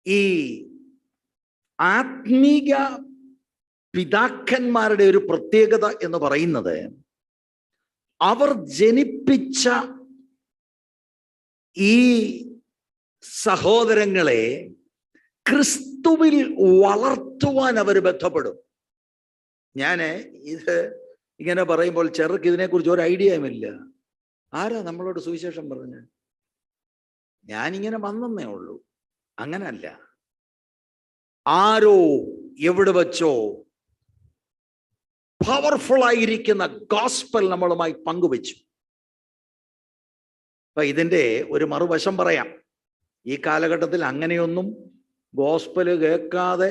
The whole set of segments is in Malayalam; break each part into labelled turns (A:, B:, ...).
A: ഈ ആത്മീക പിതാക്കന്മാരുടെ ഒരു പ്രത്യേകത എന്ന് പറയുന്നത്, അവർ ജനിപ്പിച്ച ഈ സഹോദരങ്ങളെ ക്രിസ്തുവിൽ വളർത്തുവാൻ അവർ ബന്ധപ്പെടും. ഞാൻ ഇത് ഇങ്ങനെ പറയുമ്പോൾ ചെറുക്ക് ഇതിനെക്കുറിച്ച് ഒരു ഐഡിയയുമില്ല. ആരാ നമ്മളോട് സുവിശേഷം പറഞ്ഞ്? ഞാനിങ്ങനെ വന്നേ ഉള്ളൂ. അങ്ങനല്ല. ആരോ എവിടെ വച്ചോ പവർഫുൾ ആയിരിക്കുന്ന ഗോസ്പൽ നമ്മളുമായി പങ്കുവെച്ചു. അപ്പൊ ഇതിന്റെ ഒരു മറുവശം പറയാം. ഈ കാലഘട്ടത്തിൽ അങ്ങനെയൊന്നും ഗോസ്പല് കേൾക്കാതെ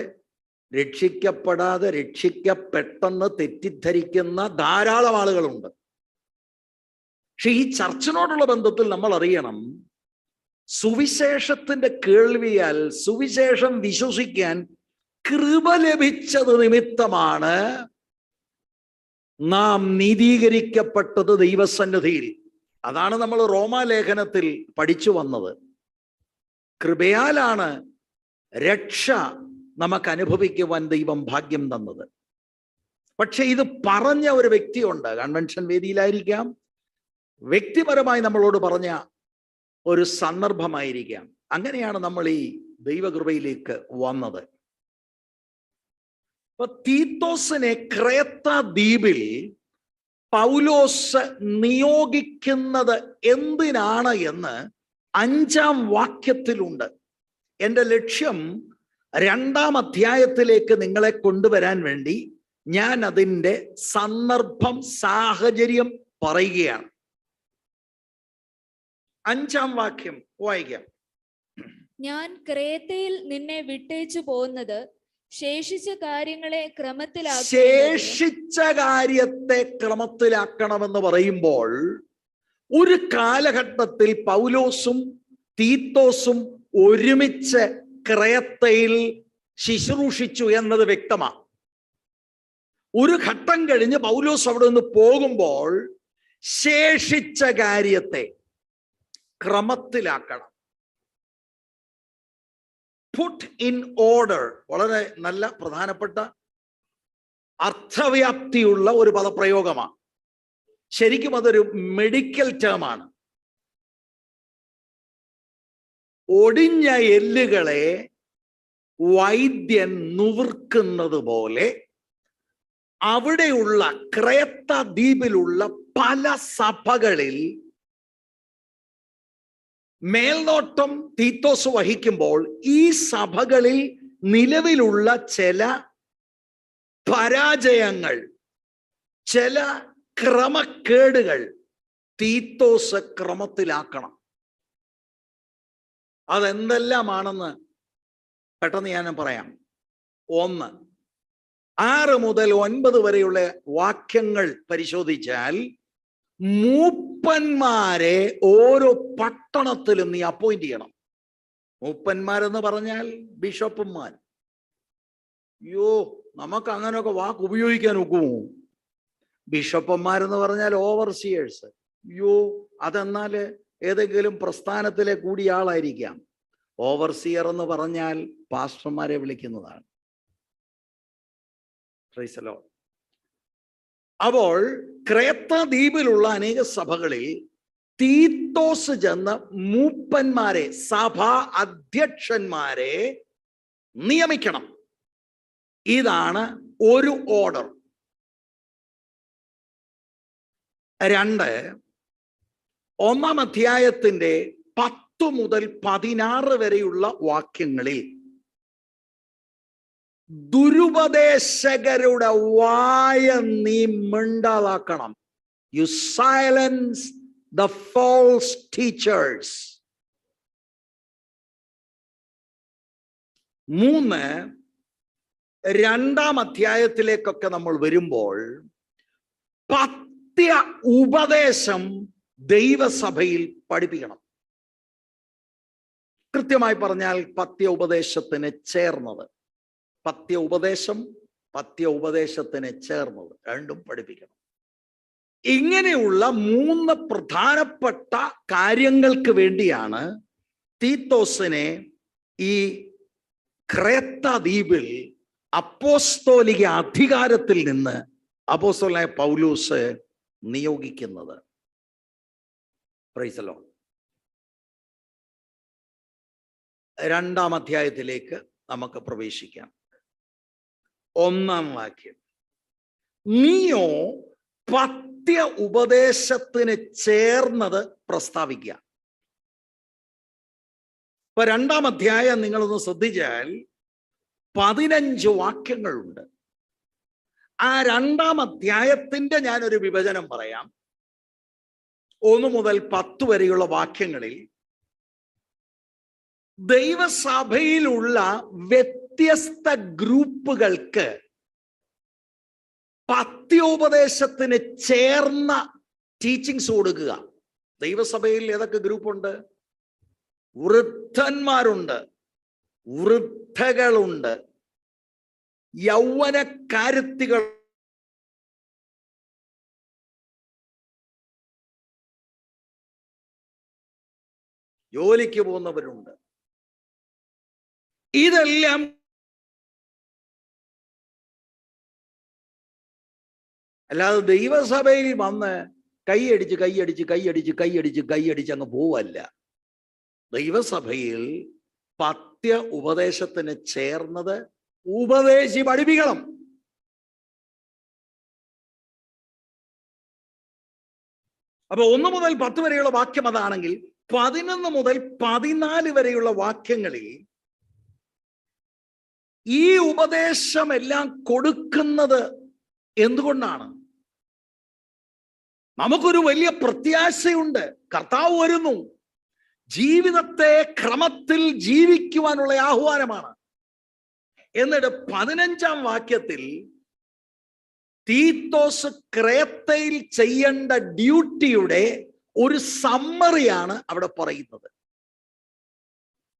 A: രക്ഷിക്കപ്പെടാതെ രക്ഷിക്കപ്പെട്ടെന്ന് തെറ്റിദ്ധരിക്കുന്ന ധാരാളം ആളുകളുണ്ട്. പക്ഷെ ഈ ചർച്ചിനോടുള്ള ബന്ധത്തിൽ നമ്മൾ അറിയണം, സുവിശേഷത്തിന്റെ കേൾവിയാൽ സുവിശേഷം വിശ്വസിക്കാൻ കൃപ ലഭിച്ചത് നിമിത്തമാണ് നാം നീതീകരിക്കപ്പെട്ടത് ദൈവസന്നിധിയിൽ. അതാണ് നമ്മൾ റോമാലേഖനത്തിൽ പഠിച്ചു വന്നത്. കൃപയാലാണ് രക്ഷ നമുക്ക് അനുഭവിക്കുവാൻ ദൈവം ഭാഗ്യം തന്നത്. പക്ഷെ ഇത് പറഞ്ഞ ഒരു വ്യക്തിയുണ്ട്, കൺവെൻഷൻ വേദിയിലായിരിക്കാം, വ്യക്തിപരമായി നമ്മളോട് പറഞ്ഞ ഒരു സന്ദർഭമായിരിക്കാം. അങ്ങനെയാണ് നമ്മൾ ഈ ദൈവകൃപയിലേക്ക് വന്നത്. അപ്പൊ തീത്തോസിനെ ക്രേത്ത ദ്വീപിൽ പൗലോസ് നിയോഗിക്കുന്നത് എന്തിനാണ് എന്ന് 5-ാം വാക്യത്തിലുണ്ട്. എൻ്റെ ലക്ഷ്യം 2-ാം അധ്യായത്തിലേക്ക് നിങ്ങളെ കൊണ്ടുവരാൻ വേണ്ടി ഞാൻ അതിൻ്റെ സന്ദർഭം സാഹചര്യം പറയുകയാണ്. 5-ാം വാക്യം വായിക്കാം.
B: ഞാൻ ക്രേത്തയിൽ നിന്നെ വിട്ടേച്ചു പോകുന്നത് ശേഷിച്ച കാര്യങ്ങളെ
A: ക്രമത്തിലാക്കണമെന്ന് പറയുമ്പോൾ, ഒരു കാലഘട്ടത്തിൽ പൗലോസും തീത്തോസും ഒരുമിച്ച് ക്രേത്തയിൽ ശുശ്രൂഷിച്ചു എന്നത് വ്യക്തമാണ്. ഒരു ഘട്ടം കഴിഞ്ഞ് പൗലോസ് അവിടെ നിന്ന് പോകുമ്പോൾ ശേഷിച്ച കാര്യത്തെ ക്രമത്തിലാക്കണം. പുട്ട് ഇൻ ഓർഡർ വളരെ നല്ല പ്രധാനപ്പെട്ട അർത്ഥവ്യാപ്തിയുള്ള ഒരു പദപ്രയോഗമാണ്. ശരിക്കും അതൊരു മെഡിക്കൽ ടേമാണ്. ഒടിഞ്ഞ എല്ലുകളെ വൈദ്യൻ നുറുക്കുന്നത് പോലെ അവിടെയുള്ള ക്രേത്ത ദ്വീപിലുള്ള പല സഭകളിൽ മേൽനോട്ടം തീത്തോസ് വഹിക്കുമ്പോൾ ഈ സഭകളിൽ നിലവിലുള്ള ചില പരാജയങ്ങൾ, ചില ക്രമക്കേടുകൾ തീത്തോസ് ക്രമത്തിലാക്കണം. അതെന്തെല്ലാമാണെന്ന് പെട്ടെന്ന് ഞാൻ പറയാം. 1, 6 മുതൽ 9 വരെയുള്ള വാക്യങ്ങൾ പരിശോധിച്ചാൽ, മൂപ്പന്മാരെ ഓരോ പട്ടണത്തിലും നീ അപ്പോയിന്റ് ചെയ്യണം. മൂപ്പന്മാരെന്ന് പറഞ്ഞാൽ ബിഷപ്പുമാർ. അയ്യോ, നമുക്ക് അങ്ങനെയൊക്കെ വാക്ക് ഉപയോഗിക്കാൻ ഒക്കുമോ? ബിഷപ്പന്മാരെന്ന് പറഞ്ഞാൽ ഓവർസിയേഴ്സ്. അയ്യോ, അതെന്നാൽ ഏതെങ്കിലും പ്രസ്ഥാനത്തിലെ കൂടിയ ആളായിരിക്കാം. ഓവർസിയർ എന്ന് പറഞ്ഞാൽ പാസ്റ്റർമാരെ വിളിക്കുന്നതാണ്. Price the Lord. അപ്പോൾ ക്രേത്ത ദ്വീപിലുള്ള അനേക സഭകളിൽ തീത്തോസ് ചെന്ന് മൂപ്പന്മാരെ, സഭാ അധ്യക്ഷന്മാരെ നിയമിക്കണം. ഇതാണ് ഒരു ഓർഡർ. 2, 1-ാം അധ്യായത്തിന്റെ 10 മുതൽ 16 വരെയുള്ള വാക്യങ്ങളിൽ ദുരുപദേശകരുടെ വായ നീ മിണ്ടാതാക്കണം. You silence the false teachers. 3, 2-ാം അധ്യായത്തിലേക്കൊക്കെ നമ്മൾ വരുമ്പോൾ പത്യ ഉപദേശം ദൈവസഭയിൽ പഠിപ്പിക്കണം. കൃത്യമായി പറഞ്ഞാൽ പത്യ ഉപദേശത്തിന് ചേർന്നത്, പത്യ ഉപദേശം പത്യ ഉപദേശത്തിന് ചേർന്നത്, രണ്ടും പഠിപ്പിക്കണം. ഇങ്ങനെയുള്ള 3 പ്രധാനപ്പെട്ട കാര്യങ്ങൾക്ക് വേണ്ടിയാണ് തീത്തോസിനെ ഈ ക്രേത്ത ദ്വീപിൽ അപ്പോസ്തോലിക അധികാരത്തിൽ നിന്ന് അപ്പോസ്തലനായ പൗലോസ് നിയോഗിക്കുന്നത്. Praise the Lord. 2-ാം അധ്യായത്തിലേക്ക് നമുക്ക് പ്രവേശിക്കാം. 1-ാം വാക്യം. നീയോ പത്യ ഉപദേശത്തിന് ചേർന്നത് പ്രസ്താവിക്കുക. ഇപ്പൊ 2-ാം അധ്യായം നിങ്ങളൊന്ന് ശ്രദ്ധിച്ചാൽ 15 വാക്യങ്ങളുണ്ട്. ആ 2-ാം അധ്യായത്തിന്റെ ഞാനൊരു വിഭജനം പറയാം. 1 മുതൽ 10 വരെയുള്ള വാക്യങ്ങളിൽ ദൈവസഭയിലുള്ള വ്യത്യസ്ത ഗ്രൂപ്പുകൾക്ക് പത്യോപദേശത്തിന് ചേർന്ന ടീച്ചിങ്സ് കൊടുക്കുക. ദൈവസഭയിൽ ഏതൊക്കെ ഗ്രൂപ്പുണ്ട്? വൃദ്ധന്മാരുണ്ട്, വൃദ്ധകളുണ്ട്, യൗവനക്കാരുത്തികൾ, ജോലിക്ക് പോകുന്നവരുണ്ട്. ഇതെല്ലാം അല്ലാതെ ദൈവസഭയിൽ വന്ന് കൈയടിച്ച് അങ്ങ് പോവല്ല. ദൈവസഭയിൽ പത്യ ഉപദേശത്തിന് ചേർന്നത് ഉപദേശി പഠിപ്പിക്കണം. അപ്പൊ 1 മുതൽ 10 വരെയുള്ള വാക്യം അതാണെങ്കിൽ 11 മുതൽ 14 വരെയുള്ള വാക്യങ്ങളിൽ ഈ ഉപദേശമെല്ലാം കൊടുക്കുന്നത് എന്തുകൊണ്ടാണ്? നമുക്കൊരു വലിയ പ്രത്യാശയുണ്ട്. കർത്താവ് വരുന്നു. ജീവിതത്തെ ക്രമത്തിൽ ജീവിക്കുവാനുള്ള ആഹ്വാനമാണ്. എന്നിട്ട് 15-ാം വാക്യത്തിൽ തീത്തോസ് ക്രേത്തയിൽ ചെയ്യേണ്ട ഡ്യൂട്ടിയുടെ ഒരു സമ്മറിയാണ് അവിടെ പറയുന്നത്.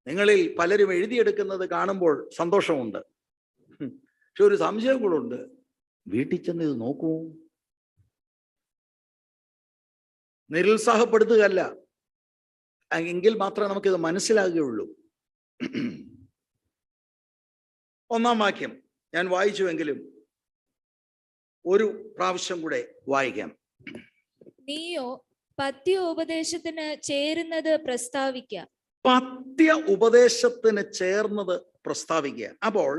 A: നിങ്ങളിൽ പലരും എഴുതിയെടുക്കുന്നത് കാണുമ്പോൾ സന്തോഷമുണ്ട്. പക്ഷെ ഒരു സംശയം കൂടെ ഉണ്ട്. വീട്ടിൽ ചെന്ന് ഇത് നോക്കൂ. നിരുത്സാഹപ്പെടുത്തുകയല്ല, എങ്കിൽ മാത്രമേ നമുക്കിത് മനസ്സിലാകുകയുള്ളൂ. 1-ാം വാക്യം ഞാൻ വായിച്ചുവെങ്കിലും ഒരു പ്രാവശ്യം കൂടെ വായിക്കാം.
B: നീയോ പത്യ ഉപദേശത്തിന് ചേരുന്നത് പ്രസ്താവിക്ക.
A: പത്യ ഉപദേശത്തിന് ചേർന്നത് പ്രസ്താവിക്കുക. അപ്പോൾ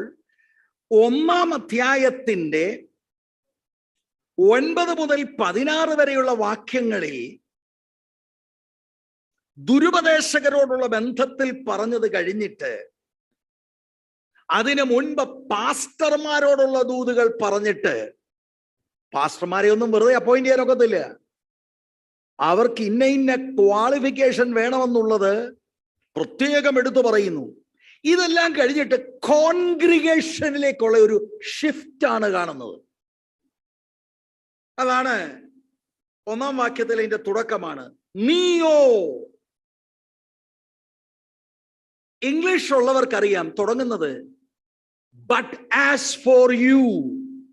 A: 1-ാം അധ്യായത്തിന്റെ 9 മുതൽ 16 വരെയുള്ള വാക്യങ്ങളിൽ ദുരുപദേശകരോടുള്ള ബന്ധത്തിൽ പറഞ്ഞത് കഴിഞ്ഞിട്ട് അതിനു മുൻപ് പാസ്റ്റർമാരോടുള്ള ദൂതുകൾ പറഞ്ഞിട്ട്, പാസ്റ്റർമാരെ ഒന്നും വെറുതെ അപ്പോയിന്റ് ചെയ്യാനൊക്കത്തില്ല. അവർക്ക് ഇന്ന ക്വാളിഫിക്കേഷൻ വേണമെന്നുള്ളത് പ്രത്യേകം എടുത്തു പറയുന്നു. ഇതെല്ലാം കഴിഞ്ഞിട്ട് കോൺഗ്രിഗേഷനിലേക്കുള്ള ഒരു ഷിഫ്റ്റ് ആണ് കാണുന്നത്. അതാണ് 1-ാം വാക്യത്തിൽ അതിന്റെ തുടക്കമാണ്. നീയോ. ഇംഗ്ലീഷ് ഉള്ളവർക്കറിയാം തുടങ്ങുന്നത് ബട്ട് ആസ് ഫോർ യു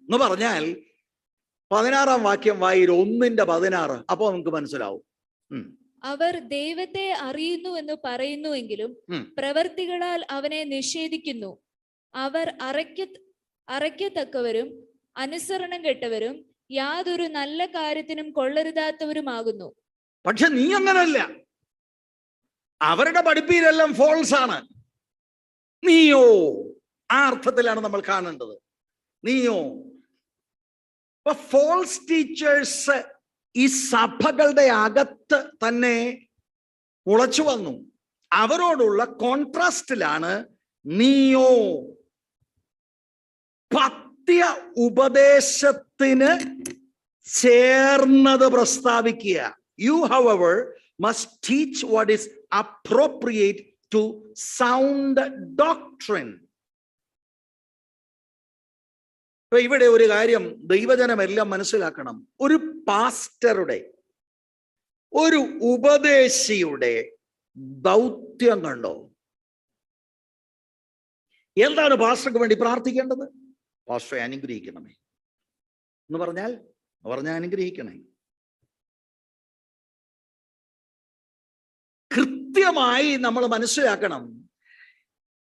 A: എന്ന് പറഞ്ഞാൽ 16-ാം വാക്യം വായിൽ 1:16. അപ്പൊ നമുക്ക് മനസ്സിലാവും.
B: അവർ ദൈവത്തെ അറിയുന്നു എന്ന് പറയുന്നുവെങ്കിലും പ്രവർത്തികളാൽ അവനെ നിഷേധിക്കുന്നു. അവർ അറയ്ക്കത്തക്കവരും അനുസരണം കെട്ടവരും യാതൊരു നല്ല കാര്യത്തിനും കൊള്ളരുതാത്തവരുമാകുന്നു.
A: പക്ഷെ നീ അങ്ങനല്ല. അവരുടെ പഠിപ്പീരെല്ലാം ഫോൾസ് ആണ്. നീയോ, ആ അർത്ഥത്തിലാണ് നമ്മൾ കാണേണ്ടത്. നീയോ. ഫോൾസ് ടീച്ചേഴ്സ് ഈ സഭകളുടെ അകത്ത് തന്നെ മുളച്ചു വന്നു. അവരോടുള്ള കോൺട്രാസ്റ്റിലാണ് നീയോ. പത്യ ഉപദേശത്തിന് ചേർന്നത് പ്രസ്താവിക്കുക. You, however, must teach what is appropriate to sound doctrine. ഇവിടെ ഒരു കാര്യം ദൈവജനമെല്ലാം മനസ്സിലാക്കണം. ഒരു പാസ്റ്ററുടെ, ഒരു ഉപദേശിയുടെ ദൗത്യം കണ്ടോ? എന്താണ് പാസ്റ്റർക്ക് വേണ്ടി പ്രാർത്ഥിക്കേണ്ടത്? പാസ്റ്ററെ അനുഗ്രഹിക്കണമേ എന്ന് പറഞ്ഞാൽ അനുഗ്രഹിക്കണേ. കൃത്യമായി നമ്മൾ മനസ്സിലാക്കണം.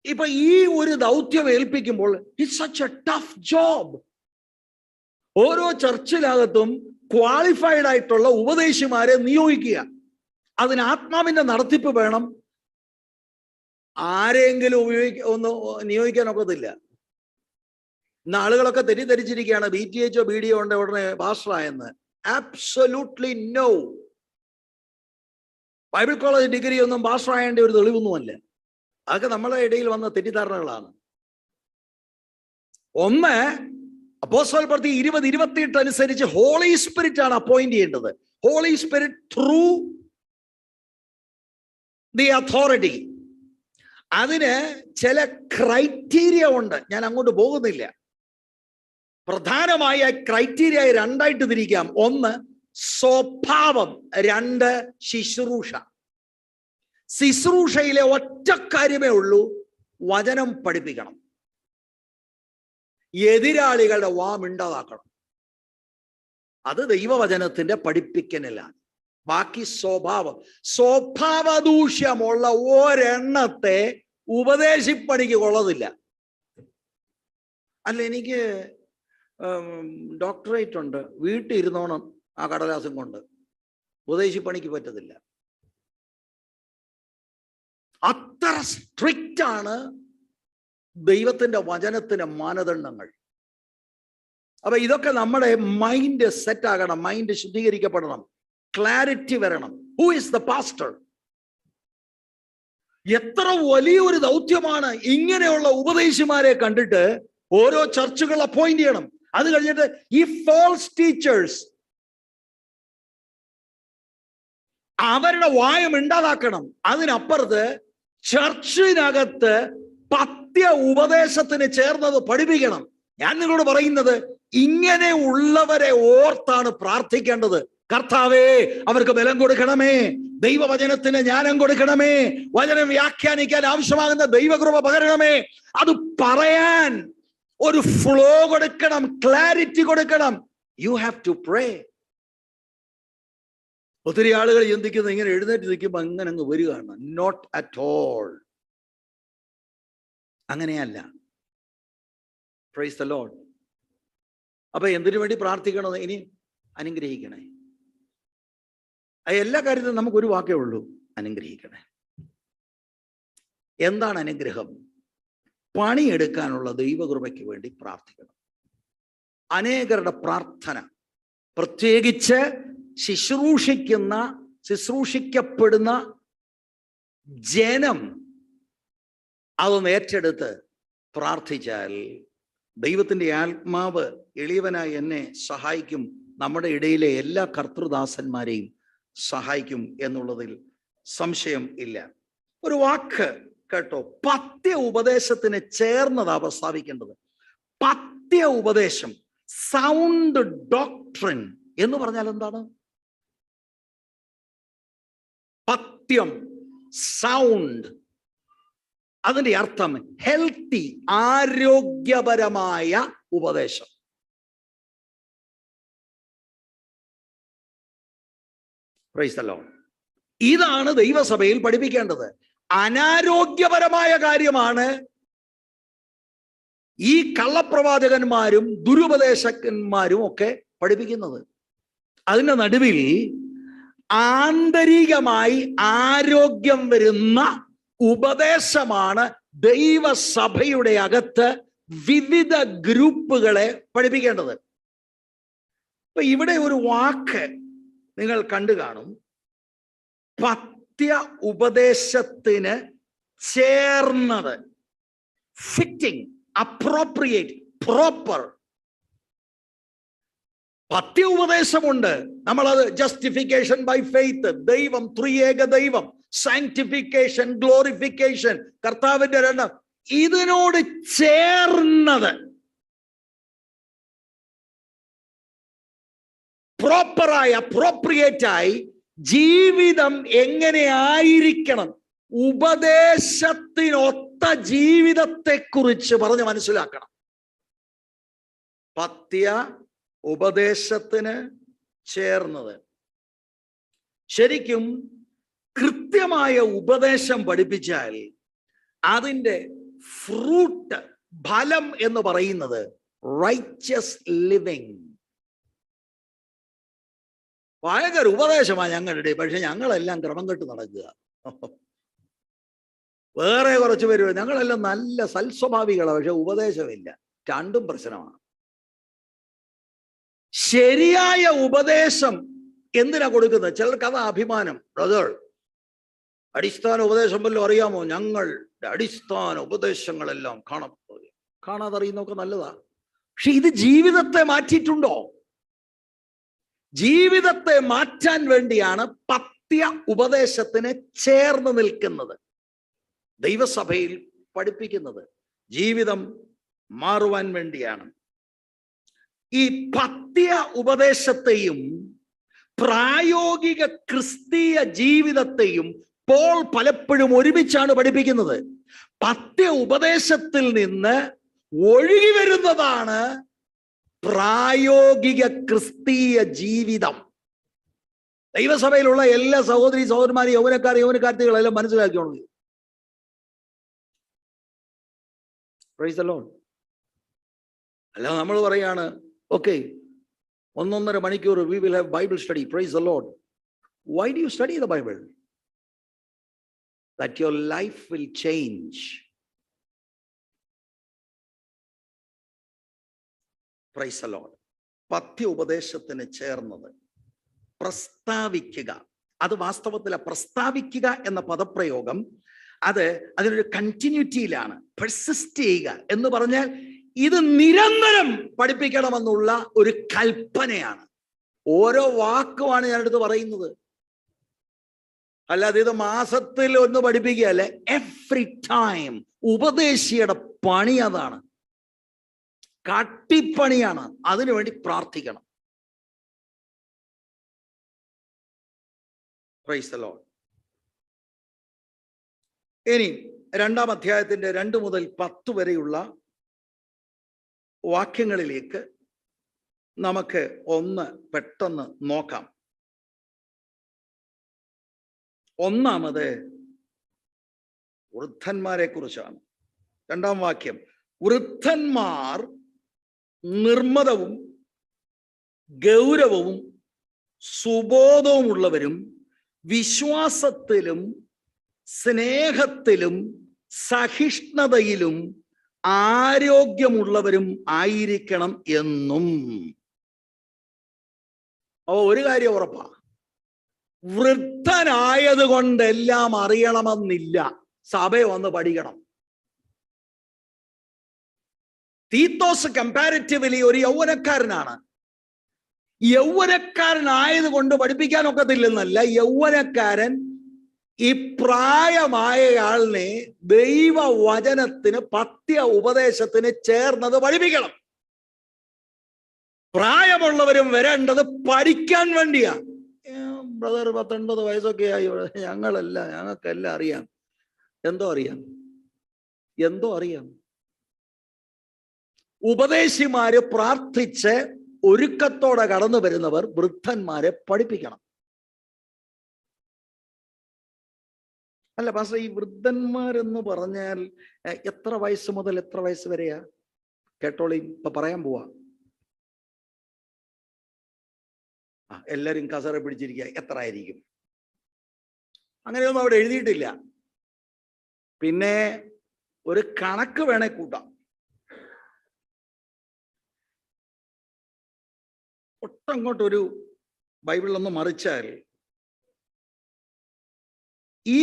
A: ഇപ്പൊ ഈ ഒരു ദൗത്യം ഏൽപ്പിക്കുമ്പോൾ it's such a tough job. ഓരോ ചർച്ചിനകത്തും ക്വാളിഫൈഡ് ആയിട്ടുള്ള ഉപദേശിമാരെ നിയോഗിക്കുക. അതിന് ആത്മാവിന്റെ നടത്തിപ്പ് വേണം. ആരെങ്കിലും ഒന്ന് നിയോഗിക്കാൻ ഒക്കത്തില്ല. ഇന്ന് ആളുകളൊക്കെ തെറ്റിദ്ധരിച്ചിരിക്കുകയാണ് BTHO BDO ഉണ്ട് ഉടനെ പാസ്റ്ററായെന്ന്. Absolutely no. Bible college degree ഒന്നും പാസ്റ്ററായേണ്ട ഒരു തെളിവൊന്നുമല്ല. അതൊക്കെ നമ്മുടെ ഇടയിൽ വന്ന തെറ്റിദ്ധാരണകളാണ്. ഒന്ന്, അപ്പോസ്തല പ്രവൃത്തി 20:28 അനുസരിച്ച് ഹോളി സ്പിരിറ്റ് ആണ് അപ്പോയിന്റ് ചെയ്യേണ്ടത്. Holy spirit through the authority. അതിന് ചില ക്രൈറ്റീരിയ ഉണ്ട്. ഞാൻ അങ്ങോട്ട് പോകുന്നില്ല. പ്രധാനമായ ക്രൈറ്റീരിയ രണ്ടായിട്ട് തിരിക്കാം. ഒന്ന് സ്വഭാവം, രണ്ട് ശുശ്രൂഷ. ശുശ്രൂഷയിലെ ഒറ്റ കാര്യമേ ഉള്ളൂ, വചനം പഠിപ്പിക്കണം. എതിരാളികളുടെ വാമിണ്ടാതാക്കണം. അത് ദൈവവചനത്തിന്റെ പഠിപ്പിക്കലാണ്. ബാക്കി സ്വഭാവദൂഷ്യമുള്ള ഒരെണ്ണത്തെ ഉപദേശിപ്പണിക്ക് കൊള്ളതില്ല. അല്ല, എനിക്ക് ഡോക്ടറേറ്റ് ഉണ്ട്, വീട്ടിൽ ഇരുന്നോണം ആ കടലാസം കൊണ്ട്, ഉപദേശിപ്പണിക്ക് പറ്റത്തില്ല. അത്ര സ്ട്രിക്റ്റ് ആണ് ദൈവത്തിന്റെ വചനത്തിന്റെ മാനദണ്ഡങ്ങൾ. അപ്പൊ ഇതൊക്കെ നമ്മുടെ മൈൻഡ് സെറ്റ് ആകണം, മൈൻഡ് ശുദ്ധീകരിക്കപ്പെടണം, ക്ലാരിറ്റി വരണം. Who is the pastor? എത്ര വലിയൊരു ദൗത്യമാണ് ഇങ്ങനെയുള്ള ഉപദേശിമാരെ കണ്ടിട്ട് ഓരോ ചർച്ചുകൾ അപ്പോയിന്റ് ചെയ്യണം. അത് കഴിഞ്ഞിട്ട് ഈ ഫാൾസ് ടീച്ചേഴ്സ് അവരുടെ വായം ഉണ്ടാതാക്കണം. അതിനപ്പുറത്ത് ചർച്ചിനകത്ത് പത്യ ഉപദേശത്തിന് ചേർന്നത് പഠിപ്പിക്കണം. ഞാൻ നിങ്ങളോട് പറയുന്നത്, ഇങ്ങനെ ഉള്ളവരെ ഓർത്താണ് പ്രാർത്ഥിക്കേണ്ടത്. കർത്താവേ, അവർക്ക് ബലം കൊടുക്കണമേ, ദൈവവചനത്തിന് ജ്ഞാനം കൊടുക്കണമേ, വചനം വ്യാഖ്യാനിക്കാൻ ആവശ്യമാകുന്ന ദൈവകൃപ പകരണമേ. അത് പറയാൻ ഒരു ഫ്ലോ കൊടുക്കണം, ക്ലാരിറ്റി കൊടുക്കണം. You have to pray. ഒത്തിരി ആളുകൾ ചിന്തിക്കുന്നത് ഇങ്ങനെ എഴുന്നേറ്റ് നിൽക്കുമ്പോൾ അങ്ങനെ അങ്ങ് വരികയാണ്. Not at all. അങ്ങനെയല്ല. Praise the Lord. അപ്പൊ എന്തിനു വേണ്ടി പ്രാർത്ഥിക്കണത്? ഇനി അനുഗ്രഹിക്കണേ. എല്ലാ കാര്യത്തിലും നമുക്കൊരു വാക്കേ ഉള്ളൂ, അനുഗ്രഹിക്കണേ. എന്താണ് അനുഗ്രഹം? പണിയെടുക്കാനുള്ള ദൈവകൃപയ്ക്ക് വേണ്ടി പ്രാർത്ഥിക്കണം. അനേകരുടെ പ്രാർത്ഥന, പ്രത്യേകിച്ച് ശുശ്രൂഷിക്കപ്പെടുന്ന ജനം അതൊന്ന് ഏറ്റെടുത്ത് പ്രാർത്ഥിച്ചാൽ ദൈവത്തിന്റെ ആത്മാവ് എളിയവനായി എന്നെ സഹായിക്കും, നമ്മുടെ ഇടയിലെ എല്ലാ കർത്തൃദാസന്മാരെയും സഹായിക്കും എന്നുള്ളതിൽ സംശയം ഇല്ല. ഒരു വാക്ക് കേട്ടോ, പത്യ ഉപദേശത്തിന് ചേർന്നതാ പ്രസ്താവിക്കേണ്ടത്. പത്യ ഉപദേശം, സൗണ്ട് ഡോക്ട്രിൻ എന്ന് പറഞ്ഞാൽ എന്താണ്? പത്യം, സൗണ്ട്, അതിന്റെ അർത്ഥം ഹെൽത്തി, ആരോഗ്യപരമായ ഉപദേശം. Price the Lord. ഇതാണ് ദൈവസഭയിൽ പഠിപ്പിക്കേണ്ടത്. അനാരോഗ്യപരമായ കാര്യമാണ് ഈ കള്ളപ്രവാചകന്മാരും ദുരുപദേശകന്മാരും ഒക്കെ പഠിപ്പിക്കുന്നത്. അതിന്റെ നടുവിൽ ആന്തരികമായി ആരോഗ്യം വരുന്ന ഉപദേശമാണ് ദൈവസഭയുടെ അകത്ത് വിവിധ ഗ്രൂപ്പുകളെ പഠിപ്പിക്കേണ്ടത്. ഇപ്പൊ ഇവിടെ ഒരു വാക്ക് നിങ്ങൾ കണ്ടു കാണും, പത്യ ഉപദേശത്തിന് ചേർന്നത്, ഫിറ്റിംഗ്, അപ്രോപ്രിയേറ്റ്, പ്രോപ്പർ. പത്യ ഉപദേശമുണ്ട്, നമ്മളത് ജസ്റ്റിഫിക്കേഷൻ ബൈ ഫെയ്ത്ത്, ദൈവം ത്രിയേക ദൈവം, സാങ്ക്ടിഫിക്കേഷൻ, ഗ്ലോറിഫിക്കേഷൻ, കർത്താവിന്റെ രണ്ടാം, ഇതിനോട് ചേർന്നത് പ്രോപ്പറായി, അപ്രോപ്രിയേറ്റായി ജീവിതം എങ്ങനെ ആയിരിക്കണം, ഉപദേശത്തിനൊത്ത ജീവിതത്തെക്കുറിച്ച് പറഞ്ഞ് മനസ്സിലാക്കണം. പത്യ ഉപദേശത്തിന് ചേർന്നത്. ശരിക്കും കൃത്യമായ ഉപദേശം പഠിപ്പിച്ചാൽ അതിൻ്റെ ഫ്രൂട്ട്, ഫലം എന്ന് പറയുന്നത് റൈച്ചസ് ലിവിങ്. ഭയങ്കര ഉപദേശമാണ് ഞങ്ങളുടെ, പക്ഷെ ഞങ്ങളെല്ലാം ക്രമം കെട്ട് നടക്കുക. വേറെ കുറച്ച് പേര് ഞങ്ങളെല്ലാം നല്ല സൽസ്വഭാവികളാണ്, പക്ഷെ ഉപദേശമില്ല. രണ്ടും പ്രശ്നമാണ്. ശരിയായ ഉപദേശം എന്തിനാ കൊടുക്കുന്നത്? ചിലർക്ക് അതാ അഭിമാനം. ബ്രദർ, അടിസ്ഥാന ഉപദേശം വല്ലതും അറിയാമോ? ഞങ്ങളുടെ അടിസ്ഥാന ഉപദേശങ്ങളെല്ലാം കാണാതറിയുന്നൊക്കെ നല്ലതാ, പക്ഷെ ഇത് ജീവിതത്തെ മാറ്റിയിട്ടുണ്ടോ? ജീവിതത്തെ മാറ്റാൻ വേണ്ടിയാണ് പത്യ ഉപദേശത്തിന് ചേർന്ന് നിൽക്കുന്നത്, ദൈവസഭയിൽ പഠിപ്പിക്കുന്നത്. ജീവിതം മാറുവാൻ വേണ്ടിയാണ്. ഈ പത്യ ഉപദേശത്തെയും പ്രായോഗിക ക്രിസ്തീയ ജീവിതത്തെയും പോൾ പലപ്പോഴും ഒരുമിച്ചാണ് പഠിപ്പിക്കുന്നത്. പത്യ ഉപദേശത്തിൽ നിന്ന് ഒഴുകി വരുന്നതാണ് പ്രായോഗിക ക്രിസ്തീയ ജീവിതം. ദൈവസഭയിലുള്ള എല്ലാ സഹോദരി സഹോദരന്മാരും യൗവനക്കാർത്തികളെല്ലാം മനസ്സിലാക്കിയോളൂ. Praise the Lord. അല്ല നമ്മൾ പറയാണ് ഓക്കെ 1.5 മണിക്കൂർ we will have Bible study. Praise the Lord. Why do you study the Bible? That your life will change. Praise the Lord. പത്യ ഉപദേശത്തിന് ചേർന്നത് പ്രസ്താവിക്കുക. അത് വാസ്തവത്തിൽ പ്രസ്താവിക്കുക എന്ന പദപ്രയോഗം അതിനൊരു കണ്ടിന്യൂറ്റിയിലാണ്. പെർസിസ്റ്റ് ചെയ്യുക എന്ന് പറഞ്ഞാൽ ഇത് നിരന്തരം പഠിപ്പിക്കണമെന്നുള്ള ഒരു കൽപ്പനയാണ്. ഓരോ വാക്കുമാണ് ഞാനെടുത്ത് പറയുന്നത്, അല്ലാതെ ഇത് മാസത്തിൽ ഒന്ന് പഠിപ്പിക്കുകയല്ലേ. Every time. ഉപദേശിയുടെ പണി അതാണ്, കട്ടിപ്പണിയാണ്. അതിനുവേണ്ടി പ്രാർത്ഥിക്കണം. Price the Lord. ഇനി 2-ാം അധ്യായത്തിന്റെ 2 മുതൽ 10 വരെയുള്ള വാക്യങ്ങളിലേക്ക് നമുക്ക് ഒന്ന് പെട്ടെന്ന് നോക്കാം. ഒന്നാമത് വൃദ്ധന്മാരെ കുറിച്ചാണ്. 2-ാം വാക്യം, വൃദ്ധന്മാർ നിർമ്മതവും ഗൗരവവും സുബോധവുമുള്ളവരും വിശ്വാസത്തിലും സ്നേഹത്തിലും സഹിഷ്ണുതയിലും ആരോഗ്യമുള്ളവരും ആയിരിക്കണം എന്നും. ഒരു കാര്യം ഉറപ്പാ, വൃദ്ധനായത് കൊണ്ടെല്ലാം അറിയണമെന്നില്ല. സഭ വന്ന് പഠിക്കണം. തീത്തോസ് കമ്പാരിറ്റീവ്ലി ഒരു യൗവനക്കാരനാണ്. യൗവനക്കാരനായത് കൊണ്ട് പഠിപ്പിക്കാനൊക്കത്തില്ലെന്നല്ല, യൗവനക്കാരൻ ഈ പ്രായമായയാളിനെ ദൈവവചനത്തിന് പത്യ ഉപദേശത്തിന് ചേർന്നത് പഠിപ്പിക്കണം. പ്രായമുള്ളവരും വരേണ്ടത് പഠിക്കാൻ വേണ്ടിയാ. ബ്രദർ 19 വയസ്സൊക്കെ ആയി, ഞങ്ങൾക്കെല്ലാം അറിയാം. എന്തോ അറിയാം. ഉപദേശിമാര് പ്രാർത്ഥിച്ച് ഒരുക്കത്തോടെ കടന്നു വരുന്നവർ വൃദ്ധന്മാരെ പഠിപ്പിക്കണം. അല്ല പാസ്റ്റർ, ഈ വൃദ്ധന്മാരെന്ന് പറഞ്ഞാൽ എത്ര വയസ്സ് മുതൽ എത്ര വയസ്സ് വരെയാ? കേട്ടോളി, ഇപ്പൊ പറയാൻ പോവാ. എല്ലാരും കസേര പിടിച്ചിരിക്കുക. എത്ര ആയിരിക്കും? അങ്ങനെയൊന്നും അവിടെ എഴുതിയിട്ടില്ല. പിന്നെ ഒരു കണക്ക് വേണേ കൂട്ടാം. ഒട്ടങ്ങോട്ടൊരു ബൈബിളൊന്ന് മറിച്ചാൽ ഈ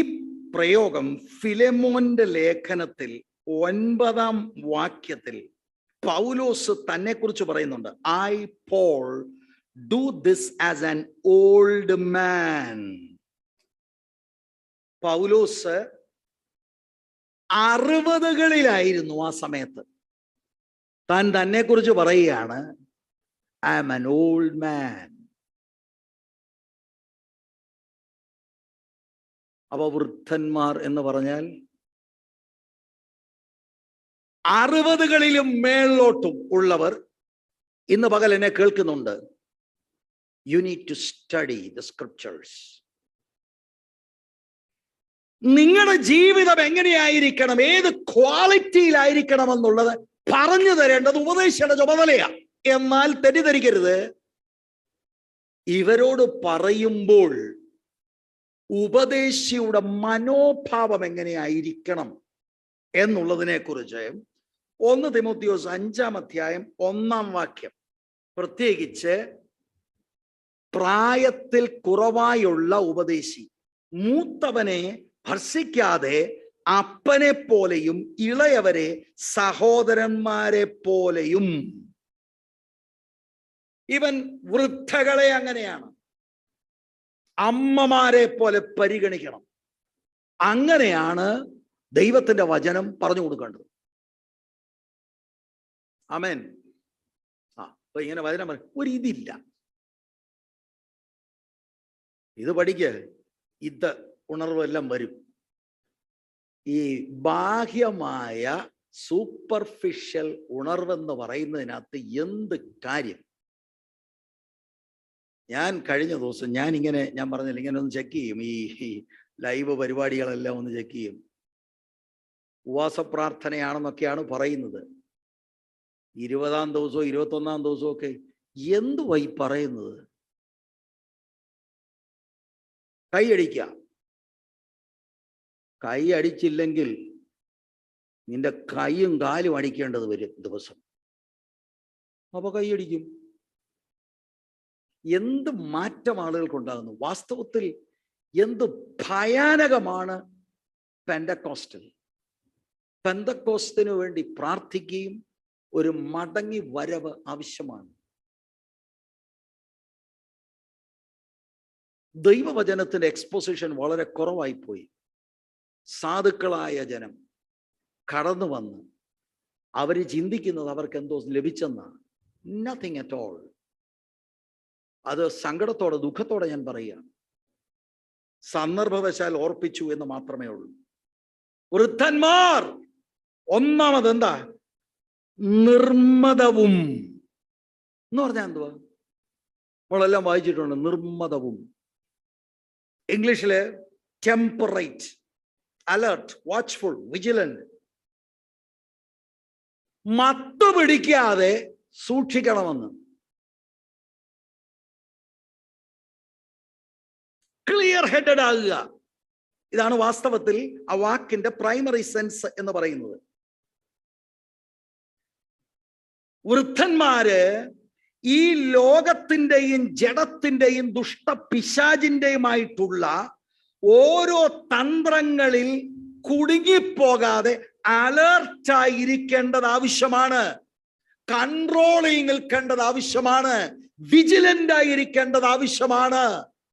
A: പ്രയോഗം ഫിലെമോന്റെ ലേഖനത്തിൽ 9-ാം വാക്യത്തിൽ പൗലോസ് തന്നെ കുറിച്ച് പറയുന്നുണ്ട്. I Paul do this as an old man. Paulose 60കളിലായിരുന്നു ആ സമയത്ത്. താൻ തന്നെ കുറിച്ച് പറയുകയാണ്, I am an old man. അപ്പൊ വൃദ്ധന്മാർ എന്ന് പറഞ്ഞാൽ 60കളിലും മേളിലോട്ടും ഉള്ളവർ ഇന്ന് പകൽ എന്നെ കേൾക്കുന്നുണ്ട്. You need to study the scriptures. നിങ്ങളുടെ ജീവിതം എങ്ങനെയായിരിക്കണം, ഏത് ക്വാളിറ്റിയിലായിരിക്കണം എന്നുള്ളത് പറഞ്ഞു തരേണ്ടത് ഉപദേശിയുടെ ചുമതലയാണ്. എന്നാൽ തെറ്റിദ്ധരിക്കരുത്, ഇവരോട് പറയുമ്പോൾ ഉപദേശിയുടെ മനോഭാവം എങ്ങനെയായിരിക്കണം എന്നുള്ളതിനെ കുറിച്ച് 1 തിമോത്തിയോസ് 5-ാം അധ്യായം 1-ാം വാക്യം, പ്രത്യേകിച്ച് പ്രായത്തിൽ കുറവായുള്ള ഉപദേശി മൂത്തവനെ ഭർഷിക്കാതെ അപ്പനെ പോലെയും ഇളയവരെ സഹോദരന്മാരെ പോലെയും. ഇവൻ വൃദ്ധകളെ അങ്ങനെയാണ്, അമ്മമാരെ പോലെ പരിഗണിക്കണം. അങ്ങനെയാണ് ദൈവത്തിന്റെ വചനം പറഞ്ഞു കൊടുക്കേണ്ടത്. ആമേൻ. അപ്പൊ ഇങ്ങനെ വചനം പറയും, ഒരു ഇതില്ല, ഇത് പഠിക്ക്, ഇത് ഉണർവെല്ലാം വരും. ഈ ബാഹ്യമായ സൂപ്പർഫിഷ്യൽ ഉണർവെന്ന് പറയുന്നതിനകത്ത് എന്ത് കാര്യം? ഞാൻ കഴിഞ്ഞ ദിവസം ഞാൻ പറഞ്ഞില്ല, ഇങ്ങനെ ഒന്ന് ചെക്ക് ചെയ്യും, ഈ ലൈവ് പരിപാടികളെല്ലാം ഒന്ന് ചെക്ക് ചെയ്യും. ഉപവാസ പ്രാർത്ഥനയാണെന്നൊക്കെയാണ് പറയുന്നത്. 20-ാം ദിവസവും 21-ാം ദിവസവും ഒക്കെ എന്തുവായി പറയുന്നത്? കൈയടിക്ക, കൈ അടിച്ചില്ലെങ്കിൽ നിന്റെ കൈയും കാലും അടിക്കേണ്ടത് വരും ദിവസം. അപ്പൊ കൈയടിക്കും. എന്ത് മാറ്റം ആളുകൾക്കുണ്ടാകുന്നു! വാസ്തവത്തിൽ എന്ത് ഭയാനകമാണ് പെന്തക്കോസ്റ്റൽ. പെന്തക്കോസ്തിനു വേണ്ടി പ്രാർത്ഥിക്കുകയും ഒരു മടങ്ങി വരവ് ആവശ്യമാണ്. ദൈവവചനത്തിന്റെ എക്സ്പോസിഷൻ വളരെ കുറവായിപ്പോയി. സാധുക്കളായ ജനം കടന്നു വന്ന് അവര് ചിന്തിക്കുന്നത് അവർക്ക് എന്തോ ലഭിച്ചെന്നാണ്. Nothing at all. അത് സങ്കടത്തോടെ ദുഃഖത്തോടെ ഞാൻ പറയുകയാണ്. സന്ദർഭവശാൽ ഓർപ്പിച്ചു എന്ന് മാത്രമേ ഉള്ളൂ. വൃദ്ധന്മാർ ഒന്നാമത് എന്താ? നിർമ്മതവും എന്ന് പറഞ്ഞാൽ എന്തുവാ? നമ്മളെല്ലാം വായിച്ചിട്ടുണ്ട്. നിർമ്മതവും, ഇംഗ്ലീഷില് ടെമ്പറേറ്റ്, അലർട്ട്, വാച്ച്ഫുൾ, വിജിലന്റ്. മത്തുപിടിക്കാതെ സൂക്ഷിക്കണമെന്ന്. ക്ലിയർ ഹെഡഡ് ആകുക. ഇതാണ് വാസ്തവത്തിൽ ആ വാക്കിന്റെ പ്രൈമറി സെൻസ് എന്ന് പറയുന്നത്. വൃദ്ധന്മാര് ഈ ലോകത്തിന്റെയും ജഡത്തിന്റെയും ദുഷ്ടപിശാചിന്റെയുമായിട്ടുള്ള ഓരോ തന്ത്രങ്ങളിൽ കുടുങ്ങിപ്പോകാതെ അലർട്ടായിരിക്കേണ്ടത് ആവശ്യമാണ്. കൺട്രോളിൽ നിൽക്കേണ്ടത് ആവശ്യമാണ്. വിജിലന്റ് ആയിരിക്കേണ്ടത് ആവശ്യമാണ്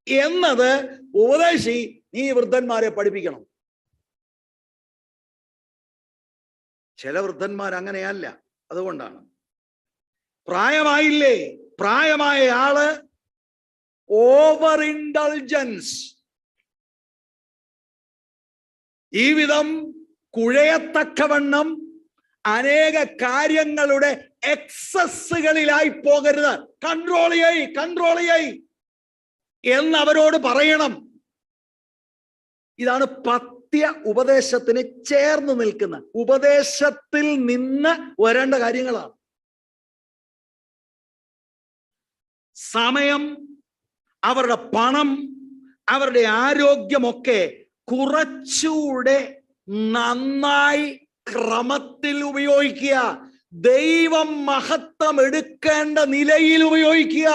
A: എന്നത് ഉപദേശി നീ വൃദ്ധന്മാരെ പഠിപ്പിക്കണം. ചില വൃദ്ധന്മാർ അങ്ങനെയല്ല. അതുകൊണ്ടാണ് പ്രായമായില്ലേ, പ്രായമായ ആള് ഓവർ ഇൻഡൾജൻസ്, ജീവിതം കുഴയത്തക്കവണ്ണം അനേക കാര്യങ്ങളുടെ എക്സസ്സുകളിലായി പോകരുത്. കൺട്രോൾ ചെയ്യ് എന്ന് അവരോട് പറയണം. ഇതാണ് പത്യ ഉപദേശത്തിന് ചേർന്ന് നിൽക്കുന്ന, ഉപദേശത്തിൽ നിന്ന് വരേണ്ട കാര്യങ്ങളാണ്. സമയം, അവരുടെ പണം, അവരുടെ ആരോഗ്യമൊക്കെ കുറച്ചുകൂടെ നന്നായി ക്രമത്തിൽ ഉപയോഗിക്കുക. ദൈവം മഹത്വം എടുക്കേണ്ട നിലയിൽ ഉപയോഗിക്കുക.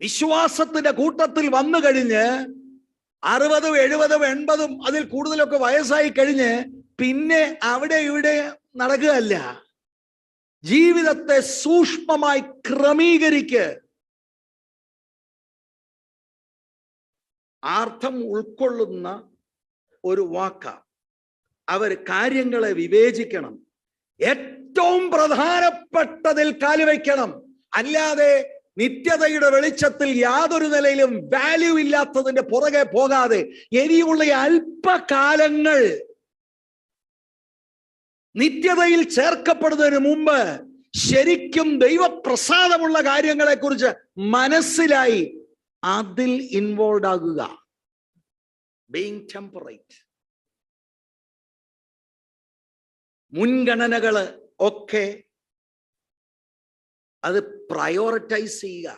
A: വിശ്വാസത്തിന്റെ കൂട്ടത്തിൽ വന്നു കഴിഞ്ഞ് 60, 70, 80 അതിൽ കൂടുതലൊക്കെ വയസ്സായി കഴിഞ്ഞ് പിന്നെ അവിടെ ഇവിടെ നടക്കുകയല്ല. ജീവിതത്തെ സൂക്ഷ്മമായി ക്രമീകരിക്ക്. അർത്ഥം ഉൾക്കൊള്ളുന്ന ഒരു വാക്ക. അവർ കാര്യങ്ങളെ വിവേചിക്കണം. ഏറ്റവും പ്രധാനപ്പെട്ടതിൽ കാലുവയ്ക്കണം. അല്ലാതെ നിത്യതയുടെ വെളിച്ചത്തിൽ യാതൊരു നിലയിലും വാല്യൂ ഇല്ലാത്തതിന്റെ പുറകെ പോകാതെ ഇനിയുള്ള അല്പകാലങ്ങൾ നിത്യതയിൽ ചേർക്കപ്പെടുന്നതിന് മുമ്പ് ശരിക്കും ദൈവപ്രസാദമുള്ള കാര്യങ്ങളെ കുറിച്ച് മനസ്സിലായി അതിൽ ഇൻവോൾവ് ആകുക. Being temperate. മുൻഗണനകള് ഒക്കെ അത് പ്രയോറിറ്റൈസ് ചെയ്യുക.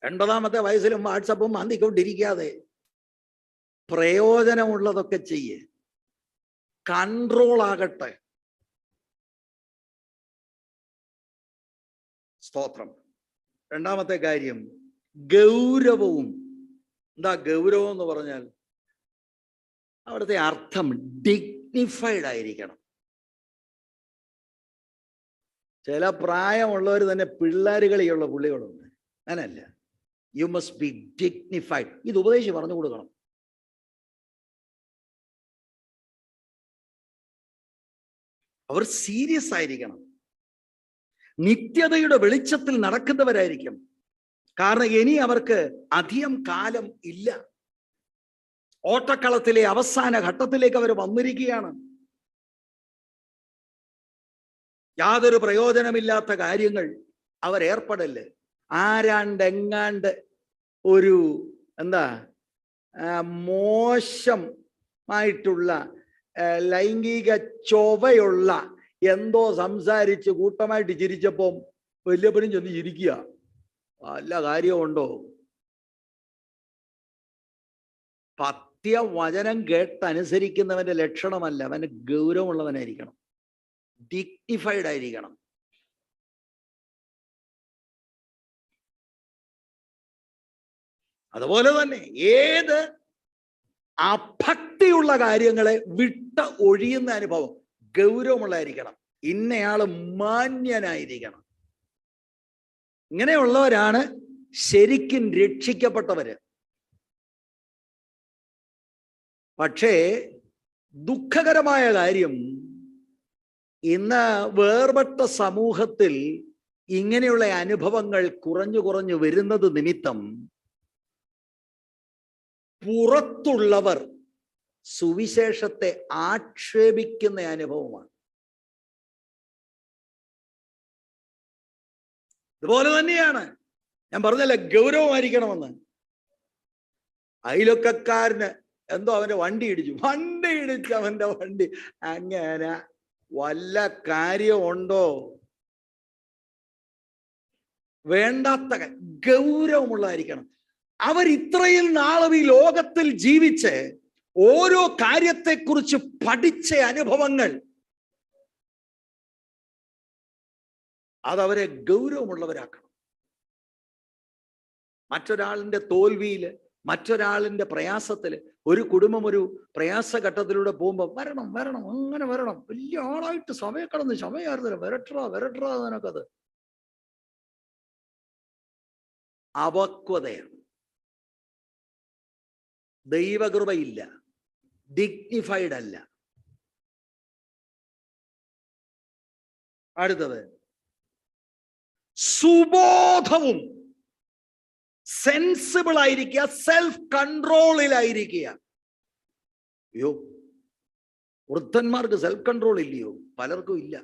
A: 80-ാമത്തെ വയസ്സിലും വാട്സപ്പും മാന്തിക്കൊണ്ടിരിക്കാതെ പ്രയോജനമുള്ളതൊക്കെ ചെയ്യേ. കൺട്രോൾ ആകട്ടെ. സ്തോത്രം. രണ്ടാമത്തെ കാര്യം ഗൗരവവും. എന്താ ഗൗരവം എന്ന് പറഞ്ഞാൽ അവിടുത്തെ അർത്ഥം ഡിഗ്നിഫൈഡ് ആയിരിക്കണം. ചില പ്രായമുള്ളവർ തന്നെ പിള്ളേർ കളിയുള്ള പുള്ളികളുണ്ട്. അങ്ങനല്ല. You must be dignified. ഇത് ഉപദേശിച്ച് പറഞ്ഞു കൊടുക്കണം. അവർ സീരിയസ് ആയിരിക്കണം. നിത്യതയുടെ വെളിച്ചത്തിൽ നടക്കുന്നവരായിരിക്കും. കാരണം ഇനി അവർക്ക് അധികം കാലം ഇല്ല. ഓട്ടക്കളത്തിലെ അവസാന ഘട്ടത്തിലേക്ക് അവർ വന്നിരിക്കുകയാണ്. യാതൊരു പ്രയോജനമില്ലാത്ത കാര്യങ്ങൾ അവർ ഏർപ്പെടല്. ആരാണ്ടെങ്ങാണ്ട് ഒരു മോശമായിട്ടുള്ള ലൈംഗിക ചൊവ്വയുള്ള എന്തോ സംസാരിച്ച് കൂട്ടമായിട്ട് ചിരിച്ചപ്പം വല്യപ്പനും ചെന്ന് ചിരിക്കുക. വല്ല കാര്യമുണ്ടോ? പത്യവചനം കേട്ടനുസരിക്കുന്നവന്റെ ലക്ഷണമല്ല. അവന് ഗൗരവമുള്ളവനായിരിക്കണം, ഡിഗ്നിഫൈഡ് ആയിരിക്കണം. അതുപോലെ തന്നെ ഏത് അഭക്തിയുള്ള കാര്യങ്ങളെ വിട്ട് ഒഴിയുന്ന അനുഭവം ഗൗരവമുള്ളതായിരിക്കണം. ഇന്നയാള് മാന്യനായിരിക്കണം. ഇങ്ങനെയുള്ളവരാണ് ശരിക്കും രക്ഷിക്കപ്പെട്ടവര്. പക്ഷേ ദുഃഖകരമായ കാര്യം, ഇന്ന് വേർപെട്ട സമൂഹത്തിൽ ഇങ്ങനെയുള്ള അനുഭവങ്ങൾ കുറഞ്ഞു കുറഞ്ഞു വരുന്നത് നിമിത്തം പുറത്തുള്ളവർ സുവിശേഷത്തെ ആക്ഷേപിക്കുന്ന അനുഭവമാണ്. ഇതുപോലെ തന്നെയാണ് ഞാൻ പറഞ്ഞല്ലേ, ഗൗരവമായിരിക്കണമെന്ന്. അയലൊക്കക്കാരന് എന്തോ അവന്റെ വണ്ടി ഇടിച്ച് അവന്റെ വണ്ടി. അങ്ങനെ വല്ല കാര്യമുണ്ടോ? വേണ്ടാത്ത ഗൗരവമുള്ളതായിരിക്കണം. അവർ ഇത്രയും നാളും ഈ ലോകത്തിൽ ജീവിച്ച് ഓരോ കാര്യത്തെക്കുറിച്ച് പഠിച്ച അനുഭവങ്ങൾ അതവരെ ഗൗരവമുള്ളവരാക്കണം. മറ്റൊരാളിന്റെ തോൽവിയില്, മറ്റൊരാളിന്റെ പ്രയാസത്തില്, ഒരു കുടുംബം ഒരു പ്രയാസഘട്ടത്തിലൂടെ പോകുമ്പോൾ വരണം അങ്ങനെ വരണം, വലിയ ആളായിട്ട് സമയം കടന്ന് സമയമായിരുന്നു വരട്ടാ നിനക്കത് അപക്വതയാണ്. ദൈവകൃപയില്ല, ഡിഗ്നിഫൈഡ് അല്ല. അടുത്തത് സുബോധവും. സെൻസിബിൾ ആയിരിക്കുക, സെൽഫ് കൺട്രോളിലായിരിക്കുക. അയ്യോ, വൃദ്ധന്മാർക്ക് സെൽഫ് കൺട്രോൾ ഇല്ലയോ? പലർക്കും ഇല്ല.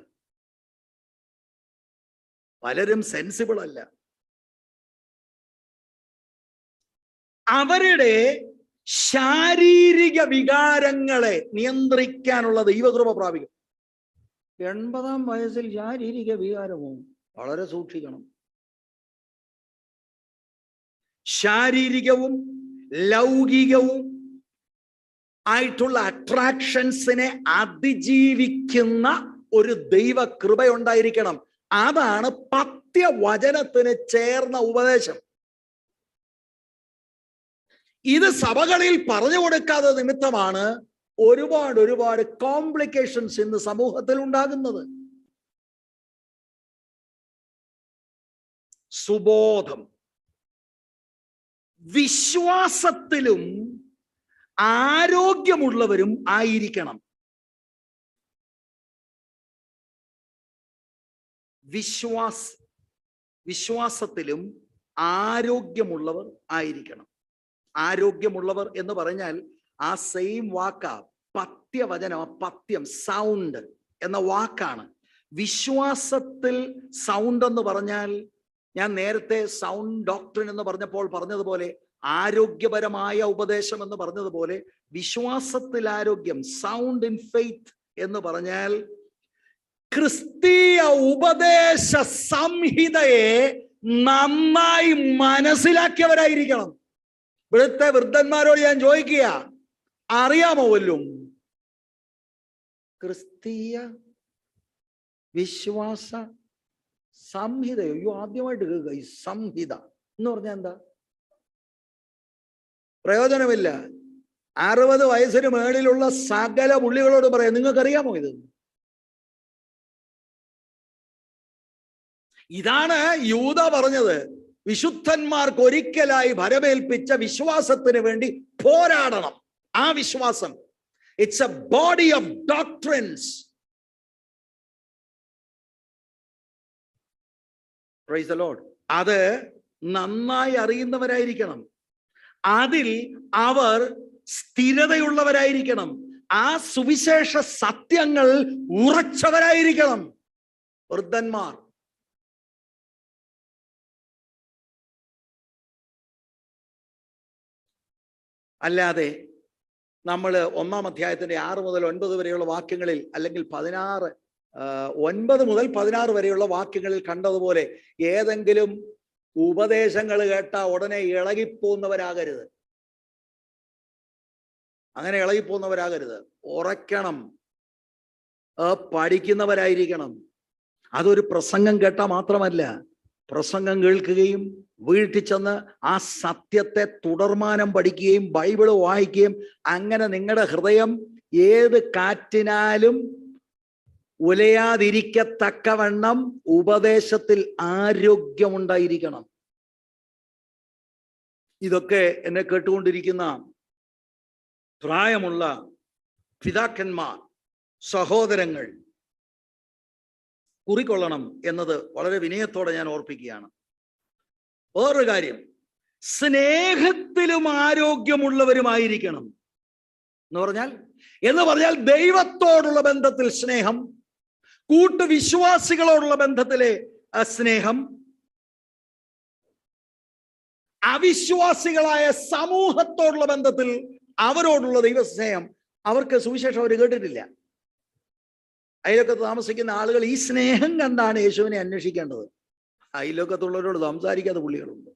A: പലരും സെൻസിബിൾ അല്ല. അവരുടെ ശാരീരിക വികാരങ്ങളെ നിയന്ത്രിക്കാനുള്ള ദൈവകൃപ പ്രാപിക്കും. 80-ാം വയസ്സിൽ ശാരീരിക വികാരമോ? വളരെ സൂക്ഷിക്കണം. ശാരീരികവും ലൗകികവും ആയിട്ടുള്ള അട്രാക്ഷൻസിനെ അതിജീവിക്കുന്ന ഒരു ദൈവകൃപയുണ്ടായിരിക്കണം. അതാണ് പത്യവചനത്തിന് ചേർന്ന ഉപദേശം. ഇത് സഭകളിൽ പറഞ്ഞു കൊടുക്കാതെ നിമിത്തമാണ് ഒരുപാട് കോംപ്ലിക്കേഷൻസ് ഇന്ന് സമൂഹത്തിൽ ഉണ്ടാകുന്നത്. സുബോധം. വിശ്വാസത്തിലും ആരോഗ്യമുള്ളവരും ആയിരിക്കണം. വിശ്വാസത്തിലും ആരോഗ്യമുള്ളവർ ആയിരിക്കണം. ആരോഗ്യമുള്ളവർ എന്ന് പറഞ്ഞാൽ ആ സെയിം വാക്കാ പത്യവചനം. പത്യം, സൗണ്ട് എന്ന വാക്കാണ്. വിശ്വാസത്തിൽ സൗണ്ട് എന്ന് പറഞ്ഞാൽ, ഞാൻ നേരത്തെ സൗണ്ട് ഡോക്ട്രിൻ എന്ന് പറഞ്ഞപ്പോൾ പറഞ്ഞതുപോലെ ആരോഗ്യപരമായ ഉപദേശം എന്ന് പറഞ്ഞതുപോലെ വിശ്വാസത്തിൽ ആരോഗ്യം, സൗണ്ട് ഇൻ ഫെയ്ത്ത് എന്ന് പറഞ്ഞാൽ ക്രിസ്തീയ ഉപദേശ സംഹിതയെ നന്നായി മനസ്സിലാക്കിയവരായിരിക്കണം. ഇവിടുത്തെ വൃദ്ധന്മാരോട് ഞാൻ ചോദിക്കുക, അറിയാമോ വല്ലും ക്രിസ്തീയ വിശ്വാസ സംഹിതയോ? അയ്യോ, ആദ്യമായിട്ട് കേൾക്കുക ഈ സംഹിത എന്ന് പറഞ്ഞാൽ എന്താ? പ്രയോജനമില്ല. 60 വയസ്സിന് മേളിലുള്ള സകല പുള്ളികളോട് പറയാം, നിങ്ങൾക്കറിയാമോ ഇത്? ഇതാണ് യൂദ പറഞ്ഞത്, വിശുദ്ധന്മാർക്ക് ഒരിക്കലായി ഭരമേൽപ്പിച്ച വിശ്വാസത്തിന് വേണ്ടി പോരാടണം. ആ വിശ്വാസം, it's A body of doctrines. Price the Lord. അത് നന്നായി അറിയുന്നവരായിരിക്കണം, അതിൽ അവർ സ്ഥിരതയുള്ളവരായിരിക്കണം, ആ സുവിശേഷ സത്യങ്ങൾ ഉറച്ചവരായിരിക്കണം വൃദ്ധന്മാർ. അല്ലാതെ നമ്മൾ 1-ാം അധ്യായത്തിന്റെ 6 മുതൽ 9 വരെയുള്ള വാക്യങ്ങളിൽ, അല്ലെങ്കിൽ 9 മുതൽ 16 വരെയുള്ള വാക്യങ്ങളിൽ കണ്ടതുപോലെ ഏതെങ്കിലും ഉപദേശങ്ങൾ കേട്ട ഉടനെ ഇളകിപ്പോകുന്നവരാകരുത്. അങ്ങനെ ഇളകിപ്പോകുന്നവരാകരുത്. ഉറക്കണം, പഠിക്കുന്നവരായിരിക്കണം. അതൊരു പ്രസംഗം കേട്ടാൽ മാത്രമല്ല, പ്രസംഗം കേൾക്കുകയും വീട്ടിൽ ചെന്ന് ആ സത്യത്തെ തുടർമാനം പഠിക്കുകയും ബൈബിള് വായിക്കുകയും, അങ്ങനെ നിങ്ങളുടെ ഹൃദയം ഏത് കാറ്റിനാലും ഉലയാതിരിക്കത്തക്കവണ്ണം ഉപദേശത്തിൽ ആരോഗ്യമുണ്ടായിരിക്കണം. ഇതൊക്കെ എന്നെ കേട്ടുകൊണ്ടിരിക്കുന്ന പ്രായമുള്ള പിതാക്കന്മാർ, സഹോദരങ്ങൾ കുറിക്കൊള്ളണം എന്നത് വളരെ വിനയത്തോടെ ഞാൻ ഓർപ്പിക്കുകയാണ്. വേറൊരു കാര്യം, സ്നേഹത്തിലും ആരോഗ്യമുള്ളവരുമായിരിക്കണം എന്ന് പറഞ്ഞാൽ ദൈവത്തോടുള്ള ബന്ധത്തിൽ സ്നേഹം, കൂട്ടുവിശ്വാസികളോടുള്ള ബന്ധത്തിലെ സ്നേഹം, അവിശ്വാസികളായ സമൂഹത്തോടുള്ള ബന്ധത്തിൽ അവരോടുള്ള ദൈവസ്നേഹം. അവർക്ക് സുവിശേഷം അവർ കേട്ടിട്ടില്ല. അയൽവക്കത്ത് താമസിക്കുന്ന ആളുകൾ ഈ സ്നേഹം കണ്ടാണ് യേശുവിനെ അന്വേഷിക്കേണ്ടത്. അയൽവക്കത്തുള്ളവരോട് സംസാരിക്കാത്ത പുള്ളികളുണ്ട്.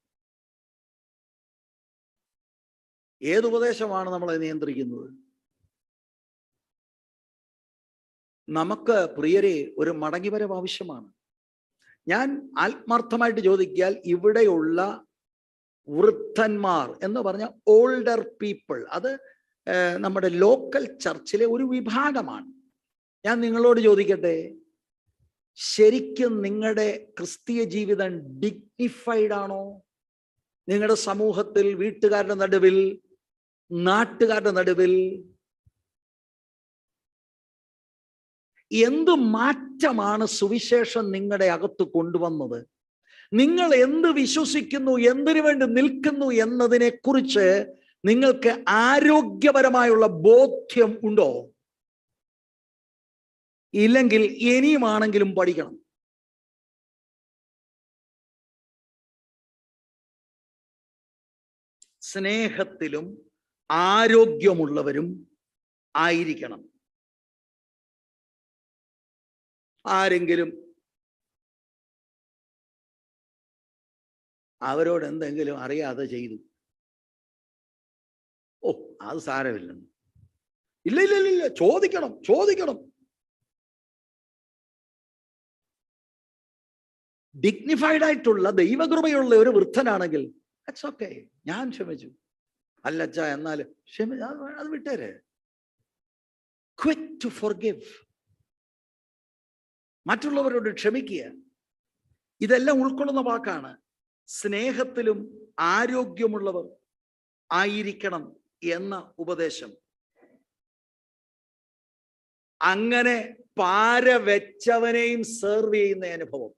A: ഏതുപദേശമാണ് നമ്മളെ നിയന്ത്രിക്കുന്നത്? നമുക്ക് പ്രിയരെ ഒരു മടങ്ങിവരവ് ആവശ്യമാണ്. ഞാൻ ആത്മാർത്ഥമായിട്ട് ചോദിക്കാൽ, ഇവിടെയുള്ള വൃദ്ധന്മാർ എന്ന് പറഞ്ഞ ഓൾഡർ പീപ്പിൾ, അത് നമ്മുടെ ലോക്കൽ ചർച്ചിലെ ഒരു വിഭാഗമാണ്. ഞാൻ നിങ്ങളോട് ചോദിക്കട്ടെ, ശരിക്കും നിങ്ങളുടെ ക്രിസ്തീയ ജീവിതം ഡിഗ്നിഫൈഡ് ആണോ? നിങ്ങളുടെ സമൂഹത്തിൽ, വീട്ടുകാരുടെ നടുവിൽ, നാട്ടുകാരുടെ നടുവിൽ എന്ത് മാറ്റമാണ് സുവിശേഷം നിങ്ങളുടെ അകത്ത് കൊണ്ടുവന്നത്? നിങ്ങൾ എന്ത് വിശ്വസിക്കുന്നു, എന്തിനു വേണ്ടി നിൽക്കുന്നു എന്നതിനെ കുറിച്ച് നിങ്ങൾക്ക് ആരോഗ്യപരമായുള്ള ബോധ്യം ഉണ്ടോ? ഇല്ലെങ്കിൽ ഇനിയുമാണെങ്കിലും പഠിക്കണം. സ്നേഹത്തിലും ആരോഗ്യമുള്ളവരും ആയിരിക്കണം. ആരെങ്കിലും അവരോട് എന്തെങ്കിലും അറിയാതെ ചെയ്തു, ഓ അത് സാരമില്ലെന്ന്. ഇല്ല ഇല്ല ഇല്ല, ചോദിക്കണം. ഡിഗ്നിഫൈഡ് ആയിട്ടുള്ള ദൈവകൃപയുള്ള ഒരു വൃദ്ധനാണെങ്കിൽ ദാറ്റ്സ് ഓക്കെ, ഞാൻ ക്ഷമിച്ചു. അല്ലച്ച എന്നാൽ അത് വിട്ടേരെ. ക്വിക്ക് ടു ഫോർഗിവ്, മറ്റുള്ളവരോട് ക്ഷമിക്കുക. ഇതെല്ലാം ഉൾക്കൊള്ളുന്ന വാക്കാണ്. സ്നേഹത്തിലും ആരോഗ്യമുള്ളവർ ആയിരിക്കണം എന്ന ഉപദേശം. അങ്ങനെ പാര വെച്ചവനെയും സെർവ് ചെയ്യുന്ന അനുഭവം,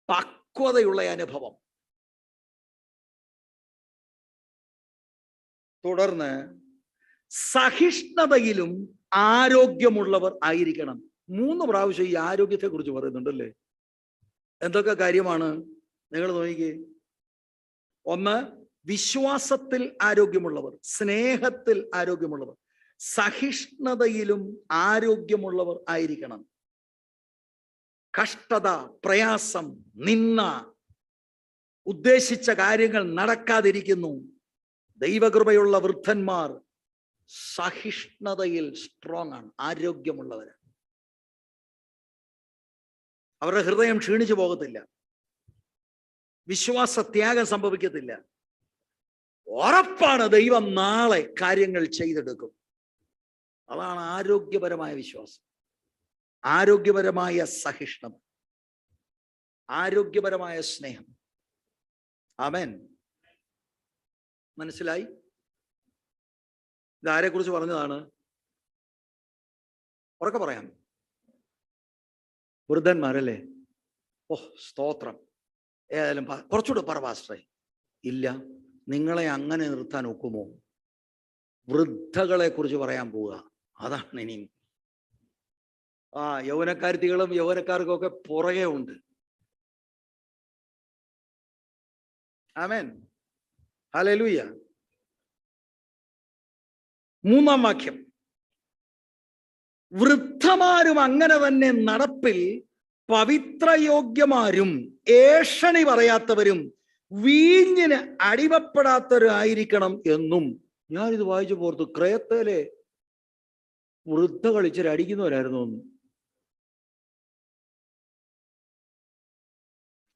A: പക്വതയുള്ള അനുഭവം. തുടർന്ന് സഹിഷ്ണുതയിലും ആരോഗ്യമുള്ളവർ ആയിരിക്കണം. 3 പ്രാവശ്യം ഈ ആരോഗ്യത്തെ കുറിച്ച് പറയുന്നുണ്ടല്ലേ. എന്തൊക്കെ കാര്യമാണ് നിങ്ങൾ നോക്കിക്കേ. ഒന്ന്, വിശ്വാസത്തിൽ ആരോഗ്യമുള്ളവർ, സ്നേഹത്തിൽ ആരോഗ്യമുള്ളവർ, സഹിഷ്ണുതയിലും ആരോഗ്യമുള്ളവർ ആയിരിക്കണം. കഷ്ടത, പ്രയാസം, നിന്ന, ഉദ്ദേശിച്ച കാര്യങ്ങൾ നടക്കാതിരിക്കുന്നു. ദൈവകൃപയുള്ള വൃദ്ധന്മാർ സഹിഷ്ണുതയിൽ സ്ട്രോങ് ആണ്, ആരോഗ്യമുള്ളവരാണ്. അവരുടെ ഹൃദയം ക്ഷീണിച്ചു പോകത്തില്ല, വിശ്വാസ ത്യാഗം സംഭവിക്കത്തില്ല. ഉറപ്പാണ് ദൈവം നാളെ കാര്യങ്ങൾ ചെയ്തെടുക്കും. അതാണ് ആരോഗ്യപരമായ വിശ്വാസം, ആരോഗ്യപരമായ സഹിഷ്ണുത, ആരോഗ്യപരമായ സ്നേഹം. ആമേൻ. മനസ്സിലായി? ഇതാരെ കുറിച്ച് പറഞ്ഞതാണ്? ഉറക്കെ പറയാം. വൃദ്ധന്മാരല്ലേ? സ്തോത്രം. ഏതായാലും കുറച്ചുകൂടെ പറ പാസ്റ്ററേ. ഇല്ല, നിങ്ങളെ അങ്ങനെ നിർത്താൻ ഒക്കുമോ? വൃദ്ധകളെ കുറിച്ച് പറയാൻ പോവുക. അതാണ് ഇനി. യൗവനക്കാരത്തികളും യൗവനക്കാർക്കും ഒക്കെ പുറകെ ഉണ്ട്. ആമേൻ. ഹല്ലേലൂയ. 3-ാം വാക്യം, വൃദ്ധമാരും അങ്ങനെ തന്നെ നടപ്പിൽ പവിത്രയോഗ്യമാരും ഏഷണി പറയാത്തവരും വീഞ്ഞിന് അടിമപ്പെടാത്തവരായിരിക്കണം എന്നും. ഞാനിത് വായിച്ചു പോർത്തു, ക്രേത്തയിലെ വൃദ്ധകൾ ഇച്ചിരി അടിക്കുന്നവരായിരുന്നു എന്ന്.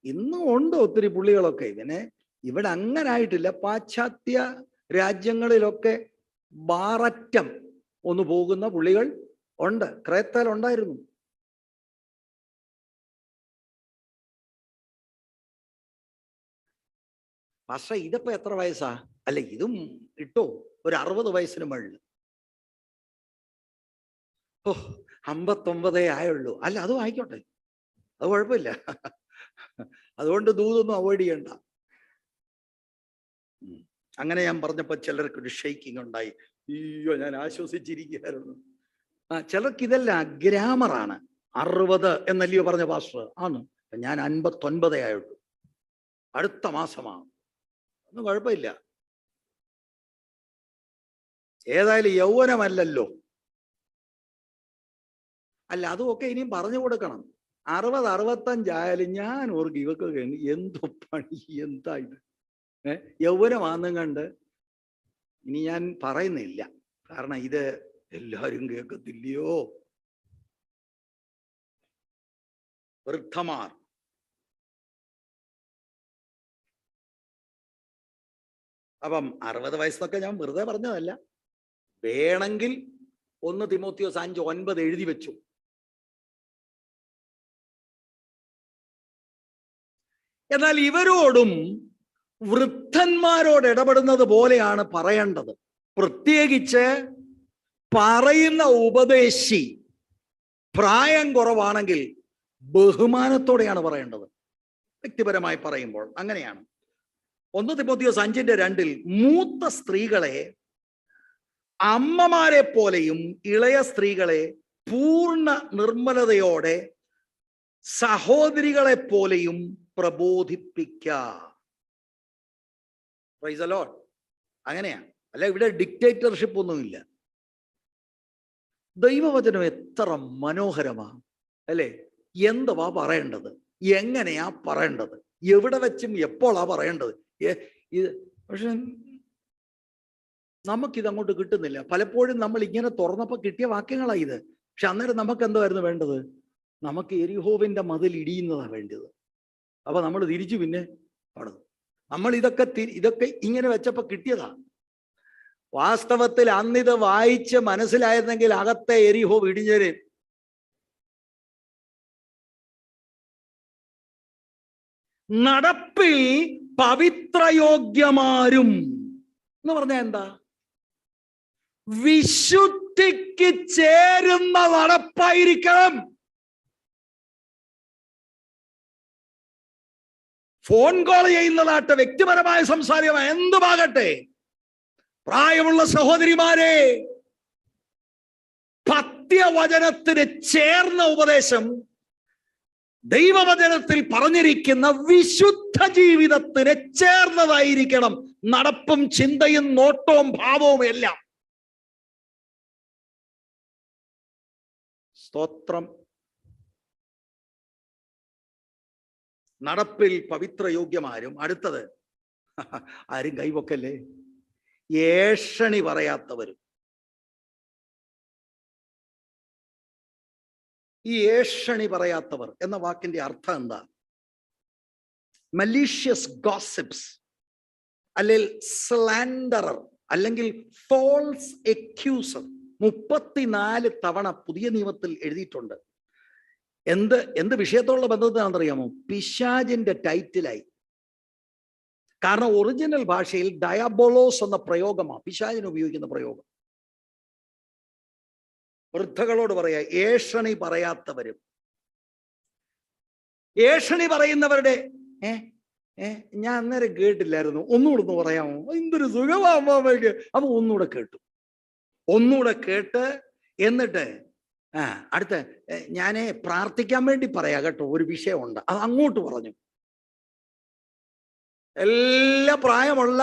A: ഇന്നും ഉണ്ട് ഒത്തിരി പുള്ളികളൊക്കെ. ഇവിടെ അങ്ങനെ ആയിട്ടില്ല. പാശ്ചാത്യ രാജ്യങ്ങളിലൊക്കെ ബാററ്റം ഒന്ന് പോകുന്ന പുള്ളികൾ ഉണ്ട്. ക്രേത്തയിൽ ഉണ്ടായിരുന്നു. പക്ഷെ ഇതിപ്പോ എത്ര വയസ്സാ? അല്ല, ഇതും ഇട്ടോ ഒരു 60 വയസ്സിന് മുകളിൽ. 59 ആയുള്ളൂ. അല്ല, അതും ആയിക്കോട്ടെ, അത് കുഴപ്പമില്ല. അതുകൊണ്ട് ദൂതൊന്നും അവോയ്ഡ് ചെയ്യണ്ട. അങ്ങനെ ഞാൻ പറഞ്ഞപ്പോ ചിലർക്ക് ഒരു ഷെയ്ക്കിങ് ഉണ്ടായി. അയ്യോ, ഞാൻ ആശ്വസിച്ചിരിക്കുകയായിരുന്നു. ചിലർക്ക് ഇതെല്ലാം ഗ്രാമറാണ്. 60 എന്നല്ലയോ പറഞ്ഞ പാസ്റ്റർ? ആണ്. ഞാൻ 59 ആയുള്ളൂ, അടുത്ത മാസമാണ്. ഒന്നും കുഴപ്പമില്ല. ഏതായാലും യൗവനമല്ലല്ലോ. അല്ല, അതുമൊക്കെ ഇനിയും പറഞ്ഞു കൊടുക്കണം. 60-65 ആയാലും ഞാൻ ഓർക്കും ഇവക്കൊക്കെ എന്തോ പണി, എന്താ ഇത്? യൗവനമാണെന്നും കണ്ട് ഇനി ഞാൻ പറയുന്നില്ല, കാരണം ഇത് എല്ലാവരും കേൾക്കത്തില്ലയോ. വൃദ്ധമാർ, അപ്പം 60 വയസ്സൊക്കെ ഞാൻ വെറുതെ പറഞ്ഞതല്ല. വേണമെങ്കിൽ 1 തിമോത്തിയോസ് 5:9 എഴുതി വെച്ചു. എന്നാൽ ഇവരോടും വൃദ്ധന്മാരോട് ഇടപെടുന്നത് പോലെയാണ് പറയേണ്ടത്. പ്രത്യേകിച്ച് പറയുന്ന ഉപദേശി പ്രായം കുറവാണെങ്കിൽ ബഹുമാനത്തോടെയാണ് പറയേണ്ടത്. വ്യക്തിപരമായി പറയുമ്പോൾ അങ്ങനെയാണ്. 1 തിമോത്തിയോസ് 5:2 മൂത്ത സ്ത്രീകളെ അമ്മമാരെ പോലെയും ഇളയ സ്ത്രീകളെ പൂർണ്ണ നിർമ്മലതയോടെ സഹോദരികളെ പോലെയും പ്രബോധിപ്പിക്കാം. Price the Lord. അങ്ങനെയാണ്. അല്ല, ഇവിടെ ഡിക്റ്റേറ്റർഷിപ്പ് ഒന്നുമില്ല. ദൈവവചനം എത്ര മനോഹരമാ അല്ലേ? എന്തുവാ പറയേണ്ടത്, എങ്ങനെയാ പറയേണ്ടത്, എവിടെ വെച്ചും എപ്പോഴാ പറയേണ്ടത്. ഇത് പക്ഷെ നമുക്കിത് അങ്ങോട്ട് കിട്ടുന്നില്ല. പലപ്പോഴും നമ്മൾ ഇങ്ങനെ തുറന്നപ്പോൾ കിട്ടിയ വാക്യങ്ങളാ ഇത്. പക്ഷെ അന്നേരം നമുക്ക് എന്തായിരുന്നു വേണ്ടത്? നമുക്ക് എരിഹോവിന്റെ മതിൽ ഇടിയുന്നതാ വേണ്ടത്. അപ്പൊ നമ്മൾ തിരിച്ചു പിന്നെ പണിതു. നമ്മൾ ഇതൊക്കെ ഇങ്ങനെ വെച്ചപ്പോ കിട്ടിയതാ. വാസ്തവത്തിൽ അന്നിത് വായിച്ച് മനസ്സിലായിരുന്നെങ്കിൽ അകത്തെ എരിഹോ ഇടിഞ്ഞേര്. നടപ്പിൽ പവിത്രയോഗ്യമാരും എന്ന് പറഞ്ഞാൽ എന്താ? വിശുദ്ധിക്ക് ചേരുന്ന നടപ്പായിരിക്കണം. ഫോൺ കോൾ ചെയ്യുന്നതാട്ടെ, വ്യക്തിപരമായ സംസാരമായ എന്തുമാകട്ടെ, പ്രായമുള്ള സഹോദരിമാരെ, പത്യവചനത്തിന് ചേർന്ന ഉപദേശം ദൈവവചനത്തിൽ പറഞ്ഞിരിക്കുന്ന വിശുദ്ധ ജീവിതത്തിന് ചേർന്നതായിരിക്കണം നടപ്പും ചിന്തയും നോട്ടവും ഭാവവും എല്ലാം. സ്തോത്രം. നടപ്പിൽ പവിത്രയോഗ്യമാരും. അടുത്തത്, ആരും കൈവക്കല്ലേ, ഏഷണി പറയാത്തവരും. ഈ ഏഷണി പറയാത്തവർ എന്ന വാക്കിന്റെ അർത്ഥം എന്താ? മലീഷ്യസ് ഗോസിപ്സ്, അല്ലെങ്കിൽ സ്ലാൻഡറർ, അല്ലെങ്കിൽ ഫോൾസ് എക്യൂസർ. 34 തവണ പുതിയ നിയമത്തിൽ എഴുതിയിട്ടുണ്ട്. എന്ത് വിഷയത്തോടുള്ള ബന്ധത്തിനാണെന്നറിയാമോ? പിശാചിന്റെ ടൈറ്റിലായി. കാരണം ഒറിജിനൽ ഭാഷയിൽ ഡയബോളോസ് എന്ന പ്രയോഗമാണ് പിശാചിന് ഉപയോഗിക്കുന്ന പ്രയോഗം. വൃദ്ധകളോട് പറയാ, ഏഷണി പറയാത്തവരും. ഏഷണി പറയുന്നവരുടെ ഞാൻ അന്നേരം കേട്ടില്ലായിരുന്നു, ഒന്നുകൂടെ ഒന്ന് പറയാമോ? എന്തൊരു സുഖമാക്ക്. അപ്പൊ ഒന്നുകൂടെ കേട്ടു. ഒന്നുകൂടെ കേട്ട് എന്നിട്ട് അടുത്ത ഞാനേ പ്രാർത്ഥിക്കാൻ വേണ്ടി പറയാ കേട്ടോ, ഒരു വിഷയമുണ്ട്, അത് അങ്ങോട്ട് പറഞ്ഞു. എല്ലാ പ്രായമുള്ള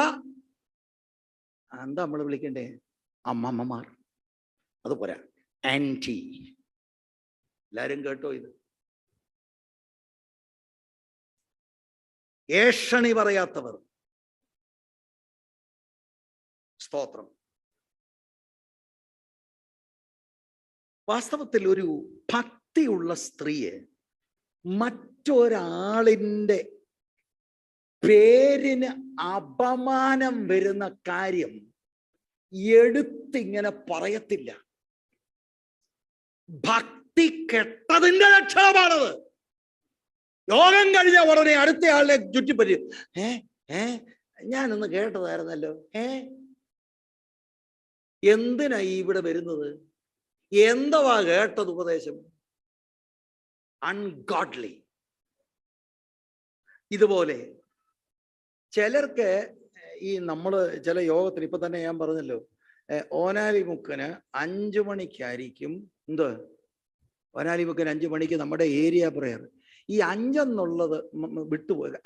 A: എന്താ നമ്മൾ വിളിക്കണ്ടേ, അമ്മമ്മമാർ, അത് പോരാ, ആന്റി. എല്ലാരും കേട്ടോ ഇത്? ഏഷണി പറയാത്തവർ. സ്തോത്രം. വാസ്തവത്തിൽ ഒരു ഭക്തിയുള്ള സ്ത്രീയെ മറ്റൊരാളിൻ്റെ പേരിന് അപമാനം വരുന്ന കാര്യം എടുത്തിങ്ങനെ പറയത്തില്ല. ഭക്തി കെട്ടതിന്റെ ലക്ഷണമാണത്. യോഗം കഴിഞ്ഞ ഉടനെ അടുത്ത ആളിനെ ചുറ്റിപ്പറ്റി, ഞാനൊന്ന് കേട്ടതായിരുന്നല്ലോ, എന്തിനാ ഇവിടെ വരുന്നത്? എന്തവാ കേട്ടത് ഉപദേശം? അൺഗോഡ്ലി. ഇതുപോലെ ചിലർക്ക് ഈ നമ്മള് ചില യോഗത്തിന് ഇപ്പൊ തന്നെ ഞാൻ പറഞ്ഞല്ലോ, ഓനാലിമുക്കന് 5 മണിക്കായിരിക്കും ഓനാലിമുക്കന് 5 മണിക്ക് നമ്മുടെ ഏരിയ പ്രയർ. ഈ 5 എന്നുള്ളത് വിട്ടുപോയത്.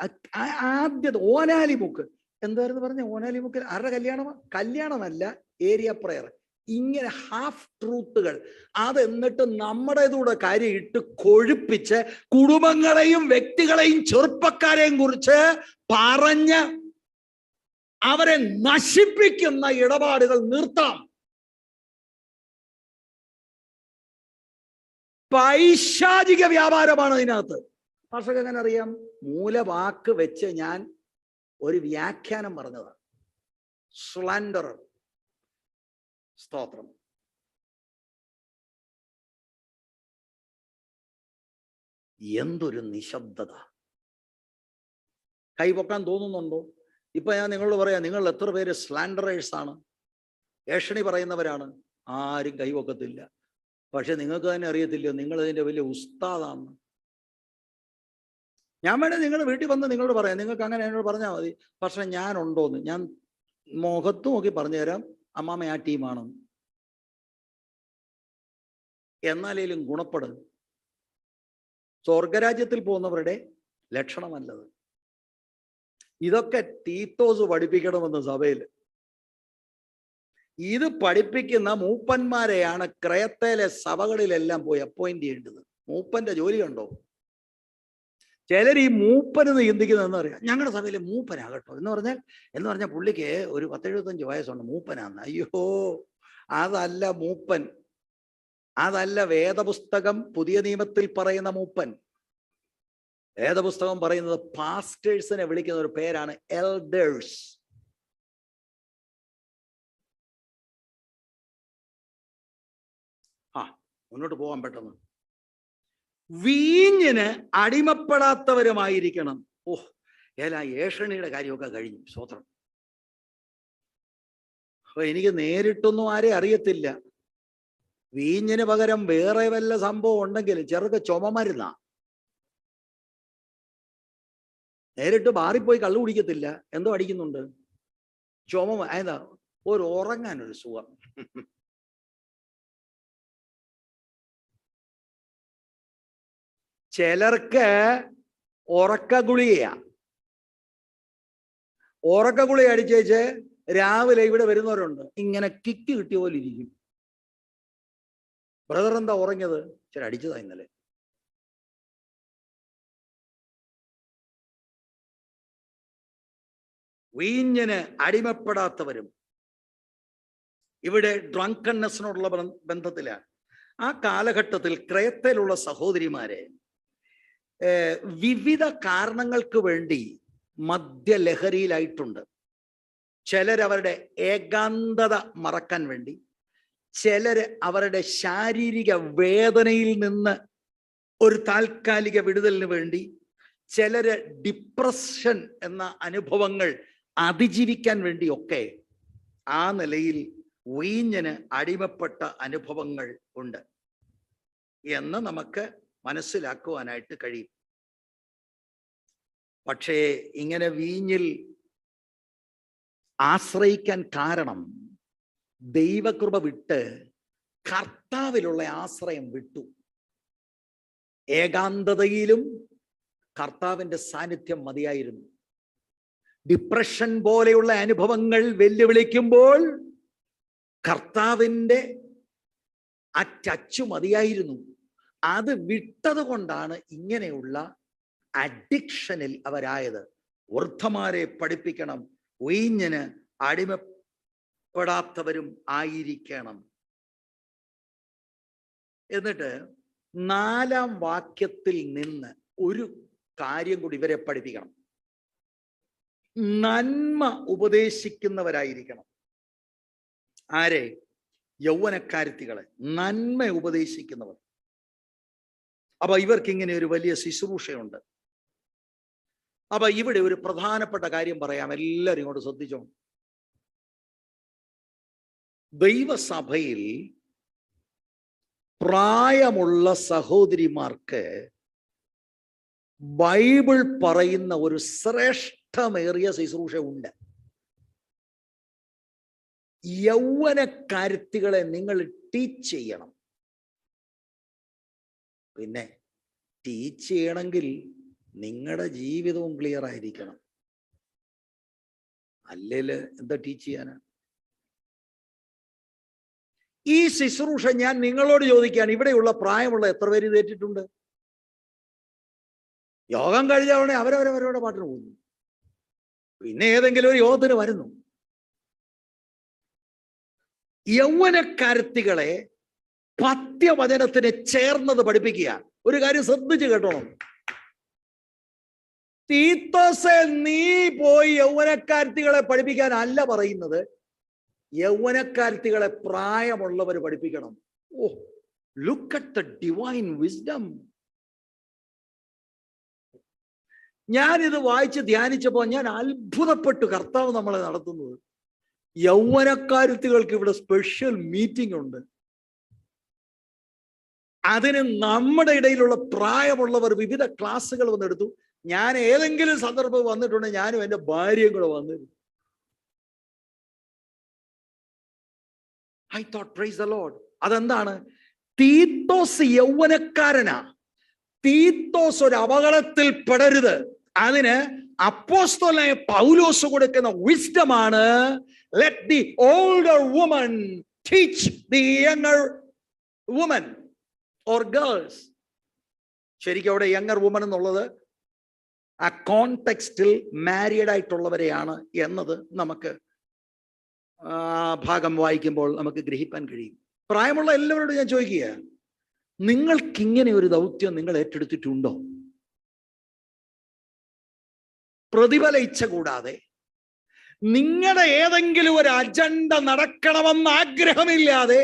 A: ആദ്യത്തെ ഓനാലിമുക്ക് എന്തായിരുന്നു പറഞ്ഞ? ഓനാലിമുക്കൻ ആരുടെ കല്യാണമല്ല, ഏരിയ പ്രയർ. ഇങ്ങനെ ഹാഫ് ട്രൂത്തുകൾ, അത് എന്നിട്ട് നമ്മുടേതൂടെ കാര്യം ഇട്ട് കൊഴുപ്പിച്ച് കുടുംബങ്ങളെയും വ്യക്തികളെയും ചെറുപ്പക്കാരെയും കുറിച്ച് പറഞ്ഞ് അവരെ നശിപ്പിക്കുന്ന ഇടപാടുകൾ നിർത്താം. പൈശാചിക വ്യാപാരമാണ് ഇതിനകത്ത്. പക്ഷേ എങ്ങനെ അറിയാം? മൂലവാക്ക് വെച്ച് ഞാൻ ഒരു വ്യാഖ്യാനം പറഞ്ഞതാണ്. സ്ലാൻഡർ. സ്തോത്രം. എന്തൊരു നിശബ്ദത! കൈപൊക്കാൻ തോന്നുന്നുണ്ടോ? ഇപ്പൊ ഞാൻ നിങ്ങളോട് പറയാം, നിങ്ങൾ എത്ര പേര് സ്ലാൻഡറേഴ്സ് ആണ്, ഏഷണി പറയുന്നവരാണ്? ആരും കൈപൊക്കത്തില്ല. പക്ഷെ നിങ്ങൾക്ക് തന്നെ അറിയത്തില്ലയോ നിങ്ങൾ ഇതിന്റെ വലിയ ഉസ്താദാണ്. ഞാൻ വേണേ നിങ്ങളുടെ വീട്ടിൽ വന്ന് നിങ്ങളോട് പറയാം, നിങ്ങൾക്ക് അങ്ങനെ എന്നോട് പറഞ്ഞാൽ മതി. പക്ഷെ ഞാനുണ്ടോന്ന് ഞാൻ മുഖത്ത് നോക്കി പറഞ്ഞു തരാം, അമ്മാമ ആ ടീമാണ്. എന്നാലേലും ഗുണപ്പെടും. സ്വർഗരാജ്യത്തിൽ പോകുന്നവരുടെ ലക്ഷണമല്ലത്. ഇതൊക്കെ തീത്തോസ് പഠിപ്പിക്കണമെന്ന് സഭയിൽ. ഇത് പഠിപ്പിക്കുന്ന മൂപ്പന്മാരെയാണ് ക്രയത്തേലെ സഭകളിലെല്ലാം പോയി അപ്പോയിന്റ് ചെയ്യേണ്ടത്. മൂപ്പന്റെ ജോലി കണ്ടോ? ചിലർ ഈ മൂപ്പനെന്ന് ചിന്തിക്കുന്നതെന്ന് അറിയാം, ഞങ്ങളുടെ സഭയിലെ മൂപ്പനാകട്ടോ എന്ന് പറഞ്ഞാൽ പുള്ളിക്ക് ഒരു 10-75 വയസ്സുണ്ട്, മൂപ്പനാന്ന്. അയ്യോ, അതല്ല മൂപ്പൻ. അതല്ല വേദപുസ്തകം പുതിയ നിയമത്തിൽ പറയുന്ന മൂപ്പൻ. വേദപുസ്തകം പറയുന്നത് പാസ്റ്റേഴ്സിനെ വിളിക്കുന്ന ഒരു പേരാണ് എൽഡേഴ്സ്. മുന്നോട്ട് പോകാൻ പെട്ടെന്ന്. വീഞ്ഞിന് അടിമപ്പെടാത്തവരുമായിരിക്കണം. ഏഷണിയുടെ കാര്യമൊക്കെ കഴിഞ്ഞു. സ്തോത്രം. എനിക്ക് നേരിട്ടൊന്നും ആരെയും അറിയത്തില്ല. വീഞ്ഞിന് പകരം വേറെ വല്ല സംഭവം ഉണ്ടെങ്കിൽ ചെറുക്ക് ചുമമരുന്നാ. നേരിട്ട് ബാറിപ്പോയി കള്ളു കുടിക്കത്തില്ല. എന്തോ അടിക്കുന്നുണ്ട്? ചുമ. ഏതാ? ഒരു ഉറങ്ങാനൊരു സുഖം. ചിലർക്ക് ഉറക്ക ഗുളികയാ. ഉറക്ക ഗുളിക അടിച്ചേച്ച് രാവിലെ ഇവിടെ വരുന്നവരുണ്ട്, ഇങ്ങനെ കിക്ക് കിട്ടിയ പോലെ ഇരിക്കും. ബ്രദർ എന്താ ഉറങ്ങിയത്? ചില അടിച്ചതാ ഇന്നലെ. വീഞ്ഞിന് അടിമപ്പെടാത്തവരും ഇവിടെ ഡ്രങ്കണ്ണസിനോടുള്ള ബന്ധത്തിലാണ്. ആ കാലഘട്ടത്തിൽ ക്രേത്തയിലുള്ള സഹോദരിമാരെ വിവിധ കാരണങ്ങൾക്ക് വേണ്ടി മദ്യലഹരിയിലായിട്ടുണ്ട്. ചിലരവരുടെ ഏകാന്തത മറക്കാൻ വേണ്ടി, ചിലര് അവരുടെ ശാരീരിക വേദനയിൽ നിന്ന് ഒരു താൽക്കാലിക വിടുതലിന് വേണ്ടി, ചിലര് ഡിപ്രഷൻ എന്ന അനുഭവങ്ങൾ അതിജീവിക്കാൻ വേണ്ടിയൊക്കെ ആ നിലയിൽ വീഞ്ഞിന് അടിമപ്പെട്ട അനുഭവങ്ങൾ ഉണ്ട് എന്ന് നമുക്ക് മനസ്സിലാക്കുവാനായിട്ട് കഴിയും. പക്ഷേ ഇങ്ങനെ വീഞ്ഞിൽ ആശ്രയിക്കാൻ കാരണം ദൈവകൃപ വിട്ട് കർത്താവിലുള്ള ആശ്രയം വിട്ടു. ഏകാന്തതയിലും കർത്താവിന്റെ സാന്നിധ്യം മതിയായിരുന്നു. ഡിപ്രഷൻ പോലെയുള്ള അനുഭവങ്ങൾ വെല്ലുവിളിക്കുമ്പോൾ കർത്താവിൻ്റെ ആ ടച്ച് മതിയായിരുന്നു. അത് വിട്ടത് കൊണ്ടാണ് ഇങ്ങനെയുള്ള അഡിക്ഷനിൽ അവരായത്. വൃദ്ധന്മാരെ പഠിപ്പിക്കണം, വീഞ്ഞിന് അടിമപ്പെടാത്തവരും ആയിരിക്കണം. എന്നിട്ട് 4-ാം വാക്യത്തിൽ നിന്ന് ഒരു കാര്യം കൂടി ഇവരെ പഠിപ്പിക്കണം. നന്മ ഉപദേശിക്കുന്നവരായിരിക്കണം. ആരെ? യൗവനക്കാരത്തികളെ നന്മ ഉപദേശിക്കുന്നവർ. അപ്പൊ ഇവർക്ക് ഇങ്ങനെ ഒരു വലിയ ശുശ്രൂഷയുണ്ട്. അപ്പൊ ഇവിടെ ഒരു പ്രധാനപ്പെട്ട കാര്യം പറയാം, എല്ലാവരും ഇങ്ങോട്ട് ശ്രദ്ധിച്ചോ. ദൈവസഭയിൽ പ്രായമുള്ള സഹോദരിമാർക്ക് ബൈബിൾ പറയുന്ന ഒരു ശ്രേഷ്ഠമേറിയ ശുശ്രൂഷ ഉണ്ട്. യൗവനക്കാരത്തികളെ നിങ്ങൾ ടീച്ച് ചെയ്യണം. പിന്നെ ടീച്ച് ചെയ്യണമെങ്കിൽ നിങ്ങളുടെ ജീവിതവും ക്ലിയർ ആയിരിക്കണം. അല്ലേല് എന്താ ടീച്ച് ചെയ്യാനാ? ഈ ശുശ്രൂഷ ഞാൻ നിങ്ങളോട് ചോദിക്കുകയാണ്, ഇവിടെയുള്ള പ്രായമുള്ള എത്ര പേര് ഇത് ഏറ്റിട്ടുണ്ട്? യോഗം കഴിഞ്ഞവണേ അവരവരവരുടെ പാട്ടിന് പോകുന്നു, പിന്നെ ഏതെങ്കിലും ഒരു യോഗത്തിന് വരുന്നു. യൗവനക്കാരത്തികളെ പത്യവചനത്തിന് ചേർന്നത് പഠിപ്പിക്കുക. ഒരു കാര്യം ശ്രദ്ധിച്ച് കേട്ടോണം. തീത്തോസേ, നീ പോയി യൗവനക്കാരത്തികളെ പഠിപ്പിക്കാൻ അല്ല പറയുന്നത്, യൗവനക്കാരത്തികളെ പ്രായമുള്ളവർ പഠിപ്പിക്കണം. Oh, look at the divine wisdom. ഞാനിത് വായിച്ച് ധ്യാനിച്ചപ്പോ ഞാൻ അത്ഭുതപ്പെട്ടു. കർത്താവ് നമ്മളെ നടത്തുന്നത്. യൗവനക്കാരത്തികൾക്ക് ഇവിടെ സ്പെഷ്യൽ മീറ്റിംഗ് ഉണ്ട്. അതിന് നമ്മുടെ ഇടയിലുള്ള പ്രായമുള്ളവർ വിവിധ ക്ലാസ്സുകൾ വന്നെടുത്തു. ഞാൻ ഏതെങ്കിലും സന്ദർഭം വന്നിട്ടുണ്ടെങ്കിൽ ഞാനും എൻ്റെ ഭാര്യയും കൂടെ വന്നിരുന്നു. I thought, praise the Lord. അതെന്താണ്? തീത്തോസ് യൗവനക്കാരനാ. തീത്തോസ് ഒരു അപകടത്തിൽ പെടരുത്. അതിന് അപ്പോസ്തലനായ പൗലോസ് കൊടുക്കുന്ന വിസ്ഡമാണ്, let the older woman teach the younger woman or girls. ശരിക്കും അവിടെ യങ്ങർ വുമൻ എന്നുള്ളത് ആ കോണ്ടെക്സ്റ്റിൽ മാരീഡ് ആയിട്ടുള്ളവരെയാണ് എന്നത് നമുക്ക് ഭാഗം വായിക്കുമ്പോൾ നമുക്ക് ഗ്രഹിക്കാൻ കഴിയും. പ്രായമുള്ള എല്ലാവരോടും ഞാൻ ചോദിക്കുക, നിങ്ങൾക്കിങ്ങനെ ഒരു ദൗത്യം നിങ്ങൾ ഏറ്റെടുത്തിട്ടുണ്ടോ? പ്രതിഫല ഇച്ഛ കൂടാതെ, നിങ്ങളുടെ ഏതെങ്കിലും ഒരു അജണ്ട നടക്കണമെന്ന് ആഗ്രഹമില്ലാതെ,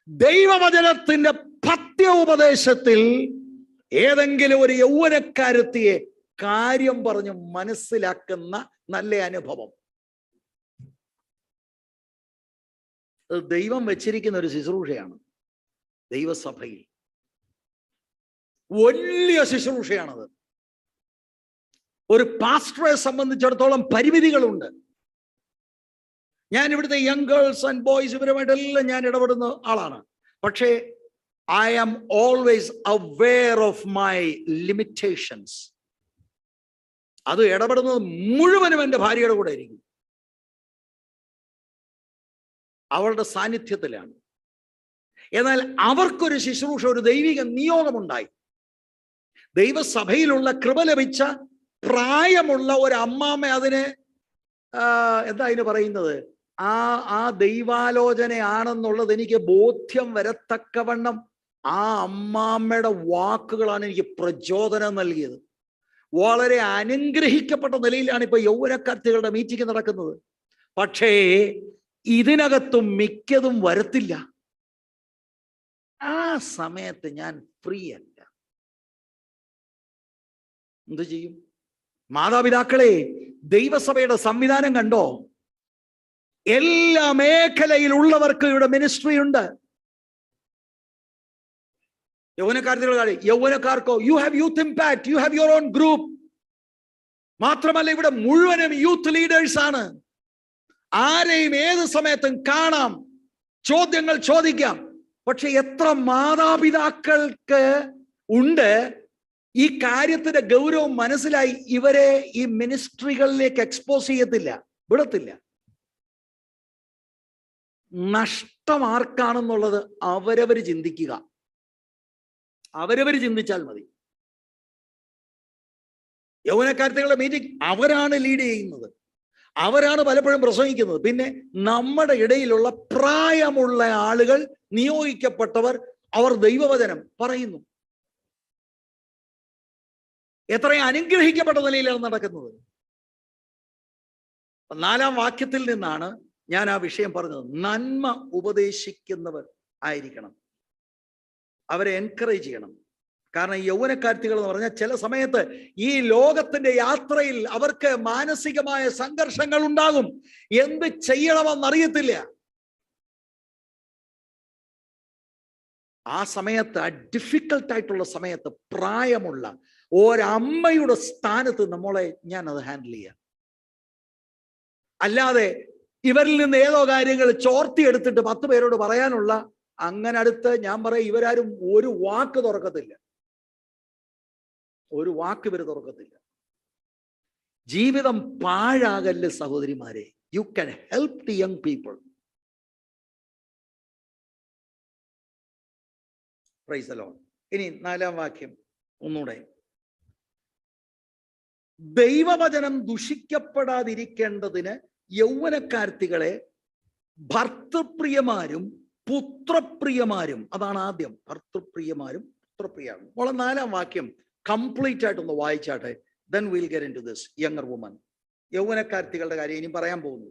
A: ദൈവവചനത്തിന്റെ പത്യ ഉപദേശത്തിൽ ഏതെങ്കിലും ഒരു യൗവനക്കാരത്തിയെ കാര്യം പറഞ്ഞ് മനസ്സിലാക്കുന്ന നല്ല അനുഭവം. ദൈവം വെച്ചിരിക്കുന്ന ഒരു ശുശ്രൂഷയാണ്. ദൈവസഭയിൽ വലിയ ശുശ്രൂഷയാണത്. ഒരു പാസ്റ്ററെ സംബന്ധിച്ചിടത്തോളം പരിമിതികളുണ്ട്. ഞാൻ ഇവിടുത്തെ യങ് ഗേൾസ് ആൻഡ് ബോയ്സ് ഇവരുമായിട്ടെല്ലാം ഞാൻ ഇടപെടുന്ന ആളാണ്. പക്ഷേ I am always aware of my limitations. അത് ഇടപെടുന്നത് മുഴുവനും എൻ്റെ ഭാര്യയുടെ കൂടെ ആയിരിക്കും. അവളുടെ സാന്നിധ്യത്തിലാണ്. എന്നാൽ അവർക്കൊരു ശുശ്രൂഷ, ഒരു ദൈവിക നിയോഗമുണ്ടായി. ദൈവസഭയിലുള്ള കൃപ ലഭിച്ച പ്രായമുള്ള ഒരു അമ്മാമ്മ അതിനെ എന്താ അതിന് പറയുന്നത്, ആ ദൈവാലോചനയാണെന്നുള്ളത് എനിക്ക് ബോധ്യം വരത്തക്കവണ്ണം ആ അമ്മാമ്മയുടെ വാക്കുകളാണ് എനിക്ക് പ്രചോദനം നൽകിയത്. വളരെ അനുഗ്രഹിക്കപ്പെട്ട നിലയിലാണ് ഇപ്പൊ യൗവനക്കാർത്തികളുടെ മീറ്റിംഗ് നടക്കുന്നത്. പക്ഷേ ഇതിനകത്തും മിക്കതും വരത്തില്ല. ആ സമയത്ത് ഞാൻ ഫ്രീ അല്ല. എന്തു ചെയ്യും? മാതാപിതാക്കളെ, ദൈവസഭയുടെ സംവിധാനം കണ്ടോ? എല്ലാ മേഖലയിലുള്ളവർക്ക് ഇവിടെ മിനിസ്ട്രി ഉണ്ട്. യൗവനക്കാർക്കോ you have youth impact, you have your own group. മാത്രമല്ല ഇവിടെ മുഴുവനും യൂത്ത് ലീഡേഴ്സ് ആണ്. ആരെയും ഏത് സമയത്തും കാണാം, ചോദ്യങ്ങൾ ചോദിക്കാം. പക്ഷെ എത്ര മാതാപിതാക്കൾക്ക് ഉണ്ട് ഈ കാര്യത്തിന്റെ ഗൗരവം മനസ്സിലായി ഇവരെ ഈ മിനിസ്ട്രികളിലേക്ക് എക്സ്പോസ് ചെയ്യത്തില്ല, വിടത്തില്ല. നഷ്ടം ആർക്കാണെന്നുള്ളത് അവരവർ ചിന്തിക്കുക. അവരവർ ചിന്തിച്ചാൽ മതി. യൗവനക്കാർത്തികളുടെ മീറ്റിംഗ് അവരാണ് ലീഡ് ചെയ്യുന്നത്, അവരാണ് പലപ്പോഴും പ്രസംഗിക്കുന്നത്. പിന്നെ നമ്മുടെ ഇടയിലുള്ള പ്രായമുള്ള ആളുകൾ, നിയോഗിക്കപ്പെട്ടവർ, അവർ ദൈവവചനം പറയുന്നു. എത്രയും അനുഗ്രഹിക്കപ്പെട്ട നിലയിലാണ് നടക്കുന്നത്. 4-ാം വാക്യത്തിൽ നിന്നാണ് ഞാൻ ആ വിഷയം പറഞ്ഞത്. നന്മ ഉപദേശിക്കുന്നവർ ആയിരിക്കണം, അവരെ എൻകറേജ് ചെയ്യണം. കാരണം യൗവനക്കാർത്തികൾ എന്ന് പറഞ്ഞാൽ ചില സമയത്ത് ഈ ലോകത്തിന്റെ യാത്രയിൽ അവർക്ക് മാനസികമായ സംഘർഷങ്ങൾ ഉണ്ടാകും. എന്ത് ചെയ്യണമെന്നറിയത്തില്ല. ആ സമയത്ത്, ആ ഡിഫിക്കൽട്ടായിട്ടുള്ള സമയത്ത് പ്രായമുള്ള ഒരമ്മയുടെ സ്ഥാനത്ത് നമ്മളെ ഞാനത് ഹാൻഡിൽ ചെയ്യാം. അല്ലാതെ ഇവരിൽ നിന്ന് ഏതോ കാര്യങ്ങൾ ചോർത്തിയെടുത്തിട്ട് 10 പേരോട് പറയാനുള്ള അങ്ങനെ അടുത്ത് ഞാൻ പറയും, ഇവരാരും ഒരു വാക്ക് തുറക്കത്തില്ല. ഒരു വാക്ക് ഇവർ തുറക്കത്തില്ല. ജീവിതം പാഴാകല്ല് സഹോദരിമാരെ. You can help the young people. Price the Lord. ഇനി 4-ാം വാക്യം ഒന്നുകൂടെ. ദൈവവചനം ദുഷിക്കപ്പെടാതിരിക്കേണ്ടതിന് യൗവനക്കാർത്തികളെ ഭർത്തൃപ്രിയമാരും പുത്രപ്രിയമാരും, അതാണ് ആദ്യം, ഭർത്തൃപ്രിയമാരും പുത്രപ്രിയമാരും. 4-ാം വാക്യം കംപ്ലീറ്റ് ആയിട്ടൊന്ന് വായിച്ചാട്ടെ. then we'll get into this younger woman. യൗവനക്കാർത്തികളുടെ കാര്യം ഇനി പറയാൻ പോകുന്നു.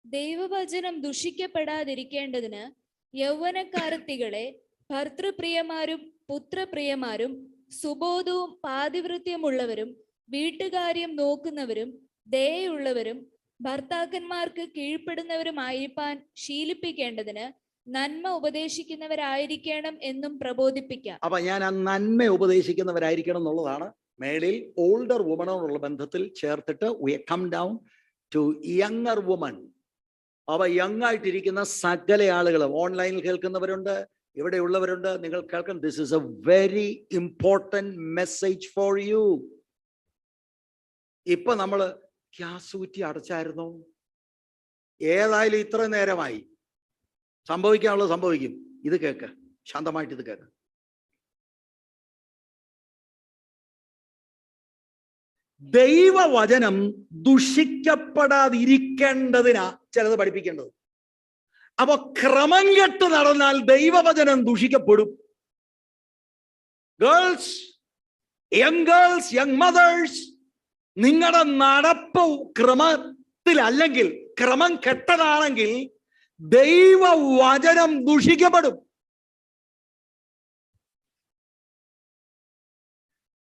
B: ദൈവവചനം ദുഷിക്കപ്പെടാതിരിക്കേണ്ടതിന് യൗവനക്കാർത്തികളെ ഭർത്തൃപ്രിയമാരും പുത്രപ്രിയമാരും സുബോധവും പാതിവൃത്യമുള്ളവരും വീട്ടുകാര്യം നോക്കുന്നവരും ദയയുള്ളവരും ഭർത്താക്കന്മാർക്ക് കീഴ്പ്പെടുന്നവരുമായിരിക്കാൻ ശീലിപ്പിക്കേണ്ടതിന് നന്മ ഉപദേശിക്കുന്നവരായിരിക്കണം എന്നും പ്രബോധിപ്പിക്കാം.
A: അപ്പൊ ഞാൻ ആ നന്മ ഉപദേശിക്കുന്നവരായിരിക്കണം എന്നുള്ളതാണ് മേളിൽ ഓൾഡർ വുമണോടുള്ള ബന്ധത്തിൽ ചേർത്തിട്ട് we come down to younger woman. അവ യങ് ആയിട്ടിരിക്കുന്ന സകല ആളുകൾ, ഓൺലൈനിൽ കേൾക്കുന്നവരുണ്ട്, ഇവിടെ ഉള്ളവരുണ്ട്, നിങ്ങൾ കേൾക്കണം. This is A very important message for you. ഇപ്പൊ നമ്മള് ഗ്യാസ് ഊറ്റി അടച്ചായിരുന്നോ? ഏതായാലും ഇത്ര നേരമായി, സംഭവിക്കാനുള്ളത് സംഭവിക്കും. ഇത് കേക്ക്, ശാന്തമായിട്ട് ഇത് കേക്ക്. ദൈവവചനം ദുഷിക്കപ്പെടാതിരിക്കേണ്ടതിനാ ചിലത് പഠിപ്പിക്കേണ്ടത്. അപ്പൊ ക്രമം കെട്ട് നടന്നാൽ ദൈവവചനം ദുഷിക്കപ്പെടും. ഗേൾസ്, യങ് മദേഴ്സ്, നിങ്ങളുടെ നടപ്പ് ക്രമത്തിലല്ലെങ്കിൽ, ക്രമം കെട്ടതാണെങ്കിൽ ദൈവവചനം ദുഷിക്കപ്പെടും.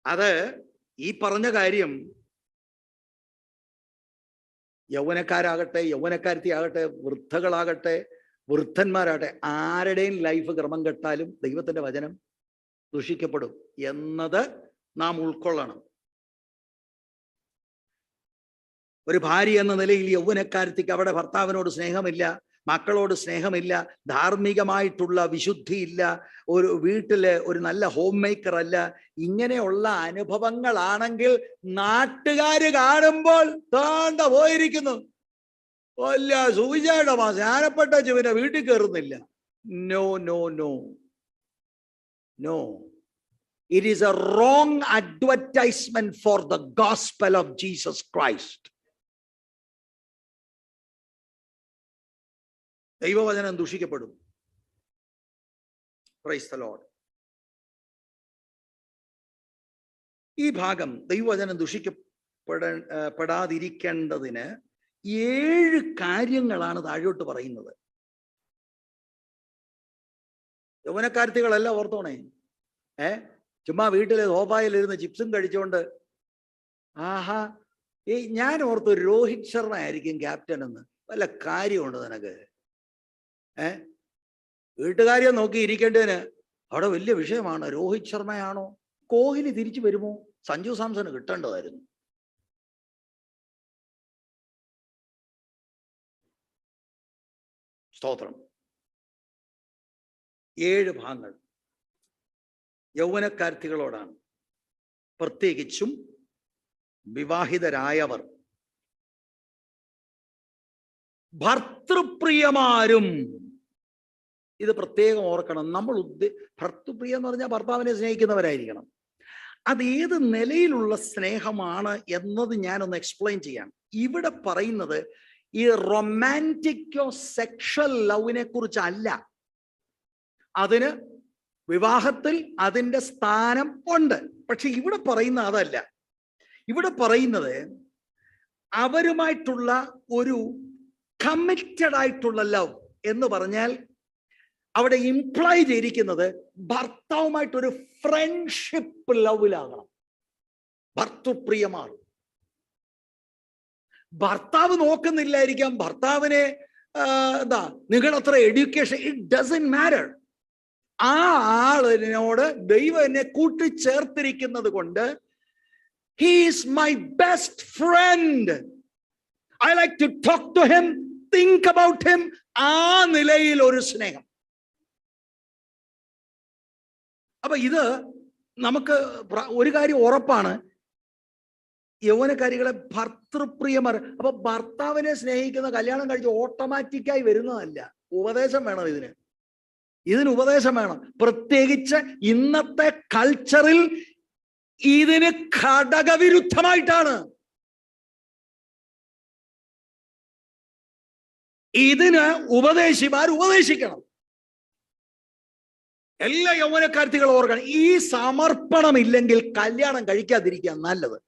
A: അത് ഈ പറഞ്ഞ കാര്യം യൗവനക്കാരാകട്ടെ, യൗവനക്കാരത്തിയാകട്ടെ, വൃദ്ധകളാകട്ടെ, വൃദ്ധന്മാരാകട്ടെ, ആരുടെയും ലൈഫ് ക്രമം കെട്ടാലും ദൈവത്തിന്റെ വചനം ദുഷിക്കപ്പെടും എന്നത് നാം ഉൾക്കൊള്ളണം. ഒരു ഭാര്യ എന്ന നിലയിൽ യൗവനക്കാരത്തിക്ക് അവിടെ ഭർത്താവിനോട് സ്നേഹമില്ല, മക്കളോട് സ്നേഹമില്ല, ധാർമ്മികമായിട്ടുള്ള വിശുദ്ധിയില്ല, ഒരു വീട്ടില് ഒരു നല്ല ഹോം മേക്കർ അല്ല, ഇങ്ങനെയുള്ള അനുഭവങ്ങളാണെങ്കിൽ നാട്ടുകാര് കാണുമ്പോൾ താണ്ട പോയിരിക്കുന്നു, വല്ല സുവിശേഷമാ, സ്നാനപ്പെട്ട ജീവനെ വീട്ടിൽ കയറുന്നില്ല. No no no no, it is a wrong advertisement for the gospel of Jesus Christ. ദൈവവചനം ദുഷിക്കപ്പെടും. Price the Lord. ഈ ഭാഗം ദൈവവചനം ദുഷിക്കപ്പെടാതിരിക്കേണ്ടതിന് 7 കാര്യങ്ങളാണ് താഴോട്ട് പറയുന്നത്. യൗവനക്കാരത്തികളല്ല, ഓർത്തോണേ. ചുമ്മാ വീട്ടിലെ സോഫായിലിരുന്ന് ചിപ്സും കഴിച്ചുകൊണ്ട് ആഹാ ഞാൻ ഓർത്തു രോഹിത് ശർമ്മ ആയിരിക്കും ക്യാപ്റ്റൻ എന്ന്. വല്ല കാര്യമുണ്ട് നിനക്ക്? വീട്ടുകാരെ നോക്കി ഇരിക്കേണ്ടതിന് അവിടെ വലിയ വിഷയമാണ്. രോഹിത് ശർമ്മയാണോ? കോഹ്ലി തിരിച്ചു വരുമോ? സഞ്ജു സാംസണ് കിട്ടേണ്ടതായിരുന്നു. സ്തോത്രം. 7 ഭാഗങ്ങൾ യൗവനക്കാർത്തികളോടാണ്, പ്രത്യേകിച്ചും വിവാഹിതരായവർ. ഭർത്തൃപ്രിയമാരും, ഇത് പ്രത്യേകം ഓർക്കണം. നമ്മൾ ഭർത്തൃപ്രിയം എന്ന് പറഞ്ഞാൽ ഭർത്താവിനെ സ്നേഹിക്കുന്നവരായിരിക്കണം. അത് ഏത് നിലയിലുള്ള സ്നേഹമാണ് എന്നത് ഞാനൊന്ന് എക്സ്പ്ലെയിൻ ചെയ്യാം. ഇവിടെ പറയുന്നത് ഈ റൊമാൻറ്റിക്കോ സെക്ഷൽ ലവിനെ കുറിച്ചല്ല. അതിന് വിവാഹത്തിൽ അതിൻ്റെ സ്ഥാനം ഉണ്ട്. പക്ഷെ ഇവിടെ പറയുന്ന അതല്ല. ഇവിടെ പറയുന്നത് അവരുമായിട്ടുള്ള ഒരു കമ്മിറ്റഡ് ആയിട്ടുള്ള ലവ് എന്ന് പറഞ്ഞാൽ അവിടെ ഇംപ്ലൈ ചെയ്തിരിക്കുന്നത് ഭർത്താവുമായിട്ടൊരു ഫ്രണ്ട്ഷിപ്പ് ലവിലാകണം. ഭർത്തൃപ്രിയമാണ്. ഭർത്താവ് നോക്കുന്നില്ലായിരിക്കാം ഭർത്താവിനെ എന്താ നിങ്ങളത്ര എഡ്യൂക്കേഷൻ, ഇറ്റ് ഡസന്റ് മാറ്റർ. ആ ആളിനോട് ദൈവം എന്നെ കൂട്ടിച്ചേർത്തിരിക്കുന്നത് കൊണ്ട് he is my best friend, I like to talk to him, think about him. ആ നിലയിൽ ഒരു സ്നേഹം. അപ്പൊ ഇത് നമുക്ക് ഒരു കാര്യം ഉറപ്പാണ്, യൗവനക്കാരികളെ ഭർത്തൃപ്രിയമർ. അപ്പൊ ഭർത്താവിനെ സ്നേഹിക്കുന്ന കല്യാണം കഴിച്ച് ഓട്ടോമാറ്റിക്കായി വരുന്നതല്ല. ഉപദേശം വേണം ഇതിന് ഉപദേശം വേണം. പ്രത്യേകിച്ച് ഇന്നത്തെ കൾച്ചറിൽ ഇതിന് ഘടകവിരുദ്ധമായിട്ടാണ്. ഇതിന് ഉപദേശിമാർ ഉപദേശിക്കണം. എല്ലാ യൗവനക്കാർത്തികളും ഓർക്കണം, ഈ സമർപ്പണം ഇല്ലെങ്കിൽ കല്യാണം കഴിക്കാതിരിക്കുക നല്ലത്.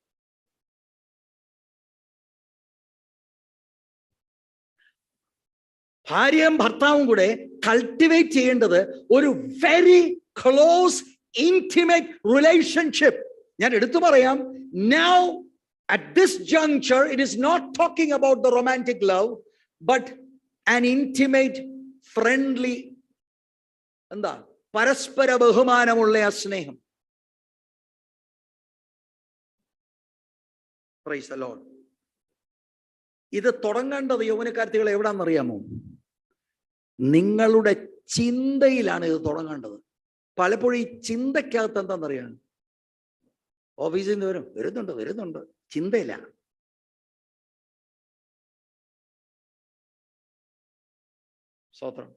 A: ഭാര്യയും ഭർത്താവും കൂടെ കൾട്ടിവേറ്റ് ചെയ്യേണ്ടത് ഒരു വെരി ക്ലോസ് ഇന്റിമേറ്റ് റിലേഷൻഷിപ്പ്. ഞാൻ എടുത്തു പറയാം, now at this juncture it is not talking about the romantic love but an intimate friendly, എന്താ, പരസ്പര ബഹുമാനമുള്ള ആ സ്നേഹം. Price the Lord. ഇത് തുടങ്ങേണ്ടത് യൗവനക്കാർത്തികളെ എവിടാന്നറിയാമോ? നിങ്ങളുടെ ചിന്തയിലാണ് ഇത് തുടങ്ങേണ്ടത്. പലപ്പോഴും ഈ ചിന്തക്കകത്ത് എന്താണെന്നറിയാം, ഓഫീസിൽ നിന്ന് വരുന്നുണ്ട് ചിന്തയില്ല. സ്വതന്ത്രം.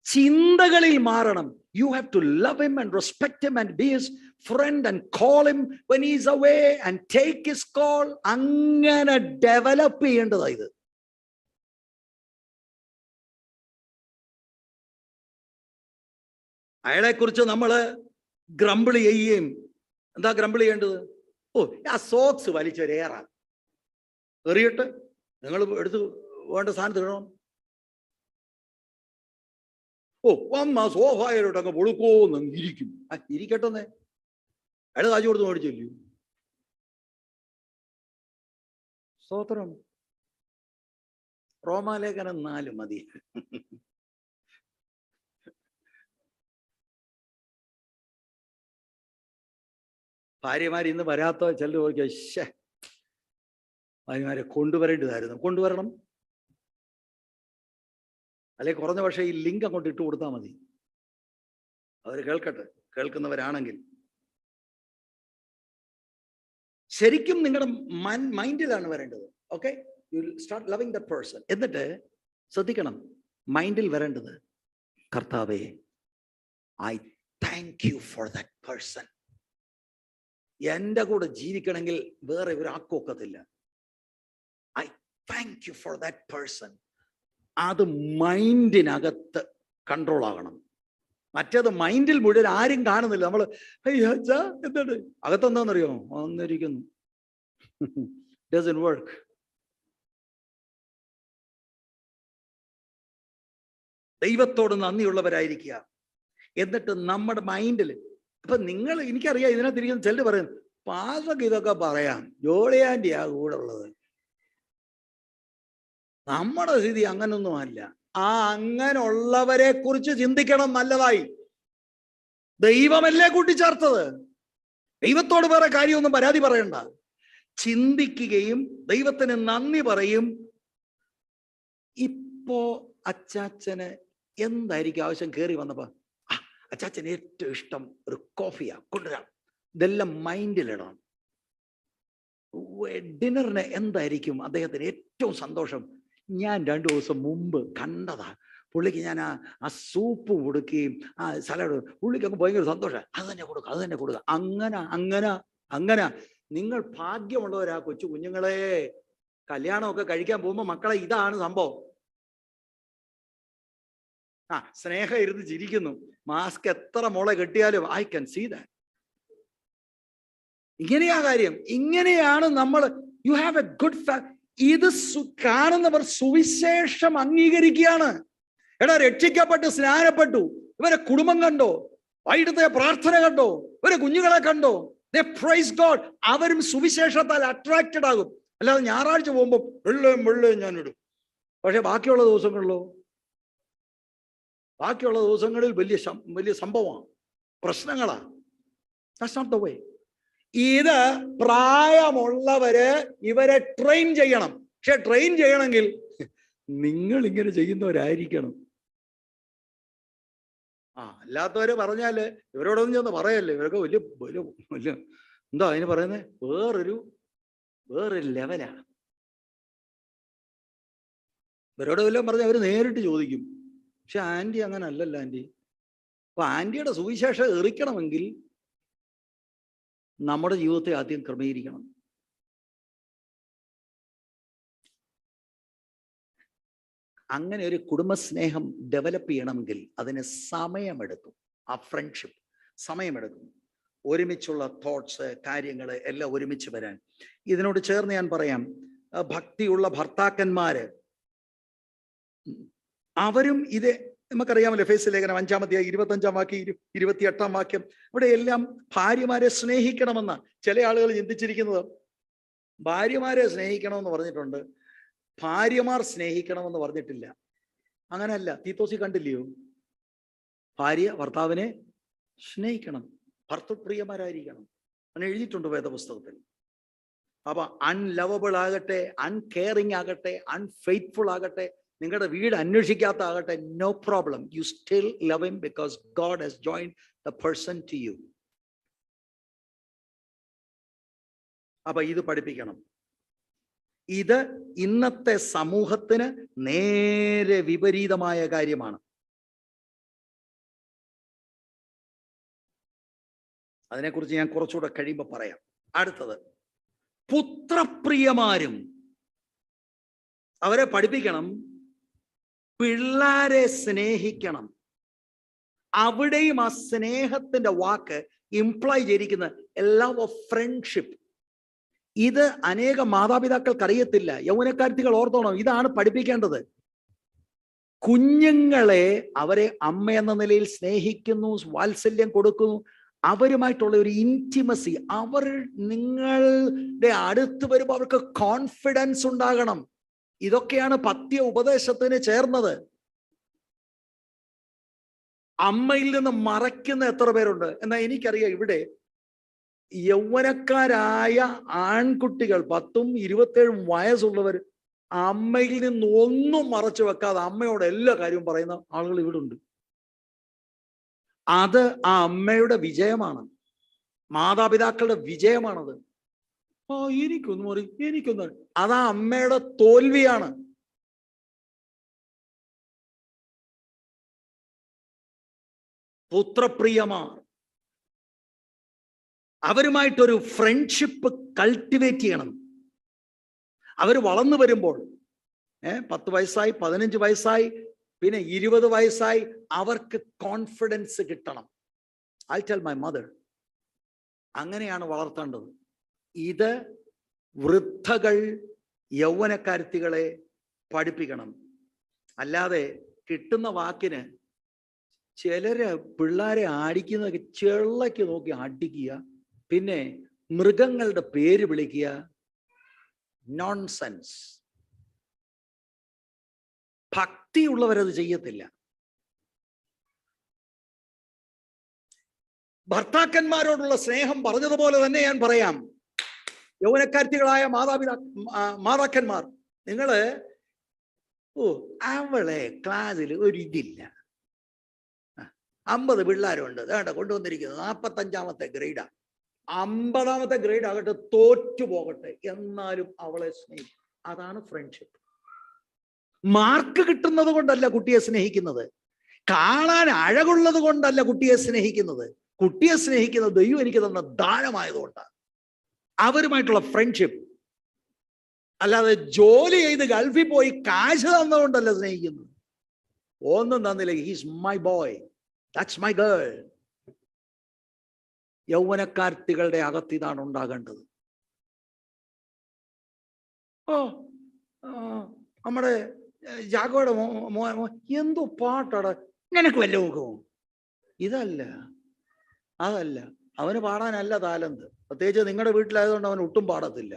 A: ചിന്തകളിൽ മാറണം. You have to love him and respect him and be his friend and call him when he is away and take his call. അങ്ങനെ ഡെവലപ്പ് ചെയ്യേണ്ടതാ ഇത്. അയാളെ കുറിച്ച് നമ്മൾ ഗ്രംബിൾ ചെയ്യുകയും, എന്താ ഗ്രംബിൾ ചെയ്യേണ്ടത്? ആ സോക്സ് വലിച്ചൊരേറാ എറിയട്ടെ, നിങ്ങൾ എടുത്ത് വേണ്ട സ്ഥാനത്ത് ഇടണം. വന്നാ സോഫായിലോട്ടങ്ങ് പൊളുക്കോന്ന് ഇരിക്കും. ഇരിക്കട്ടെന്നേ, അയാൾ കാശ് കൊടുത്ത് മേടിച്ചില്ലയോ? സ്തോത്രം. റോമാലേഖനം 4 മതി. ഭാര്യമാർ ഇന്ന് വരാത്ത ചിലർ ചോദിക്കുക, ശേ ഭാര്യമാരെ കൊണ്ടുവരേണ്ടതായിരുന്നു. കൊണ്ടുവരണം. അല്ലെ കുറഞ്ഞ പക്ഷേ ഈ ലിങ്ക് അങ്ങോട്ട് ഇട്ട് കൊടുത്താൽ മതി, അവർ കേൾക്കട്ടെ, കേൾക്കുന്നവരാണെങ്കിൽ. ശരിക്കും നിങ്ങളുടെ മൈൻഡിലാണ് വരേണ്ടത്. Okay, you will start loving the person. എന്നിട്ട് ശ്രദ്ധിക്കണം, മൈൻഡിൽ വരേണ്ടത്, കർത്താവേ, I thank you for that person. എൻ്റെ കൂടെ ജീവിക്കണമെങ്കിൽ വേറെ ഒരാൾക്കൊക്കത്തില്ല. I thank you for that person. അത് മൈൻഡിനകത്ത് കൺട്രോൾ ആകണം. മറ്റേത് മൈൻഡിൽ മുഴുവൻ ആരും കാണുന്നില്ല. നമ്മൾ അയ്യാ എന്താണ് അകത്തെന്താണെന്നറിയോ, വന്നിരിക്കുന്നു. Doesn't work. ദൈവത്തോട് നന്ദിയുള്ളവരായിരിക്കുക. എന്നിട്ട് നമ്മുടെ മൈൻഡിൽ, അപ്പൊ നിങ്ങൾ, എനിക്കറിയാം ഇതിനകത്തിരിക്കുന്ന ചിലർ പറയും, പാസ്വക്ക് ഇതൊക്കെ പറയാം, ജോളിയാൻ്റെയാ കൂടെ ഉള്ളത്. നമ്മുടെ സ്ഥിതി അങ്ങനൊന്നും അല്ല. ആ അങ്ങനെയുള്ളവരെ കുറിച്ച് ചിന്തിക്കണം നല്ലതായി. ദൈവമല്ലേ കൂട്ടിച്ചേർത്തത്. ദൈവത്തോട് വേറെ കാര്യമൊന്നും പരാതി പറയണ്ട. ചിന്തിക്കുകയും ദൈവത്തിന് നന്ദി പറയും. ഇപ്പോ അച്ചാച്ചന് എന്തായിരിക്കും ആവശ്യം? കയറി വന്നപ്പോ അച്ചാച്ചന് ഏറ്റവും ഇഷ്ടം ഒരു കോഫിയാ, കൊണ്ടുവരാം. ഇതെല്ലാം മൈൻഡിലിടണം. ഡിന്നറിന് എന്തായിരിക്കും അദ്ദേഹത്തിന് ഏറ്റവും സന്തോഷം? ഞാൻ 2 ദിവസം മുമ്പ് കണ്ടതാ, പുള്ളിക്ക് ഞാൻ ആ സൂപ്പ് കൊടുക്കുകയും ആ സലാഡ്, പുള്ളിക്ക് അങ്ങ് ഭയങ്കര സന്തോഷം. അത് തന്നെ കൊടുക്കുക, അത് തന്നെ കൊടുക്കുക. അങ്ങനെ നിങ്ങൾ ഭാഗ്യമുള്ളവരാ കൊച്ചു കുഞ്ഞുങ്ങളെ. കല്യാണമൊക്കെ കഴിക്കാൻ പോകുമ്പോ മക്കളെ ഇതാണ് സംഭവം. സ്നേഹം ഇരുന്ന് ചിരിക്കുന്നു. മാസ്ക് എത്ര മോളെ കെട്ടിയാലും ഐ ക്യാൻ സീ ദാറ്റ്. ഇങ്ങനെയാ കാര്യം. ഇങ്ങനെയാണ് നമ്മൾ. You have A good. ഇത് കാണുന്നവർ സുവിശേഷം അംഗീകരിക്കുകയാണ്. എടാ, രക്ഷിക്കപ്പെട്ട് സ്നാനപ്പെട്ടു, ഇവരെ കുടുംബം കണ്ടോ, വൈകിട്ടത്തെ പ്രാർത്ഥന കണ്ടോ, ഇവരെ കുഞ്ഞുങ്ങളെ കണ്ടോ, they praise God. അവരും സുവിശേഷത്താൽ അട്രാക്റ്റഡ് ആകും. അല്ലാതെ ഞായറാഴ്ച പോകുമ്പോൾ വെള്ളം ഞാൻ ഇടും, പക്ഷെ ബാക്കിയുള്ള ദിവസങ്ങളിൽ വലിയ സംഭവമാണ്, പ്രശ്നങ്ങളാ. That's not the way. ഇത് പ്രായമുള്ളവര് ഇവരെ ട്രെയിൻ ചെയ്യണം. പക്ഷെ ട്രെയിൻ ചെയ്യണമെങ്കിൽ നിങ്ങൾ ഇങ്ങനെ ചെയ്യുന്നവരായിരിക്കണം. അല്ലാത്തവര് പറഞ്ഞാല് ഇവരോടൊന്നും ചെന്ന് പറയല്ലേ, ഇവരൊക്കെ വലിയ എന്താ അതിന് പറയുന്നത്, വേറൊരു ലെവലാ. ഇവരോട് വല്ലതും പറഞ്ഞാൽ അവര് നേരിട്ട് ചോദിക്കും. പക്ഷെ ആന്റി അങ്ങനെ അല്ലല്ലോ ആന്റി. അപ്പൊ ആന്റിയുടെ സുവിശേഷം എറിക്കണമെങ്കിൽ നമ്മുടെ ജീവിതത്തെ ആദ്യം ക്രമീകരിക്കണം. അങ്ങനെ ഒരു കുടുംബസ്നേഹം ഡെവലപ്പ് ചെയ്യണമെങ്കിൽ അതിന് സമയമെടുക്കും. ആ ഫ്രണ്ട്ഷിപ്പ് സമയമെടുക്കും. ഒരുമിച്ചുള്ള തോട്ട്സ്, കാര്യങ്ങൾ എല്ലാം ഒരുമിച്ച് വരാൻ. ഇതിനോട് ചേർന്ന് ഞാൻ പറയാം, ഭക്തിയുള്ള ഭർത്താക്കന്മാര് അവരും ഇത് നമുക്കറിയാമല്ലോ. എഫേസ്യ ലേഖനം 5-ാം അധ്യായം 25-ാം വാക്യം 28-ാം വാക്യം, ഇവിടെ എല്ലാം ഭാര്യമാരെ സ്നേഹിക്കണമെന്ന്. ചില ആളുകൾ ചിന്തിച്ചിരിക്കുന്നത് ഭാര്യമാരെ സ്നേഹിക്കണമെന്ന് പറഞ്ഞിട്ടുണ്ട്, ഭാര്യമാർ സ്നേഹിക്കണമെന്ന് പറഞ്ഞിട്ടില്ല. അങ്ങനെയല്ല. തീത്തോസി കണ്ടില്ലയോ, ഭാര്യ ഭർത്താവിനെ സ്നേഹിക്കണം, ഭർത്തൃപ്രിയമാരായിരിക്കണം. അങ്ങനെ എഴുതിയിട്ടുണ്ട് വേദപുസ്തകത്തിൽ. അപ്പൊ അൺലവബിൾ ആകട്ടെ, അൺകെയറിങ് ആകട്ടെ, അൺഫെയ്ത്ത്ഫുൾ ആകട്ടെ, നിങ്ങളുടെ വീട് അന്വേഷിക്കാത്ത ആകട്ടെ, no problem. You still love him because God has joined the person to you. അപ്പൊ ഇത് പഠിപ്പിക്കണം. ഇത് ഇന്നത്തെ സമൂഹത്തിന് നേരെ വിപരീതമായ കാര്യമാണ്. അതിനെക്കുറിച്ച് ഞാൻ കുറച്ചുകൂടെ കഴിയുമ്പോൾ പറയാം. അടുത്തത്, പുത്രപ്രിയമാരും. അവരെ പഠിപ്പിക്കണം പിള്ളാരെ സ്നേഹിക്കണം. അവിടെയും ആ സ്നേഹത്തിന്റെ വാക്ക് ഇംപ്ലൈ ചെയ്തിരിക്കുന്ന ലവ് ഓഫ് ഫ്രണ്ട്ഷിപ്പ്. ഇത് അനേകം മാതാപിതാക്കൾക്ക് അറിയത്തില്ല. യൗവനക്കാരത്തികൾ ഓർത്തോണം, ഇതാണ് പഠിപ്പിക്കേണ്ടത്. കുഞ്ഞുങ്ങളെ അവരെ അമ്മ എന്ന നിലയിൽ സ്നേഹിക്കുന്നു, വാത്സല്യം കൊടുക്കുന്നു, അവരുമായിട്ടുള്ള ഒരു ഇന്റിമസി. അവർ നിങ്ങളുടെ അടുത്ത് വരുമ്പോൾ അവർക്ക് കോൺഫിഡൻസ് ഉണ്ടാകണം. ഇതൊക്കെയാണ് പത്യ ഉപദേശത്തിന് ചേർന്നത്. അമ്മയിൽ നിന്ന് മറയ്ക്കുന്ന എത്ര പേരുണ്ട് എന്നാൽ എനിക്കറിയാം. ഇവിടെ യൗവനക്കാരായ ആൺകുട്ടികൾ 10-27 വയസ്സുള്ളവർ അമ്മയിൽ നിന്ന് ഒന്നും മറച്ചു വെക്കാതെ അമ്മയോട് എല്ലാ കാര്യവും പറയുന്ന ആളുകൾ ഇവിടെ ഉണ്ട്. അത് ആ അമ്മയുടെ വിജയമാണ്, മാതാപിതാക്കളുടെ വിജയമാണത്. എനിക്കൊന്നും എനിക്കൊന്നും, അതാ അമ്മയുടെ തോൽവിയാണ്. പുത്രപ്രിയമാർ, അവരുമായിട്ടൊരു ഫ്രണ്ട്ഷിപ്പ് കൾട്ടിവേറ്റ് ചെയ്യണം. അവർ വളർന്നു വരുമ്പോൾ 10 വയസ്സായി, 15 വയസ്സായി, പിന്നെ 20 വയസ്സായി, അവർക്ക് കോൺഫിഡൻസ് കിട്ടണം. ഐ ടെൽ മൈ മദർ, അങ്ങനെയാണ് വളർത്തേണ്ടത്. ഇത് വൃദ്ധകൾ യൗവനക്കാരത്തികളെ പഠിപ്പിക്കണം. അല്ലാതെ കിട്ടുന്ന വാക്കിന് ചിലര് പിള്ളേരെ അടിക്കുന്ന ചെള്ളയ്ക്ക് നോക്കി അടിക്കുക, പിന്നെ മൃഗങ്ങളുടെ പേര് വിളിക്കുക. നോൺസെൻസ്. ഭക്തിയുള്ളവരത് ചെയ്യത്തില്ല. ഭർത്താക്കന്മാരോടുള്ള സ്നേഹം പറഞ്ഞതുപോലെ തന്നെ ഞാൻ പറയാം. യൗവനക്കാരത്തികളായ മാതാക്കന്മാർ, നിങ്ങള് അവളെ ക്ലാസ്സിൽ ഒരു ഇതില്ല, 50 പിള്ളേരുണ്ട്, വേണ്ട കൊണ്ടുവന്നിരിക്കുന്നത് 45ാമത്തെ ഗ്രേഡാ, 50ാമത്തെ ഗ്രേഡ് ആകട്ടെ, തോറ്റു പോകട്ടെ, എന്നാലും അവളെ സ്നേഹിക്കും. അതാണ് ഫ്രണ്ട്ഷിപ്പ്. മാർക്ക് കിട്ടുന്നത് കൊണ്ടല്ല കുട്ടിയെ സ്നേഹിക്കുന്നത്, കാണാൻ അഴകുള്ളത് കൊണ്ടല്ല കുട്ടിയെ സ്നേഹിക്കുന്നത്. കുട്ടിയെ സ്നേഹിക്കുന്നത് ദൈവം എനിക്ക് തന്ന ദാനമായതുകൊണ്ടാണ്. അവരുമായിട്ടുള്ള ഫ്രണ്ട്ഷിപ്പ്. അല്ലാതെ ജോലി ചെയ്ത് ഗൾഫിൽ പോയി കാശ് തന്നതുകൊണ്ടല്ല സ്നേഹിക്കുന്നത്. ഒന്നും തന്നില്ല, he's my boy, that's my girl. യൗവനക്കാർത്തികളുടെ അകത്ത് ഇതാണ് ഉണ്ടാകേണ്ടത്. നമ്മുടെ ജാഗോയുടെ എന്തോ പാട്ടാണ്, നിനക്ക് വല്ല നോക്കുമോ? അതല്ല, അവന് പാടാനല്ല താലന്ത്. പ്രത്യേകിച്ച് നിങ്ങളുടെ വീട്ടിലായതുകൊണ്ട് അവൻ ഒട്ടും പാടത്തില്ല.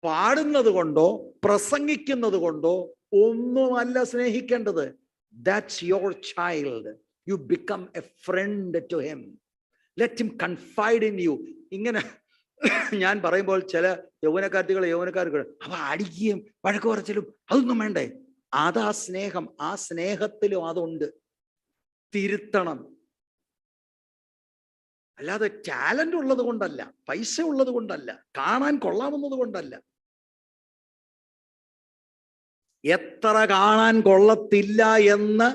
A: പാടുന്നത് കൊണ്ടോ പ്രസംഗിക്കുന്നത് കൊണ്ടോ ഒന്നുമല്ല സ്നേഹിക്കേണ്ടത്. That's your child. You become a friend to him. Let him confide in you. ഇങ്ങനെ ഞാൻ പറയുമ്പോൾ ചില യൗവനക്കാർക്ക് അവ അടിക്കുകയും വഴക്ക് പറച്ചിലും അതൊന്നും വേണ്ടേ? അതാ സ്നേഹം. ആ സ്നേഹത്തിലും അതുണ്ട്. തിരുത്തണം. അല്ലാതെ ടാലന്റ് ഉള്ളത് കൊണ്ടല്ല, പൈസ ഉള്ളത് കൊണ്ടല്ല, കാണാൻ കൊള്ളാവുന്നത് കൊണ്ടല്ല. എത്ര കാണാൻ കൊള്ളത്തില്ല എന്ന്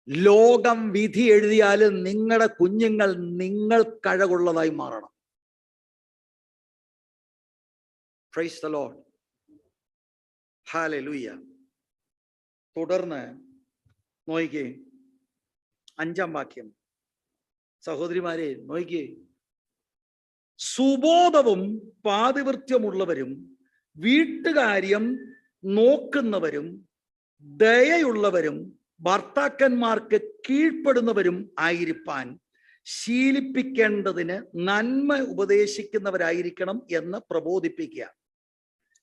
A: ലോകം വിധി എഴുതിയാലും നിങ്ങളുടെ കുഞ്ഞുങ്ങൾ നിങ്ങൾക്കഴകുള്ളതായി മാറണം. Praise the Lord. Hallelujah. തുടർന്ന് നോയിക്കേ 5ാം വാക്യം. സഹോദരിമാരെ നോയിക്കേ, സുബോധവും പാതിവൃത്യമുള്ളവരും വീട്ടുകാര്യം നോക്കുന്നവരും ദയയുള്ളവരും ഭർത്താക്കന്മാർക്ക് കീഴ്പ്പെടുന്നവരും ആയിരിക്കാൻ ശീലിപ്പിക്കേണ്ടതിന് നന്മ ഉപദേശിക്കുന്നവരായിരിക്കണം എന്ന് പ്രബോധിപ്പിക്കുക.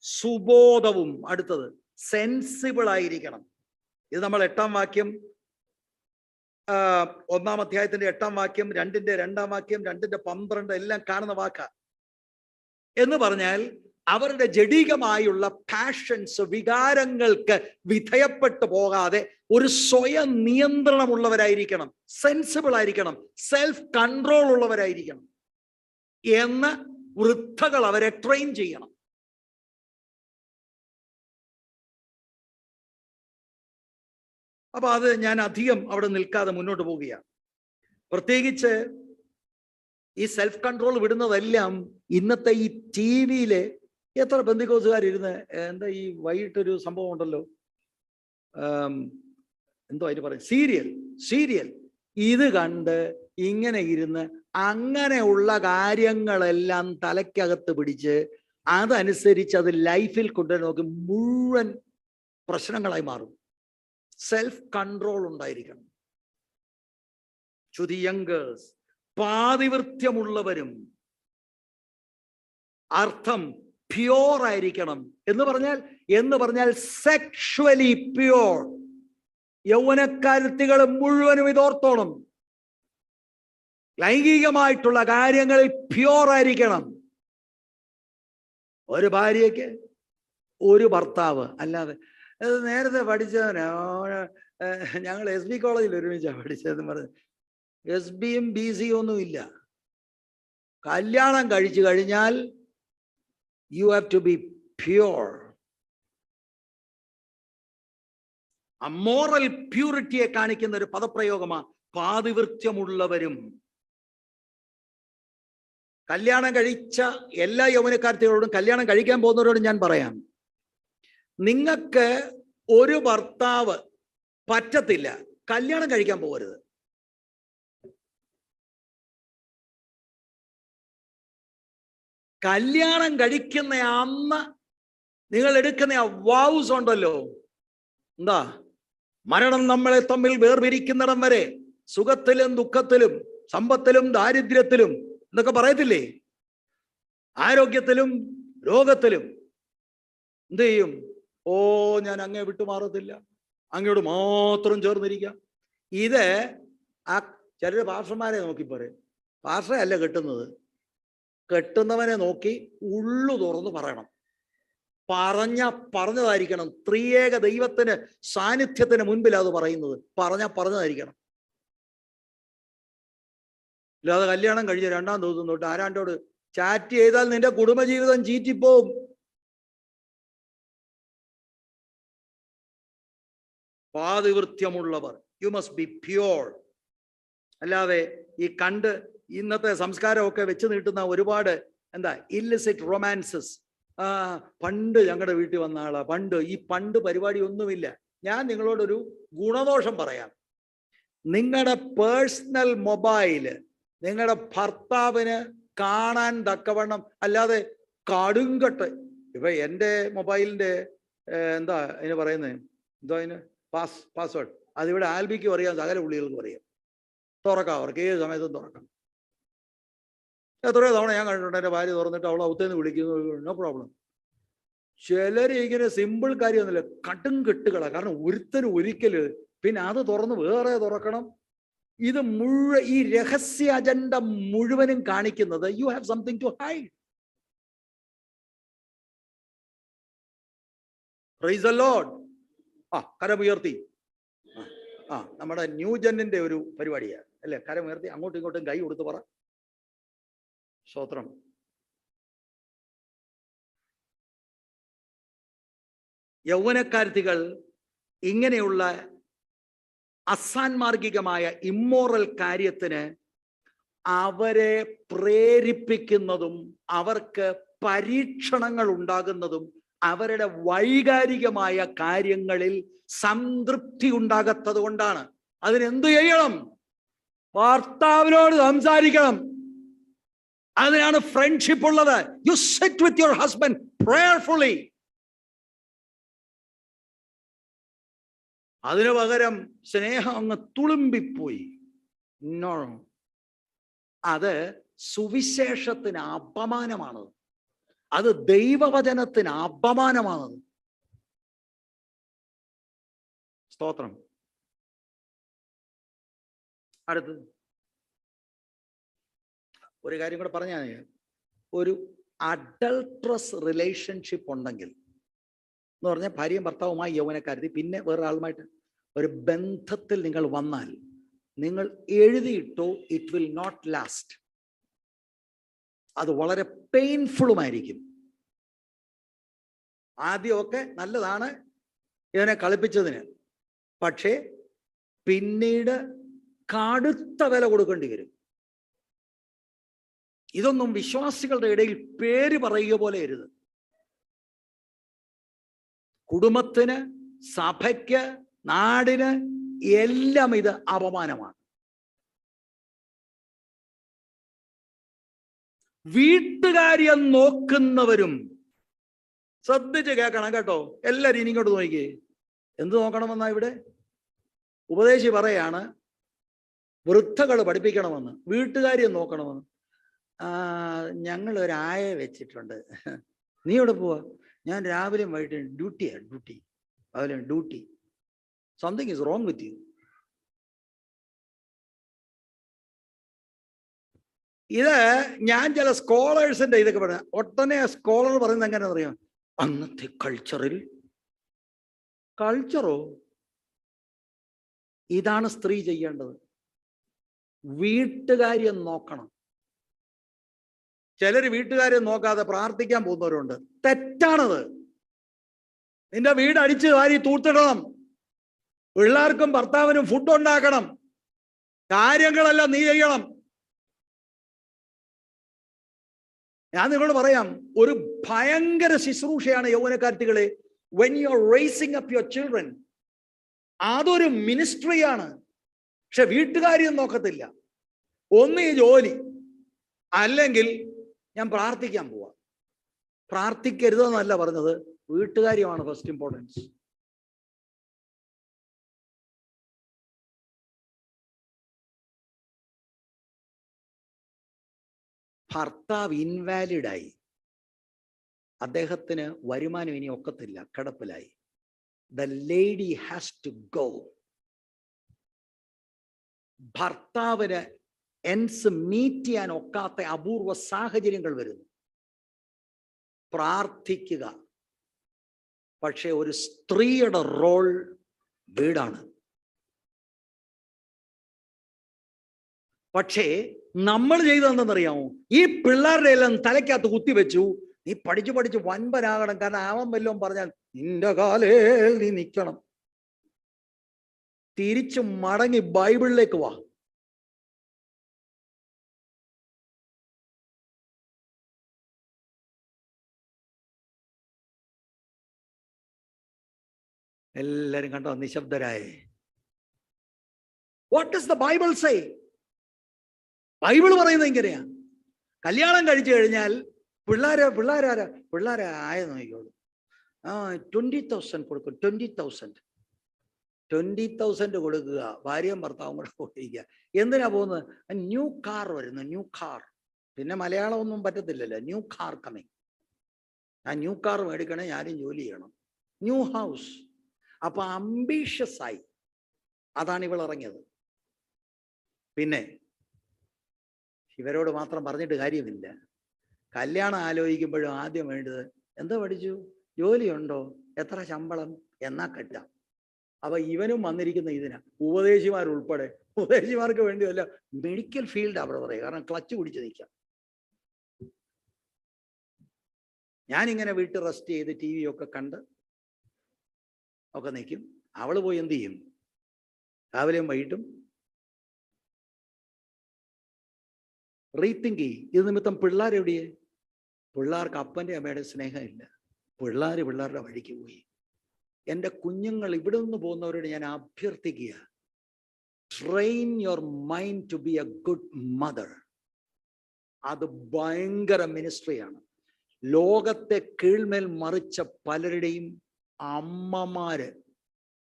A: സുബോധവും, അടുത്തത് സെൻസിബിൾ ആയിരിക്കണം. ഇത് നമ്മൾ 8ാം വാക്യം, 1-ാം അധ്യായത്തിന്റെ 8ാം വാക്യം, 2-ന്റെ 2-ാം വാക്യം, 2-ന്റെ 12 എല്ലാം കാണുന്ന വാക്ക. എന്ന് പറഞ്ഞാൽ അവരുടെ ജഡികമായുള്ള പാഷൻസ്, വികാരങ്ങൾക്ക് വിധേയപ്പെട്ടു പോകാതെ ഒരു സ്വയം നിയന്ത്രണമുള്ളവരായിരിക്കണം, സെൻസിബിൾ ആയിരിക്കണം, സെൽഫ് കൺട്രോൾ ഉള്ളവരായിരിക്കണം എന്ന് വൃദ്ധകൾ അവരെ ട്രെയിൻ ചെയ്യണം. അപ്പൊ അത് ഞാൻ അധികം അവിടെ നിൽക്കാതെ മുന്നോട്ട് പോവുകയാണ്. പ്രത്യേകിച്ച് ഈ സെൽഫ് കൺട്രോൾ വിടുന്നതെല്ലാം ഇന്നത്തെ ഈ TV-യിലെ എത്ര ബന്ധുക്കോസുകാരിരുന്ന് എന്താ ഈ വൈകിട്ടൊരു സംഭവം ഉണ്ടല്ലോ, എന്തോ അതിന് പറയും, സീരിയൽ ഇത് കണ്ട് ഇങ്ങനെ ഇരുന്ന് അങ്ങനെയുള്ള കാര്യങ്ങളെല്ലാം തലയ്ക്കകത്ത് പിടിച്ച് അതനുസരിച്ച് അത് ലൈഫിൽ കൊണ്ടുവരാൻ നോക്കി മുഴുവൻ പ്രശ്നങ്ങളായി മാറും. സെൽഫ് കൺട്രോൾ ഉണ്ടായിരിക്കണം. ടു ദി യംഗേഴ്സ്, പാതിവൃത്യമുള്ളവരും, അർത്ഥം പ്യോർ ആയിരിക്കണം എന്ന് പറഞ്ഞാൽ സെക്ഷുവലി പ്യോർ. യൗവനക്കാരത്തികൾ മുഴുവനും ഇതോർത്തോണം. ലൈംഗികമായിട്ടുള്ള കാര്യങ്ങളിൽ പ്യോർ ആയിരിക്കണം. ഒരു ഭാര്യയ്ക്ക് ഒരു ഭർത്താവ്. അല്ലാതെ അത് നേരത്തെ പഠിച്ചവനാ. ഞങ്ങൾ SB കോളേജിൽ ഒരുമിച്ചാണ് പഠിച്ചതെന്ന് പറഞ്ഞ് SBയും BCയും ഒന്നും ഇല്ല. കല്യാണം കഴിച്ചു കഴിഞ്ഞാൽ you have to be pure. Moral പ്യൂരിറ്റിയെ കാണിക്കുന്ന ഒരു പദപ്രയോഗമാണ് പാതിവൃത്യമുള്ളവരും. കല്യാണം കഴിച്ച എല്ലാ യൗവനക്കാരത്തികളോടും കല്യാണം കഴിക്കാൻ പോകുന്നവരോടും ഞാൻ പറയാം, നിങ്ങൾക്ക് ഒരു ഭർത്താവ് പറ്റത്തില്ല, കല്യാണം കഴിക്കാൻ പോകരുത്. കല്യാണം കഴിക്കുന്ന അന്ന് നിങ്ങൾ എടുക്കുന്ന ആ വൗസ് ഉണ്ടല്ലോ, എന്താ, മരണം നമ്മളെ തമ്മിൽ വേർപിരിക്കുന്നിടം വരെ സുഖത്തിലും ദുഃഖത്തിലും സമ്പത്തിലും ദാരിദ്ര്യത്തിലും എന്നൊക്കെ പറയത്തില്ലേ, ആരോഗ്യത്തിലും രോഗത്തിലും എന്ത് ചെയ്യും? ഓ, ഞാൻ അങ്ങേ വിട്ടുമാറത്തില്ല, അങ്ങയോട് മാത്രം ചേർന്നിരിക്കാം. ഇത് ആ ചിലർ പാർഷന്മാരെ നോക്കി പറയും. പാർഷയല്ല കെട്ടുന്നത്, കെട്ടുന്നവനെ നോക്കി ഉള്ളു തുറന്ന് പറയണം. പറഞ്ഞതായിരിക്കണം. ത്രിയേക ദൈവത്തിന് സാന്നിധ്യത്തിന് മുൻപിൽ അത് പറയുന്നത് പറഞ്ഞതായിരിക്കണം. അല്ലാതെ കല്യാണം കഴിഞ്ഞ് 2-ാം ദിവസം തൊട്ട് ആരാണ്ടോട് ചാറ്റ് ചെയ്താൽ നിന്റെ കുടുംബജീവിതം ചീറ്റിപ്പോവും. പാതിവൃത്യമുള്ളവർ, യു മസ്റ്റ് ബി പ്യൂർ. അല്ലാതെ ഈ കണ്ട് ഇന്നത്തെ സംസ്കാരമൊക്കെ വെച്ച് നീട്ടുന്ന ഒരുപാട് ഇല്ലിസിറ്റ് റൊമാൻസസ്. പണ്ട് ഞങ്ങളുടെ വീട്ടിൽ വന്ന ആളാ, പണ്ട് പരിപാടി ഒന്നുമില്ല. ഞാൻ നിങ്ങളോടൊരു ഗുണദോഷം പറയാം. നിങ്ങളുടെ പേഴ്സണൽ മൊബൈല് നിങ്ങളുടെ ഭർത്താവിന് കാണാൻ തക്കവണ്ണം, അല്ലാതെ കടുങ്കട്ട്. ഇപ്പൊ എൻ്റെ മൊബൈലിന്റെ അതിന് പറയുന്നത് അതിന് പാസ്വേഡ് അതിവിടെ ആൽബിക്കും അറിയാം, സകല പുള്ളികൾക്കും അറിയാം. തുറക്കാം, അവർക്ക് ഏത് സമയത്തും തുറക്കാം. എത്രയോ തവണ ഞാൻ കണ്ടിട്ടുണ്ട് എൻ്റെ ഭാര്യ തുറന്നിട്ട് അവൾ ഔത്തേന്ന് വിളിക്കുന്നു, നോ പ്രോബ്ലം. ചിലർ ഇങ്ങനെ സിമ്പിൾ കാര്യമൊന്നുമില്ല, കടും കെട്ടുകളാണ്. കാരണം ഒരുത്തരും ഒരിക്കല് പിന്നെ അത് തുറന്ന് വേറെ തുറക്കണം. ഇത് ഈ രഹസ്യ അജണ്ട മുഴുവനും കാണിക്കുന്നത് you have something to hide. Praise the Lord. കരമുയർത്തി. നമ്മുടെ ന്യൂജനിന്റെ ഒരു പരിപാടിയാണ് അല്ലെ, കരമുയർത്തി അങ്ങോട്ടും ഇങ്ങോട്ടും കൈ കൊടുത്ത് പറ. സ്തോത്രം. യൗവനക്കാരത്തികൾ ഇങ്ങനെയുള്ള അസാൻമാർഗികമായ ഇമ്മോറൽ കാര്യത്തിന് അവരെ പ്രേരിപ്പിക്കുന്നതും അവർക്ക് പരീക്ഷണങ്ങൾ ഉണ്ടാകുന്നതും അവരുടെ വൈകാരികമായ കാര്യങ്ങളിൽ സംതൃപ്തി ഉണ്ടാകാത്തത് കൊണ്ടാണ്. അതിനെന്തു ചെയ്യണം? ഭർത്താവിനോട് സംസാരിക്കണം. അതിനാണ് ഫ്രണ്ട്ഷിപ്പ് ഉള്ളത്. You sit with your husband prayerfully. അതിനു പകരം സ്നേഹം അങ്ങ് തുളുമ്പിപ്പോയി. നോ, അത് സുവിശേഷത്തിന് അപമാനമാണ്. അത് ദൈവവചനത്തിന് അപമാനമാണ്. സ്തോത്രം. അടുത്തത് ഒരു കാര്യം കൂടെ പറഞ്ഞാൽ, ഒരു അഡൾട്രസ് റിലേഷൻഷിപ്പ് ഉണ്ടെങ്കിൽ എന്ന് പറഞ്ഞാൽ ഭാര്യയും ഭർത്താവുമായി യൗവനക്കാരത്തി പിന്നെ വേറൊരാളുമായിട്ട് ഒരു ബന്ധത്തിൽ നിങ്ങൾ വന്നാൽ, നിങ്ങൾ എഴുതിയിട്ടോ ഇറ്റ് വിൽ നോട്ട് ലാസ്റ്റ്. അത് വളരെ പെയിൻഫുള്ളുമായിരിക്കും. ആദ്യമൊക്കെ നല്ലതാണ് ഇതിനെ കളിപ്പിച്ചതിന്, പക്ഷേ പിന്നീട് കടുത്ത വില കൊടുക്കേണ്ടി വരും. ഇതൊന്നും വിശ്വാസികളുടെ ഇടയിൽ പേര് പറയുക പോലെ അരുത്. കുടുംബത്തിന്, സഭയ്ക്ക്, നാടിന് എല്ലാം ഇത് അപമാനമാണ്. വീട്ടുകാര്യം നോക്കുന്നവരും ശ്രദ്ധിച്ച് കേൾക്കണം കേട്ടോ. എല്ലാവരും ഇനി ഇങ്ങോട്ട് നോക്കിയേ. എന്ത് നോക്കണമെന്നാ ഇവിടെ ഉപദേശി പറയാണ്? വൃദ്ധകൾ പഠിപ്പിക്കണമെന്ന്, വീട്ടുകാര്യം നോക്കണമെന്ന്. ഞങ്ങൾ ഒരായ വെച്ചിട്ടുണ്ട്. നീ എവിടെ പോവാ? ഞാൻ രാവിലെയും വൈകിട്ട് ഡ്യൂട്ടി. അതിലെ duty. Something is wrong with you. ഇത് ഞാൻ ചില സ്കോളേഴ്സിന്റെ ഇതൊക്കെ പറയാം. ഒട്ടനെ സ്കോളർ പറയുന്നത് എങ്ങനെയാണെന്ന് അറിയാം? അന്നത്തെ കൾച്ചറോ ഇതാണ് സ്ത്രീ ചെയ്യേണ്ടത്. വീട്ടുകാര്യം നോക്കണം. ചിലർ വീട്ടുകാര്യം നോക്കാതെ പ്രാർത്ഥിക്കാൻ പോകുന്നവരുണ്ട്. തെറ്റാണത്. നിന്റെ വീട് അടിച്ച് വാരി തൂത്തിടണം. പിള്ളേർക്കും ഭർത്താവിനും ഫുഡ് ഉണ്ടാക്കണം. കാര്യങ്ങളെല്ലാം നീ ചെയ്യണം. ഞാൻ നിങ്ങളോട് പറയാം, ഒരു ഭയങ്കര ശുശ്രൂഷയാണ് യൗവനക്കാർത്തികളെ. when you are raising up your children, അതൊരു മിനിസ്ട്രിയാണ്. പക്ഷെ വീട്ടുകാര്യം നോക്കത്തില്ല. ഒന്ന് ഈ ജോലി, അല്ലെങ്കിൽ ഞാൻ പ്രാർത്ഥിക്കാൻ പോവാ. പ്രാർത്ഥിക്കരുതെന്നല്ല പറഞ്ഞത്, വീട്ടുകാര്യമാണ് ഫസ്റ്റ് ഇമ്പോർട്ടൻസ്. ഭർത്താവ് ഇൻവാലിഡായി, അദ്ദേഹത്തിന് വരുമാനം ഇനി ഒക്കത്തില്ല, കിടപ്പിലായി. The lady has to go. ഭർത്താവിന് എൻസ് മീറ്റ് ചെയ്യാൻ ഒക്കാത്ത അപൂർവ സാഹചര്യങ്ങൾ വരുന്നു. പ്രാർത്ഥിക്കുക. പക്ഷെ ഒരു സ്ത്രീയുടെ റോൾ വീടാണ്. പക്ഷേ നമ്മൾ ചെയ്തതെന്നറിയാമോ? ഈ പിള്ളേരുടെ എല്ലാം തലയ്ക്കകത്ത് കുത്തിവെച്ചു, നീ പഠിച്ചു വൻപനാകണം, കാരണം അവൻ വല്ലതും പറഞ്ഞാൽ നിന്റെ കാലേൽ നീ നിൽക്കണം. തിരിച്ചു മടങ്ങി ബൈബിളിലേക്ക് വാ. എല്ലാരും കണ്ടോ നിശബ്ദരായേ? What does the Bible say? Bible പറയുന്നത് ഇങ്ങനെയാ. കല്യാണം കഴിച്ചു കഴിഞ്ഞാൽ പിള്ളേരെ ആയെന്ന് നോക്കിക്കോളൂ. 20,000 കൊടുക്കും. 20,000 കൊടുക്കുക, ഭാര്യയും ഭർത്താവും കൂടെ പോയിരിക്കുക. എന്തിനാ പോകുന്നത്? ന്യൂ കാർ വരുന്നു, ന്യൂ കാർ. പിന്നെ മലയാളം ഒന്നും പറ്റത്തില്ലല്ലോ. New car coming. ആ ന്യൂ കാർ മേടിക്കണേ, ഞാനും ജോലി ചെയ്യണം. New house. അപ്പൊ അംബീഷ്യസ് ആയി. അതാണ് ഇവൾ ഇറങ്ങിയത്. പിന്നെ ഇവരോട് മാത്രം പറഞ്ഞിട്ട് കാര്യമില്ല. കല്യാണം ആലോചിക്കുമ്പോഴും ആദ്യം വേണ്ടത് എന്താ പഠിച്ചു, ജോലിയുണ്ടോ, എത്ര ശമ്പളം, എന്നാ കെട്ടാം. അപ്പൊ ഇവനും വന്നിരിക്കുന്ന ഇതിനാ. ഉപദേശിമാരുൾപ്പെടെ. ഉപദേശിമാർക്ക് വേണ്ടിയല്ല, മെഡിക്കൽ ഫീൽഡ് അവിടെ പറയുക. കാരണം ക്ലച്ച് പിടിച്ച് നിൽക്കാം. ഞാനിങ്ങനെ വീട്ടിൽ റെസ്റ്റ് ചെയ്ത് TV ഒക്കെ കണ്ട് ഒക്കെ നിൽക്കും. അവള് പോയി എന്ത് ചെയ്യും? രാവിലെയും വൈകിട്ടും റീതിങ്ക് ചെയ്യും. ഇത് നിമിത്തം പിള്ളേരെവിടെയേ? പിള്ളേർക്ക് അപ്പൻ്റെ അമ്മയുടെ സ്നേഹമില്ല. പിള്ളേരുടെ വഴിക്ക് പോയി. എൻ്റെ കുഞ്ഞുങ്ങൾ ഇവിടെ നിന്ന് പോകുന്നവരോട് ഞാൻ അഭ്യർത്ഥിക്കുക, train your mind to be a good mother. അത് ഭയങ്കര മിനിസ്ട്രിയാണ്. ലോകത്തെ കീഴ്മേൽ മറിച്ച പലരുടെയും അമ്മമാര്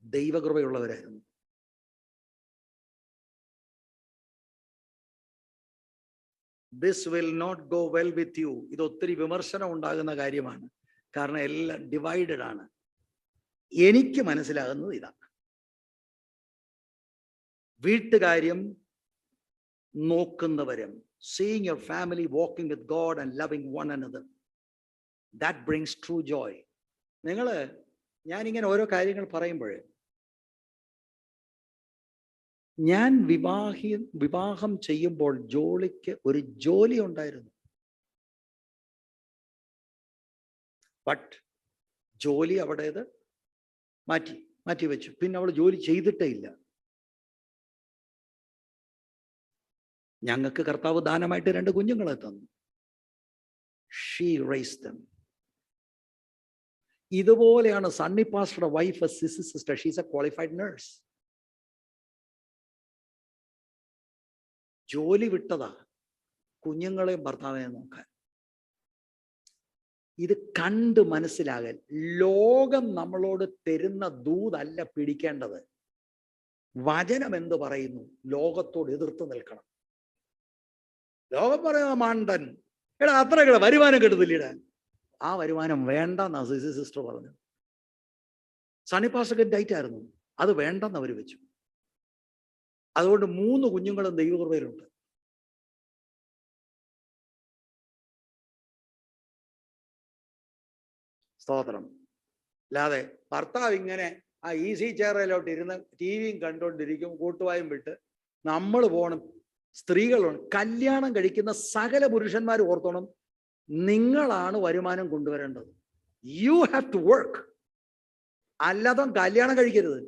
A: ദൈവകൃപയുള്ളവരായിരുന്നു. This will not go well with you. ഇത് ഒത്തിരി വിമർശനം ഉണ്ടാകുന്ന കാര്യമാണ്. കാരണം എല്ലാം ഡിവൈഡഡ് ആണ്. എനിക്ക് മനസ്സിലാകുന്നത് ഇതാണ്. വീട്ടുകാര്യം നോക്കുന്നവരും, seeing your family walking with God and loving one another, that brings true joy. ഞാനിങ്ങനെ ഓരോ കാര്യങ്ങൾ പറയുമ്പോഴേ, ഞാൻ വിവാഹം ചെയ്യുമ്പോൾ ജോലിക്ക് ഒരു ജോലി ഉണ്ടായിരുന്നു. ബട്ട് ജോലി അവിടേത് മാറ്റി വെച്ചു. പിന്നെ അവൾ ജോലി ചെയ്തിട്ടേ ഇല്ല. ഞങ്ങൾക്ക് കർത്താവ് ദാനമായിട്ട് 2 കുഞ്ഞുങ്ങളെ തന്നു. She raised them. ഇതുപോലെയാണ് സണ്ണി പാസ്റ്ററുടെ wife, sister. She's a qualified nurse. ജോലി വിട്ടതാ കുഞ്ഞുങ്ങളെയും ഭർത്താവിനെ നോക്കാൻ. ഇത് കണ്ട് മനസ്സിലാകൽ. ലോകം നമ്മളോട് തരുന്ന ദൂതല്ല പിടിക്കേണ്ടത്. വചനം എന്ത് പറയുന്നു? ലോകത്തോട് എതിർത്ത് നിൽക്കണം. ലോകം പറയുന്ന മണ്ടൻ, എടാ അത്ര വരുമാനം കിട്ടുന്നില്ലടാ. ആ വരുമാനം വേണ്ടെന്നാ സിസ്റ്റർ പറഞ്ഞു. സണ്ണി പാസ്റ്റർ ഡൈറ്റ് ആയിരുന്നു, അത് വേണ്ടെന്ന് അവർ വെച്ചു. അതുകൊണ്ട് 3 കുഞ്ഞുങ്ങളും ദൈവകൃപയിലുണ്ട്. സ്തോത്രം. അല്ലാതെ ഭർത്താവ് ഇങ്ങനെ ആ ഈസി ചെയറിലോട്ട് ഇരുന്ന് ടിവിയും കണ്ടുകൊണ്ടിരിക്കും, കൂട്ടുവായും വിട്ട് നമ്മൾ പോകണം. സ്ത്രീകളുണ്ട്, കല്യാണം കഴിക്കുന്ന സകല പുരുഷന്മാർ ഓർത്തോണം, നിങ്ങളാണ് വരുമാനം കൊണ്ടുവരേണ്ടത്. You have to work. അല്ലാതെ കല്യാണം കഴിക്കരുത്.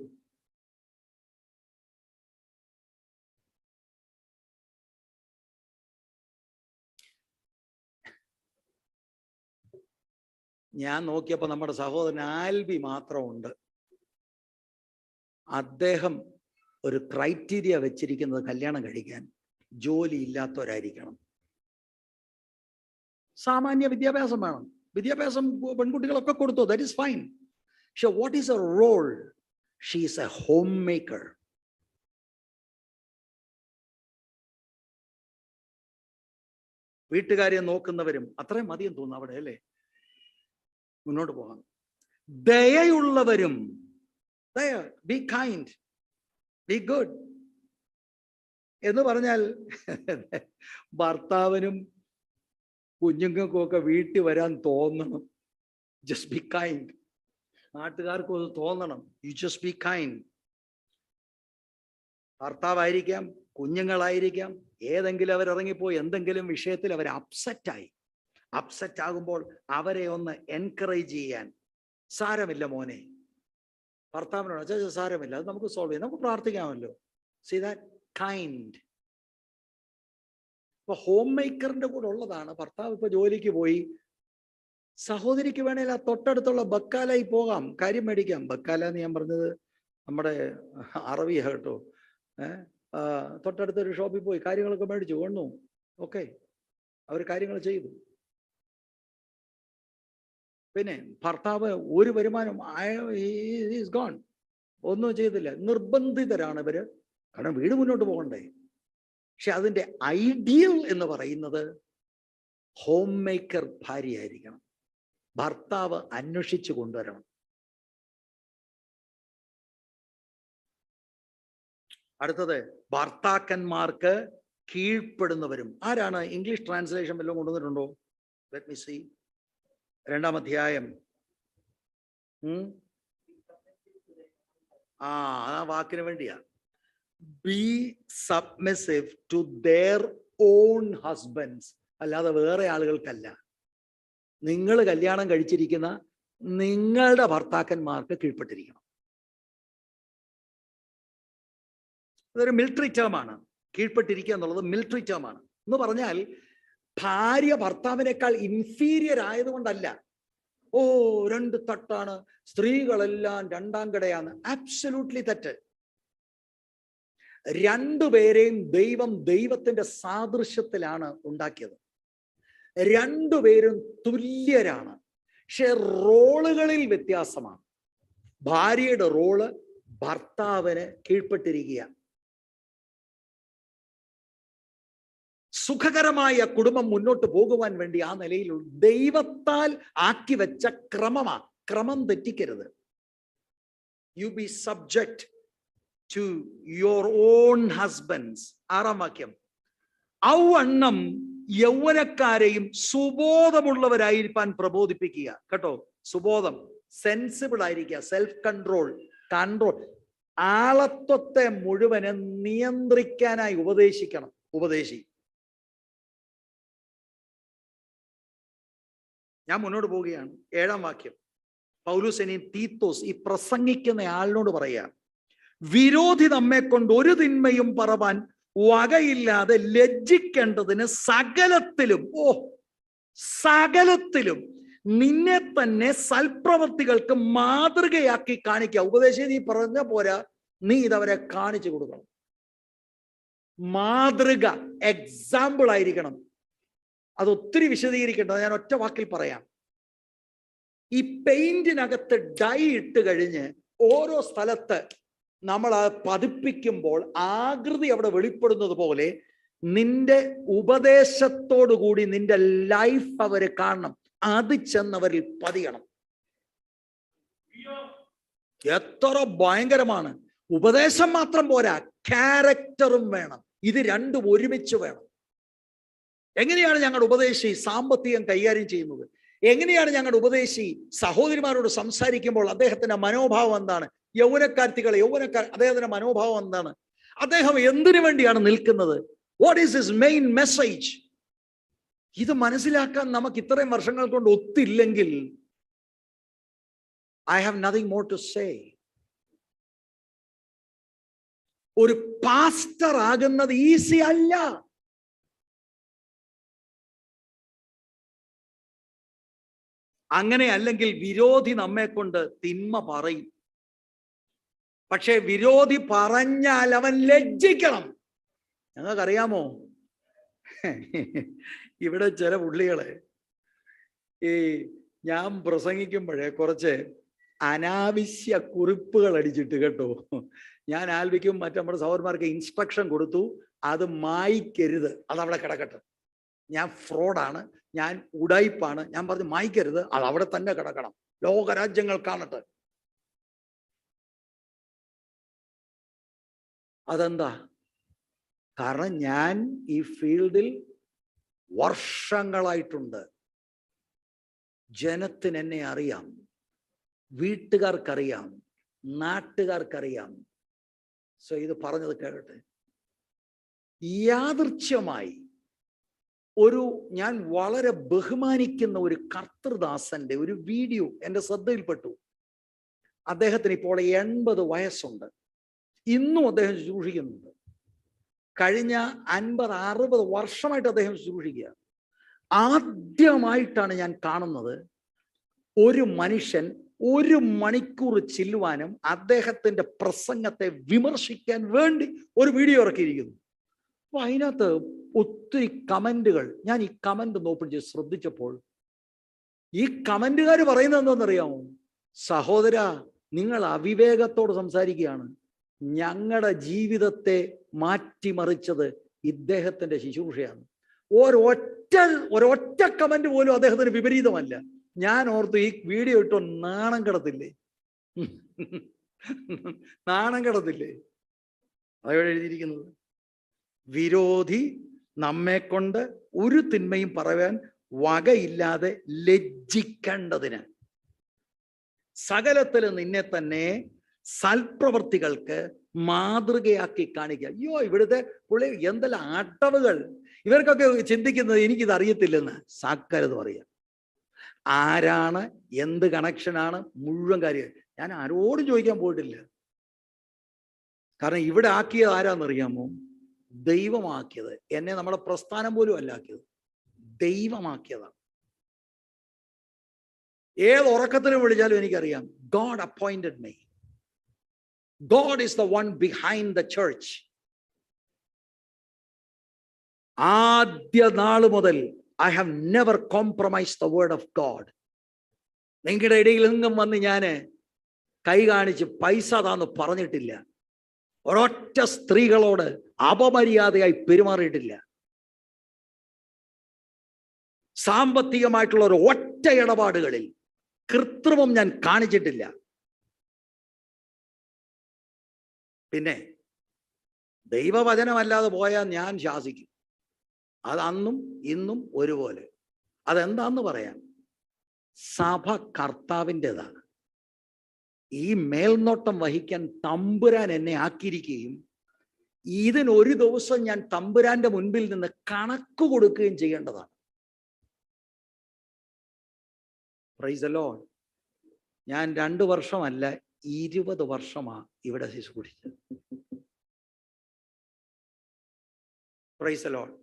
A: ഞാൻ നോക്കിയപ്പോൾ നമ്മുടെ സഹോദരൻ ആൽബി മാത്രമുണ്ട്. അദ്ദേഹം ഒരു ക്രൈറ്റീരിയ വെച്ചിരിക്കുന്നത് കല്യാണം കഴിക്കാൻ ജോലി ഇല്ലാത്തവരായിരിക്കണം, സാമാന്യ വിദ്യാഭ്യാസം വേണം. വിദ്യാഭ്യാസം പെൺകുട്ടികളൊക്കെ കൊടുത്തു, ദാറ്റ് ഈസ് ഫൈൻ. പക്ഷെ what is a role? She is a homemaker. വീട്ടുകാരെ നോക്കുന്നവരും അത്രയും മതിയും തോന്നുന്നു അവിടെ, അല്ലേ? മുന്നോട്ട് പോകാം. ദയയുള്ളവരും, ദയ, ബി കൈൻഡ്, ബി ഗുഡ് എന്ന് പറഞ്ഞാൽ ഭർത്താവിനും കുഞ്ഞുങ്ങൾക്കും ഒക്കെ വീട്ടിൽ വരാൻ തോന്നണം. Just be kind. നാട്ടുകാർക്കും അത് തോന്നണം. You just be kind. ഭർത്താവായിരിക്കാം, കുഞ്ഞുങ്ങളായിരിക്കാം, ഏതെങ്കിലും അവരിറങ്ങിപ്പോയി എന്തെങ്കിലും വിഷയത്തിൽ അവർ അപ്സെറ്റായി. അപ്സെറ്റ് ആകുമ്പോൾ അവരെ ഒന്ന് എൻകറേജ് ചെയ്യാൻ, സാരമില്ല മോനെ, ഭർത്താവിനോട് അച്ഛാ സാരമില്ല, അത് നമുക്ക് സോൾവ് ചെയ്യാം, നമുക്ക് പ്രാർത്ഥിക്കാമല്ലോ. See that kind. ഇപ്പൊ ഹോം മേക്കറിന്റെ കൂടെ ഉള്ളതാണ്. ഭർത്താവ് ഇപ്പൊ ജോലിക്ക് പോയി, സഹോദരിക്ക് വേണേൽ ആ തൊട്ടടുത്തുള്ള ബക്കാലായി പോകാം, കാര്യം മേടിക്കാം. ബക്കാല എന്ന് ഞാൻ പറഞ്ഞത് നമ്മുടെ അറബിയ കേട്ടോ. തൊട്ടടുത്തൊരു ഷോപ്പിൽ പോയി കാര്യങ്ങളൊക്കെ മേടിച്ചു കൊണ്ടു. ഓക്കെ, അവർ കാര്യങ്ങൾ ചെയ്തു. പിന്നെ ഭർത്താവ് ഒരു വരുമാനം ഈസ് ഗോൺ, ഒന്നും ചെയ്തില്ല. നിർബന്ധിതരാണ് ഇവര്, കാരണം വീട് മുന്നോട്ട് പോകണ്ടേ. പക്ഷെ അതിന്റെ ഐഡിയൽ എന്ന് പറയുന്നത് ഹോം മേക്കർ ഭാര്യയായിരിക്കണം. ഭർത്താവ് അന്വേഷിച്ചു കൊണ്ടുവരണം. അടുത്തത് ഭർത്താക്കന്മാർക്ക് കീഴ്പ്പെടുന്നവരും. ആരാണ്? ഇംഗ്ലീഷ് ട്രാൻസ്ലേഷൻ വല്ലതും കൊണ്ടുവന്നിട്ടുണ്ടോ? Let me see. 2-ാം അധ്യായം. ആ വാക്കിന് വേണ്ടിയാ. Be submissive to their own husbands, അല്ലാതെ വേറെ ആളുകൾക്കല്ല. നിങ്ങൾ കല്യാണം കഴിച്ചിരിക്കുന്ന നിങ്ങളുടെ ഭർത്താക്കന്മാർക്ക് കീഴ്പ്പെട്ടിരിക്കണം. അതൊരു മിലിറ്ററി ടേമാണ്. കീഴ്പ്പെട്ടിരിക്കുക എന്നുള്ളത് മിലിറ്ററി ടേമാണ്. എന്ന് പറഞ്ഞാൽ ഭാര്യ ഭർത്താവിനേക്കാൾ ഇൻഫീരിയർ ആയതുകൊണ്ടല്ല, ഓ 2 തട്ടാണ്, സ്ത്രീകളെല്ലാം 2-ാം കടയാണ്. ആബ്സല്യൂട്ട്ലി തെറ്റ്. രണ്ടുപേരെയും ദൈവം ദൈവത്തിന്റെ സാദൃശ്യത്തിലാണ് ഉണ്ടാക്കിയത്. രണ്ടുപേരും തുല്യരാണ്. പക്ഷെ റോളുകളിൽ വ്യത്യാസമാണ്. ഭാര്യയുടെ റോള് ഭർത്താവിന് കീഴ്പ്പെട്ടിരിക്കുക. സുഖകരമായ കുടുംബം മുന്നോട്ട് പോകുവാൻ വേണ്ടി ആ നിലയിൽ ദൈവത്താൽ ആക്കി വെച്ച ക്രമമാണ്. ക്രമം തെറ്റിക്കരുത്. You be subject to your own husbands. 6-ാം വാക്യം. ഔവണ്ണം യൗവനക്കാരെയും സുബോധമുള്ളവരായിരിക്കാൻ പ്രബോധിപ്പിക്കുക. കേട്ടോ, സുബോധം, സെൻസിബിൾ ആയിരിക്കുക, സെൽഫ് കൺട്രോൾ. ആളത്വത്തെ മുഴുവന് നിയന്ത്രിക്കാനായി ഉപദേശിക്കണം. ഞാൻ മുന്നോട്ട് പോവുകയാണ്. 7-ാം വാക്യം. പൗലോസിനെയും തീത്തോസ് ഈ പ്രസംഗിക്കുന്ന ആളിനോട് പറയാ, വിരോധി നമ്മെ കൊണ്ട് ഒരു തിന്മയും പറവാൻ വകയില്ലാതെ ലജ്ജിക്കേണ്ടതിന് സകലത്തിലും നിന്നെ തന്നെ സൽപ്രവൃത്തികൾക്ക് മാതൃകയാക്കി കാണിക്കുക. ഉപദേശം നീ പറഞ്ഞ പോരാ, നീ ഇതവരെ കാണിച്ചു കൊടുക്കണം. മാതൃക, എക്സാമ്പിൾ ആയിരിക്കണം. അതൊത്തിരി വിശദീകരിക്കേണ്ടത്, ഞാൻ ഒറ്റ വാക്കിൽ പറയാം. ഈ പെയിന്റിനകത്ത് ഡൈ ഇട്ട് കഴിഞ്ഞ് ഓരോ സ്ഥലത്ത് നമ്മൾ പതിപ്പിക്കുമ്പോൾ ആകൃതി അവിടെ വെളിപ്പെടുന്നത് പോലെ നിന്റെ ഉപദേശത്തോടു കൂടി നിന്റെ ലൈഫ് അവര് കാണണം. അത് ചെന്നവരിൽ പതിയണം. എത്ര ഭയങ്കരമാണ്! ഉപദേശം മാത്രം പോരാ, ക്യാരക്ടറും വേണം. ഇത് രണ്ടും ഒരുമിച്ച് വേണം. എങ്ങനെയാണ് ഞങ്ങളുടെ ഉപദേശി സാമ്പത്തികം കൈകാര്യം ചെയ്യുന്നത്? എങ്ങനെയാണ് ഞങ്ങളുടെ ഉപദേശി സഹോദരിമാരോട് സംസാരിക്കുമ്പോൾ അദ്ദേഹത്തിന്റെ മനോഭാവം എന്താണ്? അദ്ദേഹത്തിന്റെ മനോഭാവം എന്താണ്? അദ്ദേഹം എന്തിനു വേണ്ടിയാണ് നിൽക്കുന്നത്? What is his main message? ഇത് മനസ്സിലാക്കാൻ നമുക്ക് ഇത്രയും വർഷങ്ങൾ കൊണ്ട് ഒത്തില്ലെങ്കിൽ I have nothing more to say. ഒരു പാസ്റ്റർ ആകുന്നത് ഈസി അല്ല. അങ്ങനെ അല്ലെങ്കിൽ വിരോധി നമ്മെ കൊണ്ട് തിന്മ പറയും. പക്ഷെ വിരോധി പറഞ്ഞാൽ അവൻ ലജ്ജിക്കണം. ഞങ്ങൾക്കറിയാമോ, ഇവിടെ ചില പുള്ളികളെ ഈ ഞാൻ പ്രസംഗിക്കുമ്പോഴേ കുറച്ച് അനാവശ്യ കുറിപ്പുകൾ അടിച്ചിട്ട് കേട്ടോ, ഞാൻ ആൽവിക്കും മറ്റു നമ്മുടെ സഹോദരന്മാർക്ക് ഇൻസ്ട്രക്ഷൻ കൊടുത്തു, അത് മായ്ക്കരുത്, അതവിടെ കിടക്കട്ടെ. ഞാൻ ഫ്രോഡാണ്, ഞാൻ ഉടായിപ്പാണ്, ഞാൻ പറഞ്ഞു മായ്ക്കരുത്, അത് അവിടെ തന്നെ കിടക്കണം, ലോകരാജ്യങ്ങൾ കാണട്ടെ. അതെന്താ? കാരണം ഞാൻ ഈ ഫീൽഡിൽ വർഷങ്ങളായിട്ടുണ്ട്. ജനത്തിന് എന്നെ അറിയാം, വീട്ടുകാർക്കറിയാം, നാട്ടുകാർക്കറിയാം. സോ ഇത് പറഞ്ഞത് കേൾക്കട്ടെ. യാദൃച്ഛമായി ഞാൻ വളരെ ബഹുമാനിക്കുന്ന ഒരു കർത്തൃദാസന്റെ ഒരു വീഡിയോ എൻ്റെ ശ്രദ്ധയിൽപ്പെട്ടു. അദ്ദേഹത്തിന് ഇപ്പോൾ 80 വയസ്സുണ്ട്. ഇന്നും അദ്ദേഹം ശുശ്രൂഷിക്കുന്നുണ്ട്. കഴിഞ്ഞ 50-60 വർഷമായിട്ട് അദ്ദേഹം ശുശ്രൂഷിക്കുക. ആദ്യമായിട്ടാണ് ഞാൻ കാണുന്നത് ഒരു മനുഷ്യൻ 1 മണിക്കൂർ ചെല്ലുവാനും അദ്ദേഹത്തിന്റെ പ്രസംഗത്തെ വിമർശിക്കാൻ വേണ്ടി ഒരു വീഡിയോ ഇറക്കിയിരിക്കുന്നു. അപ്പൊ അതിനകത്ത് ഒത്തിരി കമന്റുകൾ. ഞാൻ ഈ കമന്റ് ഓപ്പൺ ചെയ്ത് ശ്രദ്ധിച്ചപ്പോൾ ഈ കമന്റുകാർ പറയുന്നത് എന്താണെന്നറിയാമോ? സഹോദര, നിങ്ങൾ അവിവേകത്തോട് സംസാരിക്കുകയാണ്. ഞങ്ങളുടെ ജീവിതത്തെ മാറ്റിമറിച്ചത് ഇദ്ദേഹത്തിന്റെ ശുശ്രൂഷയാണ്. ഒരൊറ്റ കമന്റ് പോലും അദ്ദേഹത്തിന് വിപരീതമല്ല. ഞാൻ ഓർത്തു, ഈ വീഡിയോ ഇട്ടോ നാണം കിടത്തില്ലേ? നാണം കിടത്തില്ലേ? അതെവിടെ എഴുതിയിരിക്കുന്നത്? വിരോധി നമ്മെ കൊണ്ട് ഒരു തിന്മയും പറയാൻ വകയില്ലാതെ ലജ്ജിക്കേണ്ടതിന് സകലത്തിലും നിന്നെ തന്നെ സൽപ്രവർത്തികൾക്ക് മാതൃകയാക്കി കാണിക്കുക. അയ്യോ, ഇവിടുത്തെ പുള്ളി എന്തെല്ലാം ആട്ടവുകൾ! ഇവർക്കൊക്കെ ചിന്തിക്കുന്നത് എനിക്കിത് അറിയത്തില്ലെന്ന്. സാക്കരുത് പറയാം. ആരാണ്, എന്ത് കണക്ഷനാണ്, മുഴുവൻ കാര്യം ഞാൻ ആരോടും ചോദിക്കാൻ പോയിട്ടില്ല. കാരണം ഇവിടെ ആക്കിയത് ആരാന്നറിയാമോ? ദൈവമാക്കിയത്. എന്നെ നമ്മുടെ പ്രസ്ഥാനം പോലും അല്ല ആക്കിയത്, ദൈവമാക്കിയതാണ്. ഏത് ഉറക്കത്തിലും വിളിച്ചാലും എനിക്കറിയാം, God appointed me. God is the one behind the church. ആദ്യ നാള് മുതൽ I have never compromised the word of God. നിങ്ങളുടെ ഇടയിൽ എങ്ങും വന്ന് ഞാന് കൈ കാണിച്ച് പൈസ താന്ന് പറഞ്ഞിട്ടില്ല. ഒരൊറ്റ സ്ത്രീകളോട് അപമര്യാദയായി പെരുമാറിയിട്ടില്ല. സാമ്പത്തികമായിട്ടുള്ള ഒരു ഒറ്റ ഇടപാടുകളിൽ കൃത്രിമം ഞാൻ കാണിച്ചിട്ടില്ല. പിന്നെ ദൈവവചനമല്ലാതെ പോയാൽ ഞാൻ ശാസിക്കും. അത് അന്നും ഇന്നും ഒരുപോലെ. അതെന്താന്ന് പറയാം. സഭ കർത്താവിൻ്റെതാണ്. ഈ മേൽനോട്ടം വഹിക്കാൻ തമ്പുരാൻ എന്നെ ആക്കിയിരിക്കുകയും ഇതിനൊരു ദിവസം ഞാൻ തമ്പുരാന്റെ മുൻപിൽ നിന്ന് കണക്ക് കൊടുക്കുകയും ചെയ്യേണ്ടതാണ്. Price the Lord. ഞാൻ 2 വർഷമല്ല 20 വർഷമാണ് ഇവിടെ ശുശ്രൂഷിച്ചത്. Price the Lord.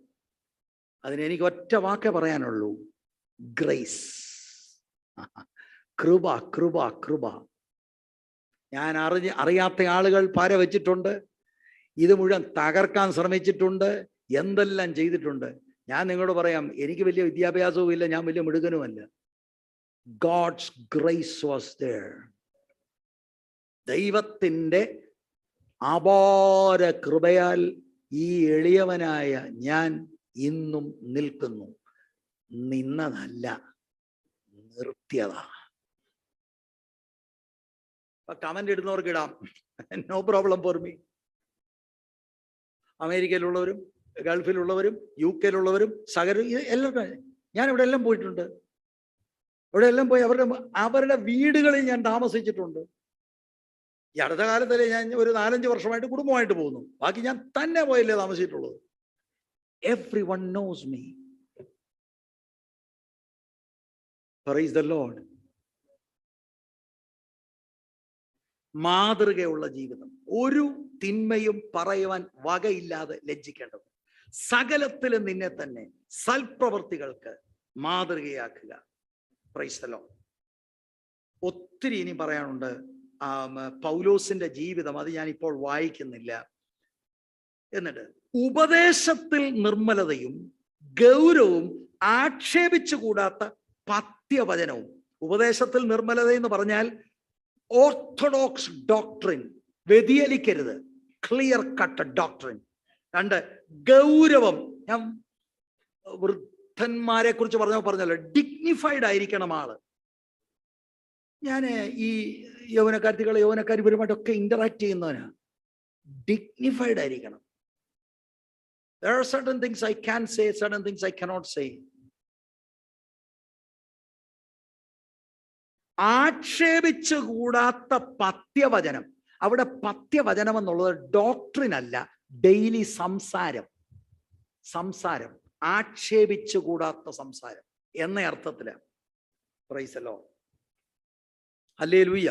A: അതിന് എനിക്ക് ഒറ്റ വാക്കേ പറയാനുള്ളൂ, ഗ്രേസ്. കൃപ, കൃപ, കൃപ. ഞാൻ അറിയാത്ത ആളുകൾ പാര വെച്ചിട്ടുണ്ട്. ഇത് മുഴുവൻ തകർക്കാൻ ശ്രമിച്ചിട്ടുണ്ട്. എന്തെല്ലാം ചെയ്തിട്ടുണ്ട്. ഞാൻ നിങ്ങളോട് പറയാം, എനിക്ക് വലിയ വിദ്യാഭ്യാസവും ഇല്ല, ഞാൻ വലിയ മിടുക്കനുമല്ല. God's grace was there. ദൈവത്തിൻ്റെ അപാര കൃപയാൽ ഈ എളിയവനായ ഞാൻ ഇന്നും നിൽക്കുന്നു. നിന്നതല്ല, നിർത്തിയതാ. കമന്റ് ഇടുന്നവർക്ക് ഇടാം, നോ പ്രോബ്ലം ഫോർ മീ. അമേരിക്കയിലുള്ളവരും ഗൾഫിലുള്ളവരും UK-യിലുള്ളവരും സകല എല്ലാവർക്കും ഞാൻ ഇവിടെ എല്ലാം പോയിട്ടുണ്ട്. ഇവിടെ എല്ലാം പോയി അവരുടെ വീടുകളിൽ ഞാൻ താമസിച്ചിട്ടുണ്ട്. ഈ അടുത്ത കാലത്തല്ലേ ഞാൻ ഒരു 4-5 വർഷമായിട്ട് കുടുംബമായിട്ട് പോകുന്നു. ബാക്കി ഞാൻ തന്നെ പോയല്ലേ താമസിച്ചിട്ടുള്ളത്. Everyone knows me. Praise the Lord. മാതൃകയുള്ള ജീവിതം. ഒരു തിന്മയും പറയുവാൻ വകയില്ലാതെ ലജ്ജിക്കേണ്ടത്. സകലത്തിലും നിന്നെ തന്നെ സൽപ്രവർത്തികൾക്ക് മാതൃകയാക്കുക. Praise the lord. ഒത്തിരി ഇനി പറയാനുണ്ട്. പൗലോസിന്റെ ജീവിതം അത് ഞാൻ ഇപ്പോൾ വായിക്കുന്നില്ല. എന്നിട്ട് ഉപദേശത്തിൽ നിർമ്മലതയും ഗൗരവവും ആക്ഷേപിച്ചുകൂടാത്ത പഥ്യവചനവും. ഉപദേശത്തിൽ നിർമ്മലത എന്ന് പറഞ്ഞാൽ ഓർത്തഡോക്സ് ഡോക്ട്രിൻ, വ്യതിചലിക്കരുത്, ക്ലിയർ കട്ട് ഡോക്ട്രിൻ. 2 ഗൗരവം. ഞാൻ വൃദ്ധന്മാരെ കുറിച്ച് പറഞ്ഞല്ലോ, ഡിഗ്നിഫൈഡ് ആയിരിക്കണം ആള്. ഞാൻ ഈ യൗവനക്കാർ ഇവരുമായിട്ടൊക്കെ ഇന്ററാക്ട് ചെയ്യുന്നവനാ. ഡിഗ്നിഫൈഡ് ആയിരിക്കണം. There are certain things I can say, certain things I cannot say. ആക്ഷേപിച്ചു കൂടാത്ത പഥ്യവചനം. അവിടെ പഥ്യവചനം എന്നുള്ളത് ഡോക്ട്രിൻ അല്ല, ഡെയിലി സംസാരം. ആക്ഷേപിച്ചു കൂടാത്ത സംസാരം എന്ന അർത്ഥത്തിലാണ്. Price the Lord. ഹല്ലേലൂയ.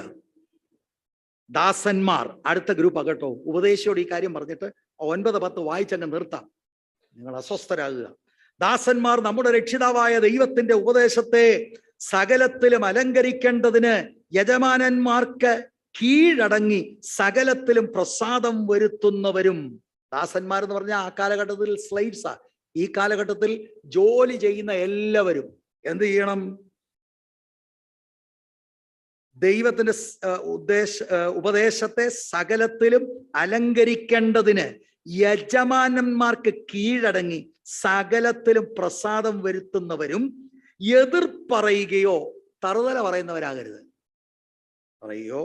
A: ദാസന്മാർ അടുത്ത ഗ്രൂപ്പ് ആകട്ടോ. ഉപദേശിയോട് ഈ കാര്യം പറഞ്ഞിട്ട് 9-10 വായിച്ചങ്ങ് നിർത്താം, നിങ്ങൾ അസ്വസ്ഥരാകുക. ദാസന്മാർ നമ്മുടെ രക്ഷിതാവായ ദൈവത്തിന്റെ ഉപദേശത്തെ സകലത്തിലും അലങ്കരിക്കേണ്ടതിന് യജമാനന്മാർക്ക് കീഴടങ്ങി സകലത്തിലും പ്രസാദം വരുത്തുന്നവരും. ദാസന്മാർ എന്ന് പറഞ്ഞാൽ ആ കാലഘട്ടത്തിൽ സ്ലൈവ്സാ. ഈ കാലഘട്ടത്തിൽ ജോലി ചെയ്യുന്ന എല്ലാവരും എന്ത് ചെയ്യണം? ദൈവത്തിന്റെ ഉപദേശത്തെ സകലത്തിലും അലങ്കരിക്കേണ്ടതിന് യജമാനന്മാർക്ക് കീഴടങ്ങി സകലത്തിലും പ്രസാദം വരുത്തുന്നവരും, എതിർപ്പറയുകയോ തറുതല പറയുന്നവരാകരുത്. പറയുകയോ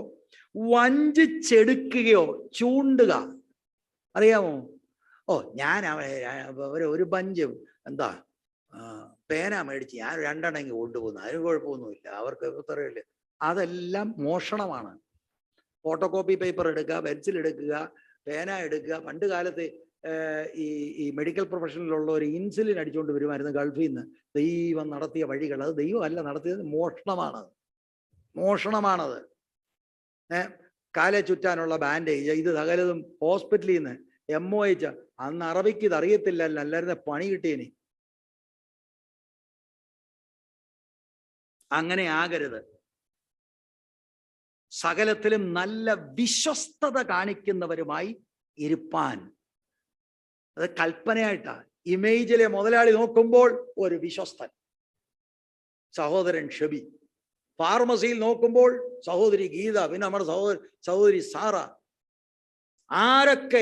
A: വഞ്ചിച്ചെടുക്കുകയോ ചൂണ്ടുക. അറിയാമോ? ഞാൻ ഒരു ബഞ്ച് പേന മേടിച്ച് ഞാൻ 2 എണ്ണം കൊണ്ടുപോകുന്നു, അതിന് കുഴപ്പമൊന്നുമില്ല, അവർക്ക് അറിയില്ല. അതെല്ലാം മോഷണമാണ്. ഫോട്ടോ കോപ്പി പേപ്പർ എടുക്കുക, പെൻസിൽ എടുക്കുക, പേന എടുക്കുക. പണ്ട് കാലത്ത് ഈ മെഡിക്കൽ പ്രൊഫഷനിലുള്ള ഒരു ഇൻസുലിൻ അടിച്ചുകൊണ്ട് വരുമായിരുന്നു ഗൾഫിൽ നിന്ന്. ദൈവം നടത്തിയ വഴികൾ, അത് ദൈവമല്ല നടത്തിയത്, മോഷണമാണത്. കാലെ ചുറ്റാനുള്ള ബാൻഡേജ്, ഇത് സകലതും ഹോസ്പിറ്റലിൽ നിന്ന് MOH. അന്ന് അറബിക്ക് ഇത് അറിയത്തില്ലല്ലോ, അല്ലായിരുന്ന പണി കിട്ടിയനി. അങ്ങനെ ആകരുത്. സകലത്തിലും നല്ല വിശ്വസ്തത കാണിക്കുന്നവരുമായി ഇരുപ്പാൻ. അത് കൽപ്പനയായിട്ടാ. ഇമേജിലെ മുതലാളി നോക്കുമ്പോൾ ഒരു വിശ്വസ്തൻ, സഹോദരൻ ഷബി. ഫാർമസിയിൽ നോക്കുമ്പോൾ സഹോദരി ഗീത, പിന്നെ നമ്മുടെ സഹോദരി സാറ. ആരൊക്കെ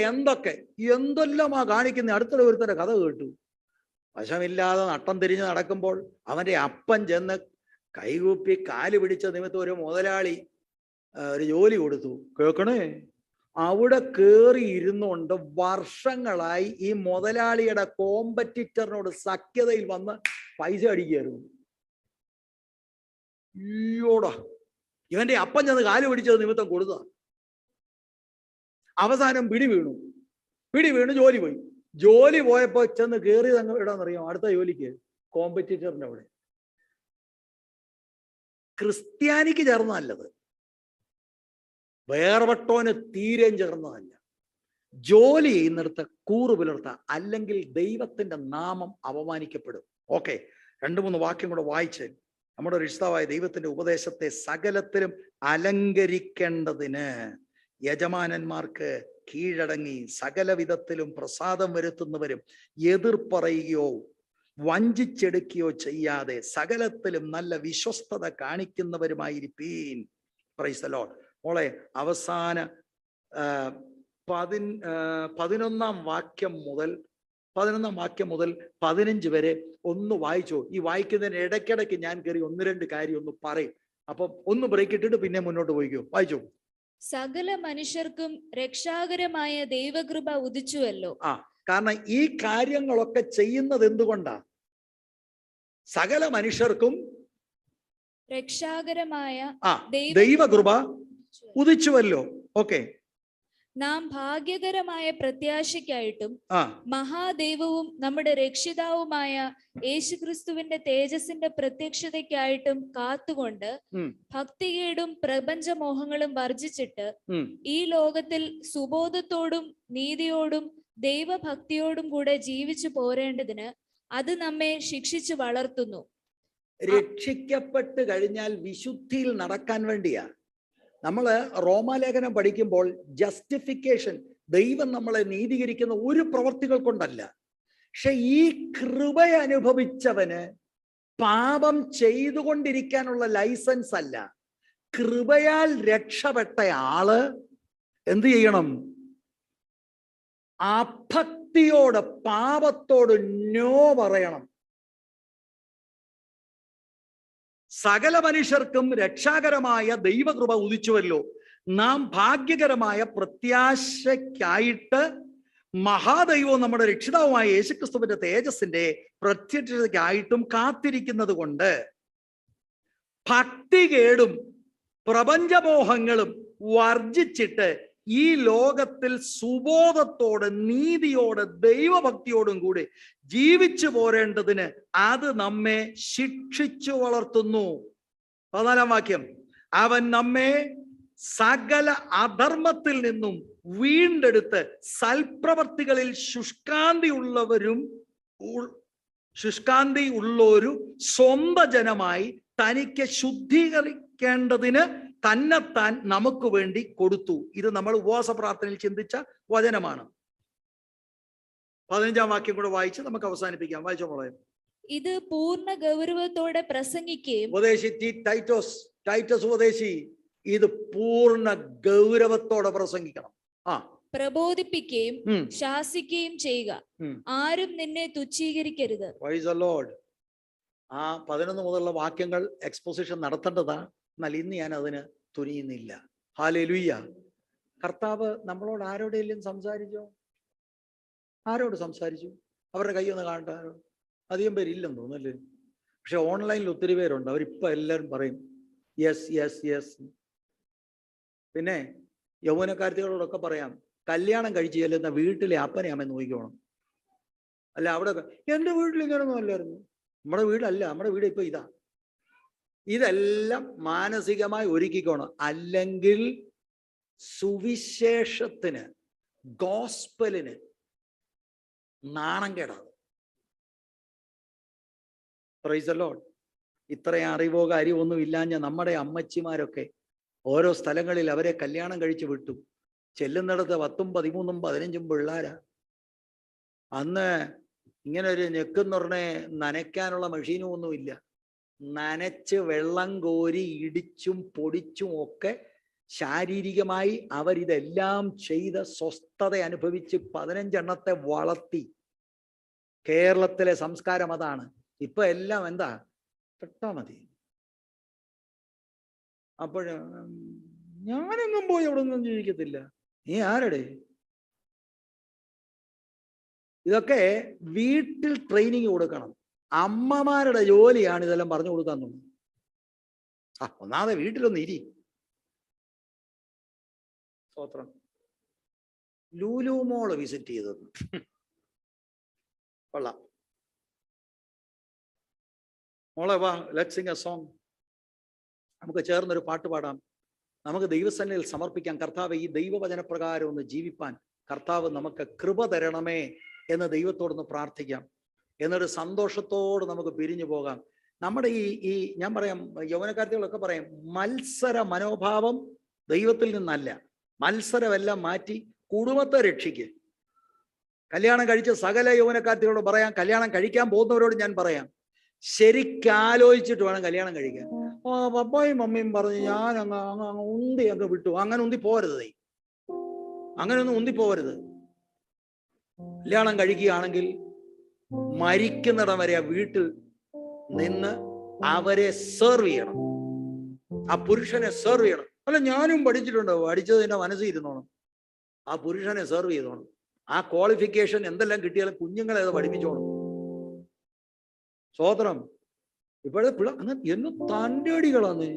A: എന്തെല്ലാമാ കാണിക്കുന്ന. അടുത്തുള്ള ഒരുത്തന്റെ കഥ കേട്ടു. വശമില്ലാതെ നട്ടം തിരിഞ്ഞ് നടക്കുമ്പോൾ അവന്റെ അപ്പൻ ചെന്ന് കൈകൂപ്പി കാല് പിടിച്ച നിമിത്തം ഒരു മുതലാളി ഒരു ജോലി കൊടുത്തു. കേൾക്കണേ, അവിടെ കയറി ഇരുന്നുകൊണ്ട് വർഷങ്ങളായി ഈ മുതലാളിയുടെ കോമ്പറ്റിറ്ററിനോട് സഖ്യതയിൽ വന്ന് പൈസ അടിക്കുകയായിരുന്നു. ഈയോടാ, ഇവന്റെ അപ്പൻ ചെന്ന് കാല് പിടിച്ചത് നിമിത്തം കൊടുത്ത. അവസാനം പിടി വീണു ജോലി പോയി. ജോലി പോയപ്പോ ചെന്ന് കയറിയത് ഇടാന്നറിയാം, അടുത്ത ജോലിക്ക് കോമ്പറ്റിറ്ററിന്റെ അവിടെ. ക്രിസ്ത്യാനിക്ക് ചേർന്നതല്ലത്, വേർപെട്ടോന് തീരെ ചേർന്നതല്ല. ജോലി ചെയ്യുന്നിടത്ത് കൂറു പുലർത്ത, അല്ലെങ്കിൽ ദൈവത്തിന്റെ നാമം അപമാനിക്കപ്പെടും. ഓക്കെ, 2-3 വാക്യം കൂടെ വായിച്ച്. നമ്മുടെ രക്ഷിതാവായ ദൈവത്തിന്റെ ഉപദേശത്തെ സകലത്തിലും അലങ്കരിക്കേണ്ടതിന് യജമാനന്മാർക്ക് കീഴടങ്ങി സകല വിധത്തിലും പ്രസാദം വരുത്തുന്നവരും, എതിർപ്പറയുകയോ വഞ്ചിച്ചെടുക്കുകയോ ചെയ്യാതെ സകലത്തിലും നല്ല വിശ്വസ്തത കാണിക്കുന്നവരുമായിരിപ്പീൻ. Price the Lord. മോളെ, അവസാന 11-ാം വാക്യം മുതൽ 15 വരെ ഒന്ന് വായിച്ചോ. ഈ വായിക്കുന്നതിന് ഇടയ്ക്കിടയ്ക്ക് ഞാൻ കയറി 1-2 കാര്യം ഒന്ന് പറയും. അപ്പം ഒന്ന് ബ്രേക്ക് ഇട്ടിട്ട് പിന്നെ മുന്നോട്ട് പോയിക്കോ. വായിച്ചോ.
B: സകല മനുഷ്യർക്കും രക്ഷാകരമായ ദൈവകൃപ ഉദിച്ചുവല്ലോ.
A: കാരണം ഈ കാര്യങ്ങളൊക്കെ ചെയ്യുന്നത് എന്തുകൊണ്ടാ? സകല മനുഷ്യർക്കും
B: രക്ഷാകരമായ
A: ദൈവകൃപ ഉദിച്ചുവല്ലോ. ഓക്കെ,
B: നാം ഭാഗ്യകരമായ പ്രത്യാശയ്ക്കായിട്ടും മഹാദൈവവും നമ്മുടെ രക്ഷിതാവുമായ യേശുക്രിസ്തുവിന്റെ തേജസ്സിന്റെ പ്രത്യക്ഷതയ്ക്കായിട്ടും കാത്തുകൊണ്ട് ഭക്തികേടും പ്രപഞ്ചമോഹങ്ങളും വർജിച്ചിട്ട് ഈ ലോകത്തിൽ സുബോധത്തോടും നീതിയോടും ദൈവഭക്തിയോടും കൂടെ ജീവിച്ചു പോരേണ്ടതിന് അത് നമ്മെ ശിക്ഷിച്ചു വളർത്തുന്നു.
A: രക്ഷിക്കപ്പെട്ട് കഴിഞ്ഞാൽ വിശുദ്ധിയിൽ നടക്കാൻ വേണ്ടിയാ. നമ്മള് റോമാലേഖനം പഠിക്കുമ്പോൾ ജസ്റ്റിഫിക്കേഷൻ, ദൈവം നമ്മളെ നീതീകരിക്കുന്ന ഒരു പ്രവർത്തികൾ കൊണ്ടല്ല. പക്ഷെ ഈ കൃപ അനുഭവിച്ചവന് പാപം ചെയ്തുകൊണ്ടിരിക്കാനുള്ള ലൈസൻസ് അല്ല. കൃപയാൽ രക്ഷപ്പെട്ട ആള് എന്ത് ചെയ്യണം? അഭക്തിയോട്, പാപത്തോട് നോ പറയണം. സകല മനുഷ്യർക്കും രക്ഷാകരമായ ദൈവകൃപ ഉദിച്ചുവല്ലോ, നാം ഭാഗ്യകരമായ പ്രത്യാശയ്ക്കായിട്ട് മഹാദൈവവും നമ്മുടെ രക്ഷിതാവുമായ യേശുക്രിസ്തുവിന്റെ തേജസ്സിന്റെ പ്രത്യക്ഷതയ്ക്കായിട്ടും കാത്തിരിക്കുന്നത് കൊണ്ട് ഭക്തികേടും പ്രപഞ്ചമോഹങ്ങളും വർജിച്ചിട്ട് ഈ ലോകത്തിൽ സുബോധത്തോടെ നീതിയോടെ ദൈവഭക്തിയോടും കൂടി ജീവിച്ചു പോരേണ്ടതിന് അത് നമ്മെ ശിക്ഷിച്ചു വളർത്തുന്നു. 14-ാം വാക്യം, അവൻ നമ്മെ സകല അധർമ്മത്തിൽ നിന്നും വീണ്ടെടുത്ത് സൽപ്രവർത്തികളിൽ ശുഷ്കാന്തി ഉള്ളൊരു സ്വന്തം ജനമായി തനിക്ക് ശുദ്ധീകരിക്കേണ്ടതിന് തന്നെത്താൻ നമുക്ക് വേണ്ടി കൊടുത്തു. ഇത് നമ്മൾ ഉപവാസ പ്രാർത്ഥനയിൽ ചിന്തിച്ച വചനമാണ്. 15-ാം വാക്യം കൂടെ വായിച്ച് നമുക്ക് അവസാനിപ്പിക്കാം. വായിച്ചോ മോളെ.
B: ഇത് പൂർണ്ണ ഗൗരവത്തോടെ പ്രസംഗിക്കുകയും,
A: ഉപദേശി ടൈറ്റസ് ഉപദേശി, ഇത് പൂർണ്ണ ഗൗരവത്തോടെ പ്രസംഗിക്കണം.
B: പ്രബോധിപ്പിക്കുകയും ശാസിക്കുകയും ചെയ്യുക. ആരും നിന്നെ തുച്ഛീകരിക്കരുത്.
A: Price the Lord. 11 മുതലുള്ള വാക്യങ്ങൾ എക്സ്പോസിഷൻ നടത്തേണ്ടതാ. എന്നാൽ ഇന്ന് ഞാൻ അതിന് തുനിയുന്നില്ല. ഹല്ലേലൂയ. കർത്താവ് നമ്മളോട് ആരോടെങ്കിലും സംസാരിച്ചോ? ആരോട് സംസാരിച്ചു? അവരുടെ കൈയൊന്ന് കാണട്ടെ. അധികം പേരില്ലെന്ന് തോന്നല്ലേ? പക്ഷെ ഓൺലൈനിൽ ഒത്തിരി പേരുണ്ട്. അവരിപ്പോൾ എല്ലാവരും പറയും യെസ് യെസ് യെസ്. പിന്നെ യൗവനക്കാരത്തികളോടൊക്കെ പറയാം, കല്യാണം കഴിച്ച് ചെല്ലുന്ന വീട്ടിലെ അപ്പനെ അമ്മ നോക്കിക്കോണം. അല്ല അവിടെ എൻ്റെ വീട്ടിൽ ഇങ്ങനൊന്നും അല്ലായിരുന്നു. നമ്മുടെ വീടല്ല, നമ്മുടെ വീട് ഇപ്പൊ ഇതാ. ഇതെല്ലാം മാനസികമായി ഒരുക്കിക്കോണം. അല്ലെങ്കിൽ സുവിശേഷത്തിന്, ഗോസ്പലിന് നാണം കേടാണ്. Price the Lord. ഇത്രയും അറിവോ കാര്യമൊന്നും ഇല്ലാഞ്ഞ നമ്മുടെ അമ്മച്ചിമാരൊക്കെ ഓരോ സ്ഥലങ്ങളിൽ അവരെ കല്യാണം കഴിച്ചു വിട്ടു. ചെല്ലുന്നിടത്ത് 10, 13, 15 പിള്ളേരാ. അന്ന് ഇങ്ങനെ ഒരു ഞെക്കെന്ന് പറഞ്ഞേ നനയ്ക്കാനുള്ള മെഷീനും ഒന്നുമില്ല. നനച്ച് വെള്ളം കോരി ഇടിച്ചും പൊടിച്ചും ഒക്കെ ശാരീരികമായി അവരിതെല്ലാം ചെയ്ത് സ്വസ്ഥത അനുഭവിച്ച് 15 എണ്ണത്തെ വളർത്തി. കേരളത്തിലെ സംസ്കാരം അതാണ്. ഇപ്പൊ എല്ലാം എന്താ, പെട്ടാ മതി. അപ്പോൾ ഞാനെങ്ങും പോയി അവിടെ ഒന്നും ജീവിക്കത്തില്ല. നീ ആരുടെ? ഇതൊക്കെ വീട്ടിൽ ട്രെയിനിങ് കൊടുക്കണം. അമ്മമാരുടെ ജോലിയാണ് ഇതെല്ലാം പറഞ്ഞു കൊടുക്കാൻ തോന്നുന്നു. ഒന്നാമതെ വീട്ടിലൊന്ന് ഇരി. സ്തോത്രം. ലൂലു മോള് വിസിറ്റ് ചെയ്തത് കൊള്ളാം. മോളെ വാ, ലെറ്റ്സ് സിംഗ് എ സോങ്. നമുക്ക് ചേർന്നൊരു പാട്ട് പാടാം. നമുക്ക് ദൈവസന്നിധിയിൽ സമർപ്പിക്കാം. കർത്താവ്, ഈ ദൈവവചനപ്രകാരം ഒന്ന് ജീവിപ്പാൻ കർത്താവ് നമുക്ക് കൃപ തരണമേ എന്ന് ദൈവത്തോടൊന്ന് പ്രാർത്ഥിക്കാം. എന്നിട്ട് സന്തോഷത്തോട് നമുക്ക് പിരിഞ്ഞു പോകാം. നമ്മുടെ ഈ ഞാൻ പറയാം, യൗവനക്കാരത്തികളൊക്കെ പറയും, മത്സര മനോഭാവം ദൈവത്തിൽ നിന്നല്ല. മത്സരമെല്ലാം മാറ്റി കുടുംബത്തെ രക്ഷിക്കുക. കല്യാണം കഴിച്ച സകല യൗവനക്കാരത്തികളോട് പറയാം, കല്യാണം കഴിക്കാൻ പോകുന്നവരോട് ഞാൻ പറയാം, ശരിക്കാലോചിച്ചിട്ട് വേണം കല്യാണം കഴിക്കാൻ. പപ്പായും മമ്മിയും പറഞ്ഞ് ഞാൻ അങ്ങ് ഉന്തി അങ്ങ് വിട്ടു. അങ്ങനെ ഉന്തി പോരുത്. അങ്ങനെയൊന്നും ഉന്തി പോകരുത്. കല്യാണം കഴിക്കുകയാണെങ്കിൽ മരിക്കുന്നിടം വരെ ആ വീട്ടിൽ നിന്ന് അവരെ സെർവ് ചെയ്യണം. ആ പുരുഷനെ സെർവ് ചെയ്യണം. അല്ല, ഞാനും പഠിച്ചിട്ടുണ്ടോ? പഠിച്ചത് എന്റെ മനസ്സിൽ ഇരുന്നോണം. ആ പുരുഷനെ സെർവ് ചെയ്തോണം. ആ ക്വാളിഫിക്കേഷൻ എന്തെല്ലാം കിട്ടിയാലും കുഞ്ഞുങ്ങളെ അത് പഠിപ്പിച്ചോണം. സ്തോത്രം. ഇപ്പോഴത്തെ പിള്ള അങ്ങനെ എന്നും തൻ്റെ അടികളാന്ന്.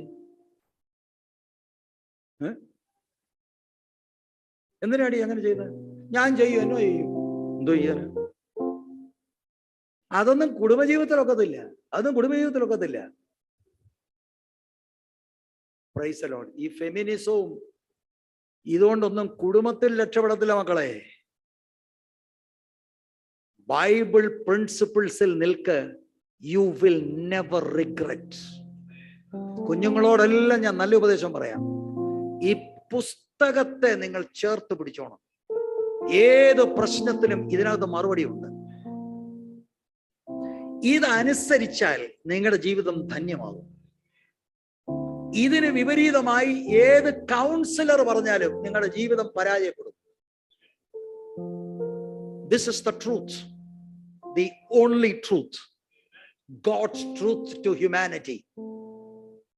A: എന്തിനാടി അങ്ങനെ ചെയ്യുന്നത്? ഞാൻ ചെയ്യും, എന്നോ ചെയ്യും, എന്തോ ചെയ്യാൻ? അതൊന്നും കുടുംബജീവിതത്തിലൊക്കത്തില്ല, അതൊന്നും കുടുംബജീവിതത്തിലൊക്കത്തില്ല. Price the Lord. ഈ ഫെമിനിസവും ഇതുകൊണ്ടൊന്നും കുടുംബത്തിൽ രക്ഷപ്പെടത്തില്ല മക്കളെ. ബൈബിൾ പ്രിൻസിപ്പിൾസിൽ നിൽക്ക്, യു വിൽ നെവർ റിഗ്രറ്റ്. കുഞ്ഞുങ്ങളോടെല്ലാം ഞാൻ നല്ല ഉപദേശം പറയാം. ഈ പുസ്തകത്തെ നിങ്ങൾ ചേർത്ത് പിടിച്ചോണം. ഏത് പ്രശ്നത്തിനും ഇതിനകത്ത് മറുപടിയുണ്ട്. ഇതനുസരിച്ചാൽ നിങ്ങളുടെ ജീവിതം ധന്യമാകും. ഇതിന് വിപരീതമായി ഏത് കൗൺസിലർ പറഞ്ഞാലും നിങ്ങളുടെ ജീവിതം പരാജയപ്പെടും. This is the truth, the only truth, God's truth to humanity.